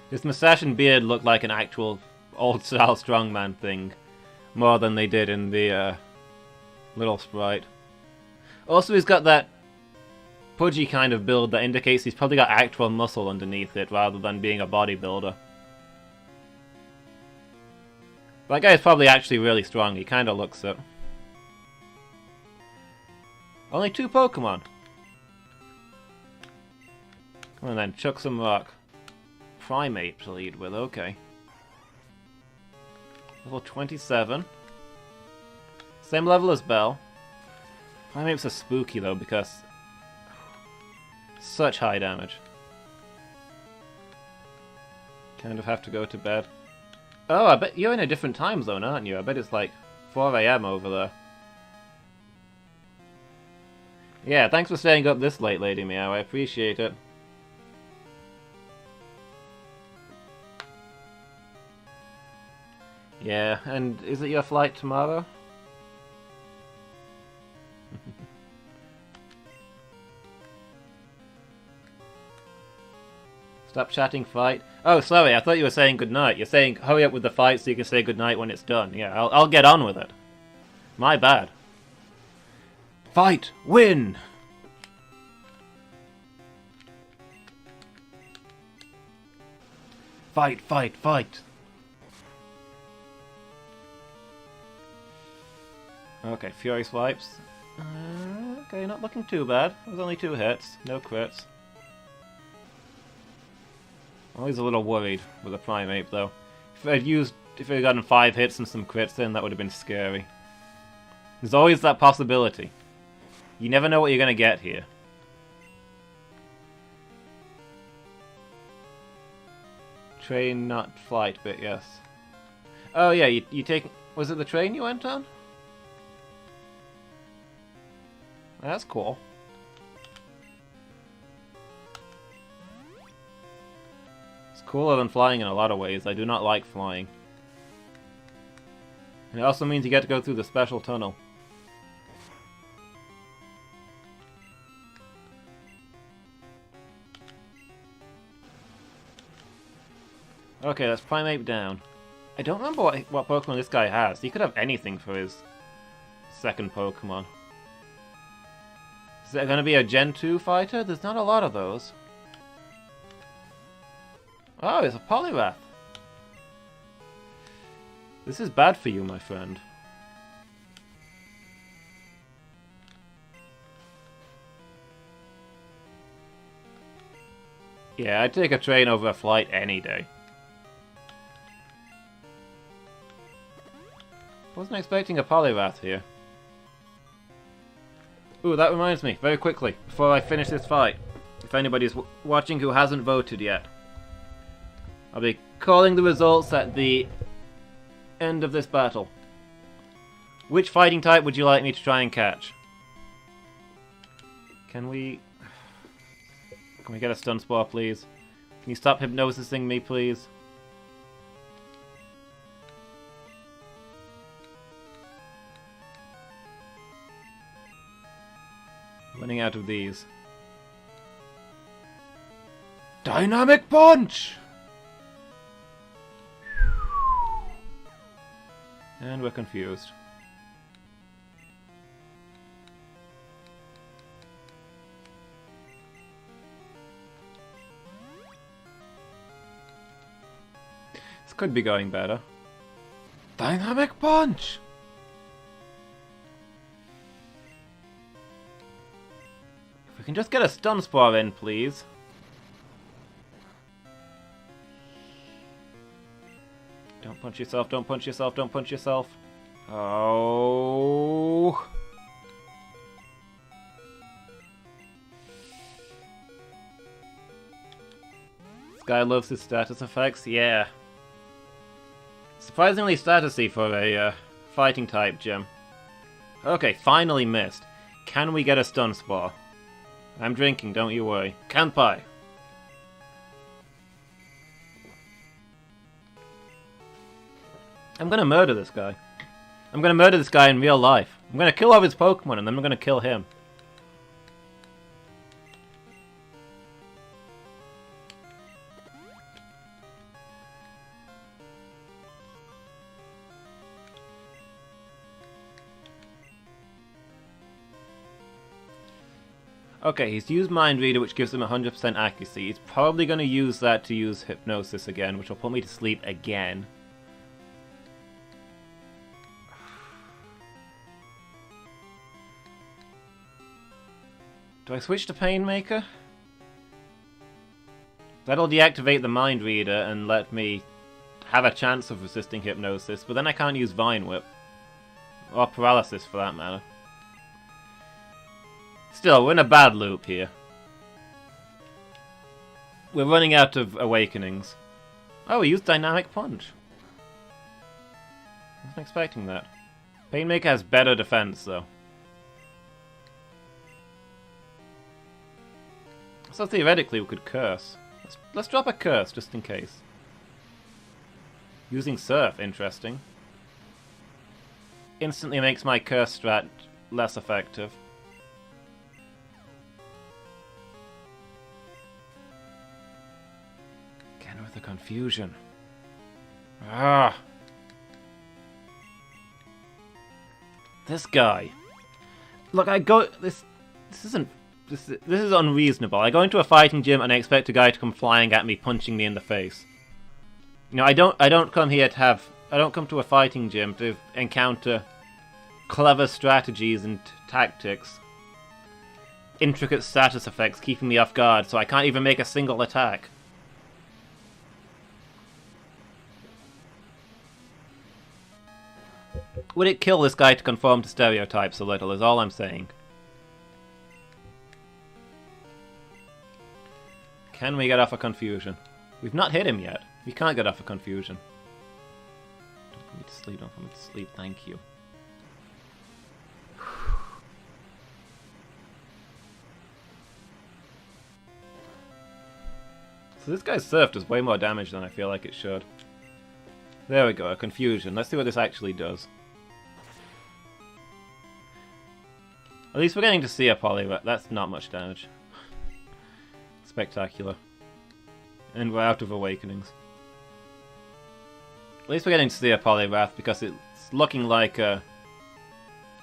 His moustache and beard look like an actual old-style strongman thing, more than they did in the little sprite. Also, he's got that pudgy kind of build that indicates he's probably got actual muscle underneath it, rather than being a bodybuilder. That guy is probably actually really strong, he kinda looks it. Only 2 Pokemon! Come on then, chuck some rock. Primate to lead with, okay. Level 27. Same level as Belle. Primates are spooky though, because... Such high damage. Kind of have to go to bed. Oh, I bet you're in a different time zone, aren't you? I bet it's like 4 AM over there. Yeah, thanks for staying up this late, Lady Meow. I appreciate it. Yeah, and is it your flight tomorrow? Stop chatting, fight. Oh, sorry, I thought you were saying goodnight. You're saying hurry up with the fight so you can say goodnight when it's done. Yeah, I'll get on with it. My bad. Fight! Win! Fight, fight, fight! Okay, Fury swipes. Okay, not looking too bad. It was only 2 hits, no crits. Always a little worried with a Primeape, though. If it had gotten 5 hits and some crits, then that would have been scary. There's always that possibility. You never know what you're gonna get here. Train, not flight, but yes. Oh yeah, you take... Was it the train you went on? That's cool. It's cooler than flying in a lot of ways. I do not like flying. And it also means you get to go through the special tunnel. Okay, that's Primeape down. I don't remember what Pokemon this guy has. He could have anything for his second Pokemon. Is that going to be a Gen 2 fighter? There's not a lot of those. Oh, it's a Poliwrath. This is bad for you, my friend. Yeah, I'd take a train over a flight any day. Wasn't expecting a Poliwrath here. Ooh, that reminds me, very quickly, before I finish this fight, if anybody's watching who hasn't voted yet, I'll be calling the results at the end of this battle. Which fighting type would you like me to try and catch? Can we get a Stun Spore, please? Can you stop hypnosising me, please? Running out of these. Dynamic Punch! And we're confused. This could be going better. Dynamic Punch! If we can just get a Stun Spore in, please. Don't punch yourself, don't punch yourself, don't punch yourself. Oh. This guy loves his status effects, yeah. Surprisingly statusy for a fighting type gym. Okay, finally missed. Can we get a Stun Spore? I'm drinking, don't you worry. Kanpai! I'm gonna murder this guy. I'm gonna murder this guy in real life. I'm gonna kill all his Pokemon and then I'm gonna kill him. Okay, he's used Mind Reader, which gives him 100% accuracy. He's probably gonna use that to use Hypnosis again, which will put me to sleep again. Do I switch to Painmaker? That'll deactivate the Mind Reader and let me have a chance of resisting Hypnosis, but then I can't use Vine Whip. Or Paralysis, for that matter. Still, we're in a bad loop here. We're running out of Awakenings. Oh, we used Dynamic Punch. I wasn't expecting that. Painmaker has better defense, though. So theoretically we could curse. Let's drop a curse, just in case. Using Surf, interesting. Instantly makes my curse strat less effective. Again with the confusion. Ah! This guy. Look, this is unreasonable. I go into a fighting gym and I expect a guy to come flying at me, punching me in the face. You know, I don't come to a fighting gym to encounter clever strategies and tactics, intricate status effects keeping me off guard, so I can't even make a single attack. Would it kill this guy to conform to stereotypes a little, is all I'm saying. Can we get off a confusion? We've not hit him yet. We can't get off a confusion. Don't put me to sleep, don't put me to sleep, thank you. So this guy's Surf does way more damage than I feel like it should. There we go, a confusion. Let's see what this actually does. At least we're getting to see a Poliwrath. That's not much damage. Spectacular. And we're out of Awakenings. At least we're getting to see a Poliwrath because it's looking like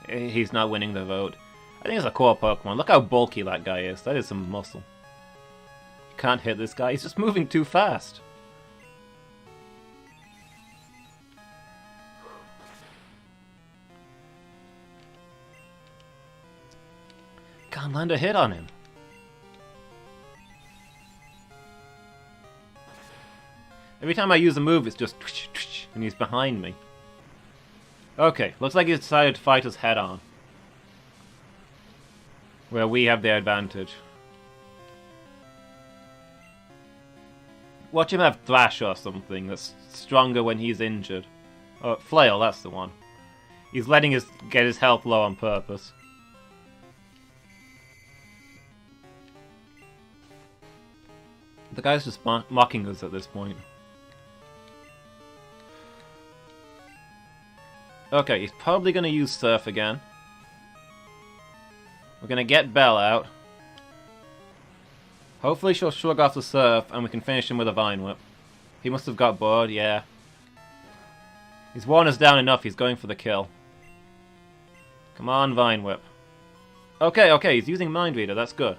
he's not winning the vote. I think it's a core Pokemon. Look how bulky that guy is. That is some muscle. You can't hit this guy. He's just moving too fast. Can't land a hit on him. Every time I use a move, it's just twitch, twitch, and he's behind me. Okay, looks like he's decided to fight us head on. Where we have the advantage. Watch him have Thrash or something that's stronger when he's injured. Oh, Flail, that's the one. He's letting us get his health low on purpose. The guy's just mocking us at this point. Okay, he's probably going to use Surf again. We're going to get Belle out. Hopefully she'll shrug off the Surf and we can finish him with a Vine Whip. He must have got bored, yeah. He's worn us down enough, he's going for the kill. Come on, Vine Whip. Okay, he's using Mind Reader, that's good.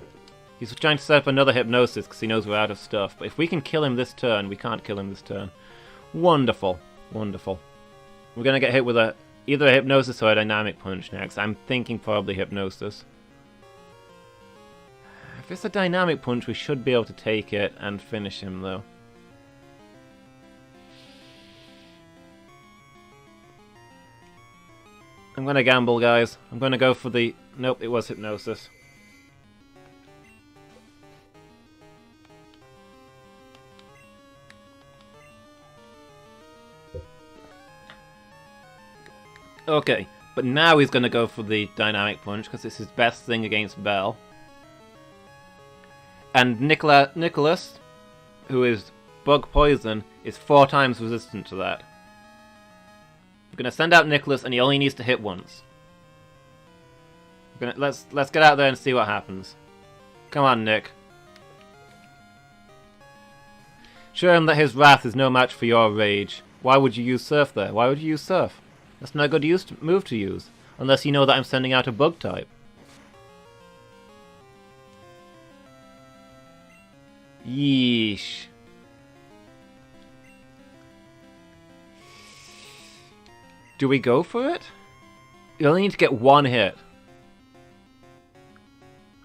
He's trying to set up another Hypnosis because he knows we're out of stuff. But if we can kill him this turn, we can't kill him this turn. Wonderful. Wonderful. We're going to get hit with either a Hypnosis or a Dynamic Punch next. I'm thinking probably Hypnosis. If it's a Dynamic Punch, we should be able to take it and finish him, though. I'm going to gamble, guys. I'm going to go for the... Nope, it was Hypnosis. Okay, but now he's going to go for the Dynamic Punch because it's his best thing against Belle. And Nicholas, who is Bug Poison, is 4 times resistant to that. We're going to send out Nicholas and he only needs to hit once. Let's get out there and see what happens. Come on, Nick. Show him that his Wrath is no match for your Rage. Why would you use Surf there? Why would you use Surf? That's not a good move to use, unless you know that I'm sending out a Bug type. Yeesh. Do we go for it? You only need to get 1 hit.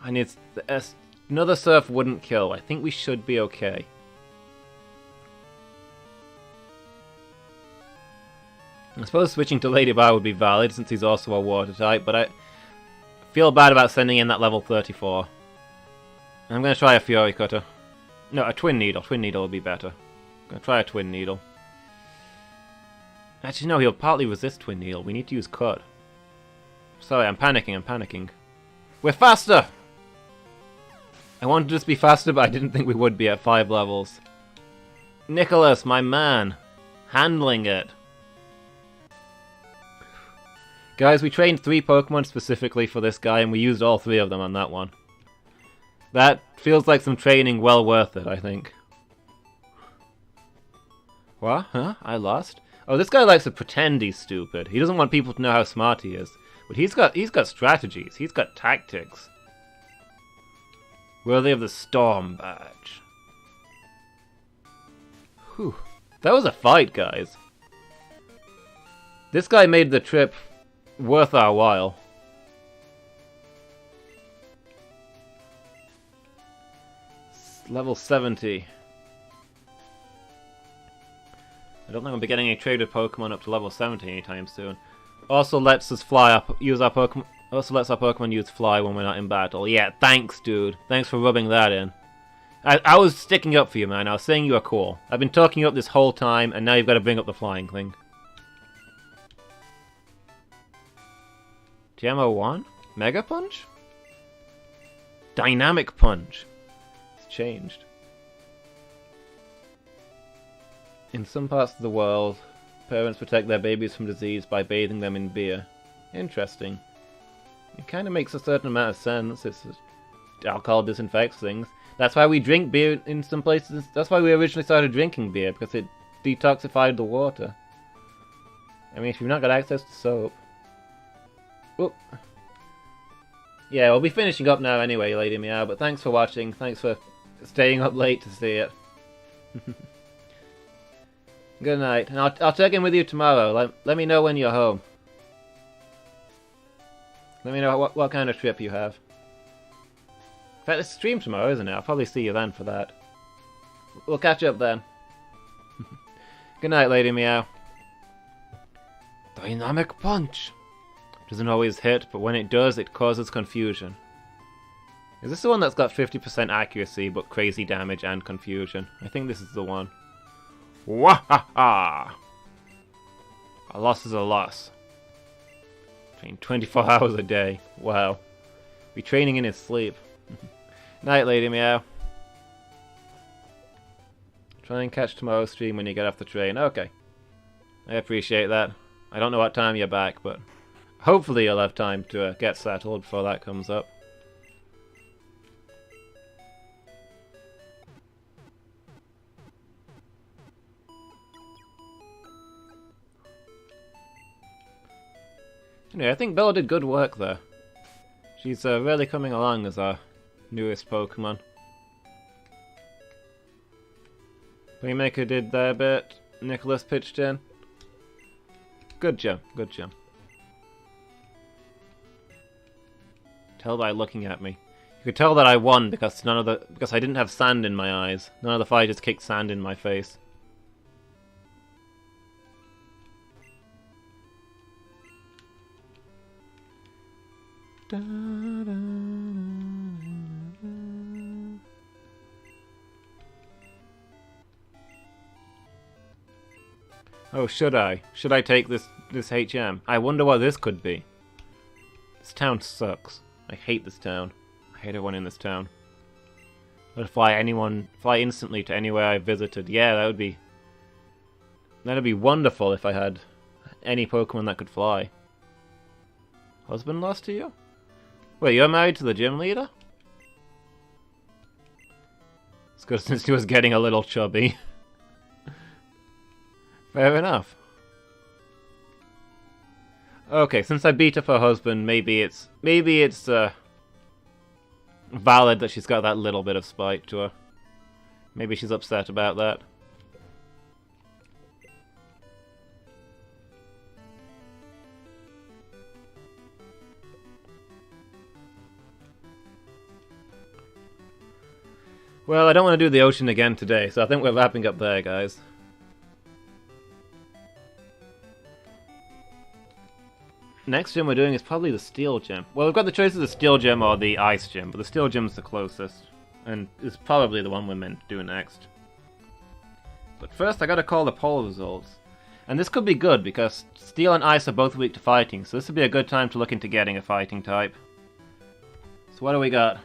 And another Surf wouldn't kill. I think we should be okay. I suppose switching to Lady Bar would be valid since he's also a Water type, but I feel bad about sending in that level 34. I'm going to try a Fury Cutter. No, a Twin Needle. Twin Needle would be better. I'm going to try a Twin Needle. Actually, no, he'll partly resist Twin Needle. We need to use Cut. Sorry, I'm panicking. We're faster! I wanted to just be faster, but I didn't think we would be at 5 levels. Nicholas, my man. Handling it. Guys, we trained 3 Pokemon specifically for this guy, and we used all 3 of them on that one. That feels like some training well worth it, I think. What? Huh? I lost? Oh, this guy likes to pretend he's stupid. He doesn't want people to know how smart he is. But he's got strategies. He's got tactics. Worthy of the Storm Badge. Whew. That was a fight, guys. This guy made the trip worth our while. Level 70. I don't think I'll be getting any traded Pokemon up to level 70 anytime soon. Also lets us fly up, use our Pokemon. Also lets our Pokemon use fly when we're not in battle. Yeah, thanks, dude. Thanks for rubbing that in. I was sticking up for you, man. I was saying you were cool. I've been talking you up this whole time, and now you've got to bring up the flying thing. GMO1? Mega Punch? Dynamic Punch. It's changed. In some parts of the world, parents protect their babies from disease by bathing them in beer. Interesting. It kind of makes a certain amount of sense. Alcohol disinfects things. That's why we drink beer in some places. That's why we originally started drinking beer, because it detoxified the water. I mean, if you've not got access to soap... Whoop. Yeah, we'll be finishing up now anyway, Lady Meow, but thanks for watching. Thanks for staying up late to see it. Good night, and I'll check in with you tomorrow. Let me know when you're home. Let me know what kind of trip you have. In fact, it's stream tomorrow, isn't it? I'll probably see you then for that. We'll catch up then. Good night, Lady Meow. Dynamic Punch! Doesn't always hit, but when it does, it causes confusion. Is this the one that's got 50% accuracy, but crazy damage and confusion? I think this is the one. Wahaha! A loss is a loss. Train 24 hours a day. Wow. Be training in his sleep. Night, Lady Meow. Try and catch tomorrow's stream when you get off the train. Okay. I appreciate that. I don't know what time you're back, but hopefully you'll have time to get settled before that comes up. Anyway, I think Bella did good work there. She's really coming along as our newest Pokemon. Playmaker did their bit. Nicholas pitched in. Good job, good job. Tell by looking at me. You could tell that I won because because I didn't have sand in my eyes. None of the fighters kicked sand in my face. Oh, should I? Should I take this HM? I wonder what this could be. This town sucks. I hate this town. I hate everyone in this town. I'd fly instantly to anywhere I visited. Yeah, that'd be wonderful if I had any Pokemon that could fly. Husband lost to you? Wait, you're married to the gym leader? It's good since he was getting a little chubby. Fair enough. Okay, since I beat up her husband, maybe it's valid that she's got that little bit of spite to her. Maybe she's upset about that. Well, I don't want to do the ocean again today, so I think we're wrapping up there, guys. Next gym we're doing is probably the Steel Gym. Well, we've got the choice of the Steel Gym or the Ice Gym, but the Steel Gym's the closest, and it's probably the one we're meant to do next. But first I gotta call the poll results. And this could be good, because Steel and Ice are both weak to fighting, so this would be a good time to look into getting a fighting type. So what do we got?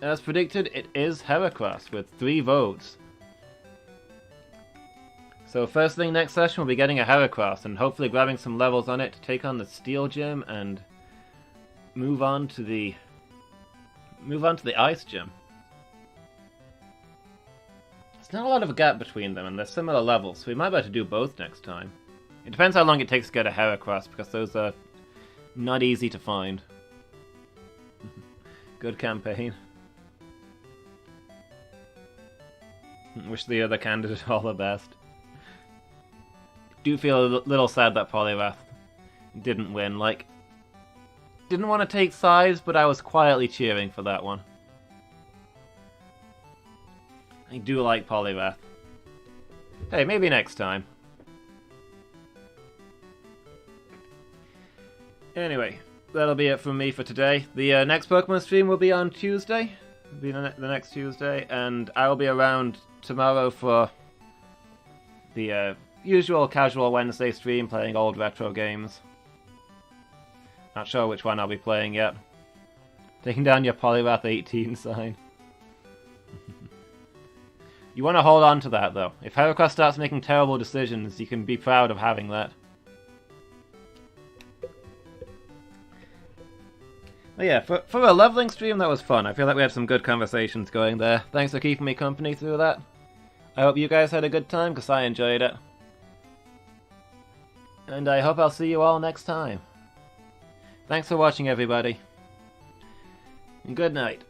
as predicted, it is Heracross with 3 votes. So first thing next session, we'll be getting a Heracross and hopefully grabbing some levels on it to take on the Steel Gym and move on to the Ice Gym. There's not a lot of a gap between them, and they're similar levels, so we might be able to do both next time. It depends how long it takes to get a Heracross, because those are not easy to find. Good campaign. Wish the other candidate all the best. Do feel a little sad that Poliwrath didn't win. Like, didn't want to take sides, but I was quietly cheering for that one. I do like Poliwrath. Hey, maybe next time. Anyway, that'll be it from me for today. The next Pokemon stream will be on Tuesday. It'll be the next Tuesday, and I will be around tomorrow for the usual casual Wednesday stream, playing old retro games. Not sure which one I'll be playing yet. Taking down your Poliwrath 18 sign. You want to hold on to that, though. If Heracross starts making terrible decisions, you can be proud of having that. But yeah, for a leveling stream, that was fun. I feel like we had some good conversations going there. Thanks for keeping me company through that. I hope you guys had a good time, because I enjoyed it. And I hope I'll see you all next time. Thanks for watching, everybody. And good night.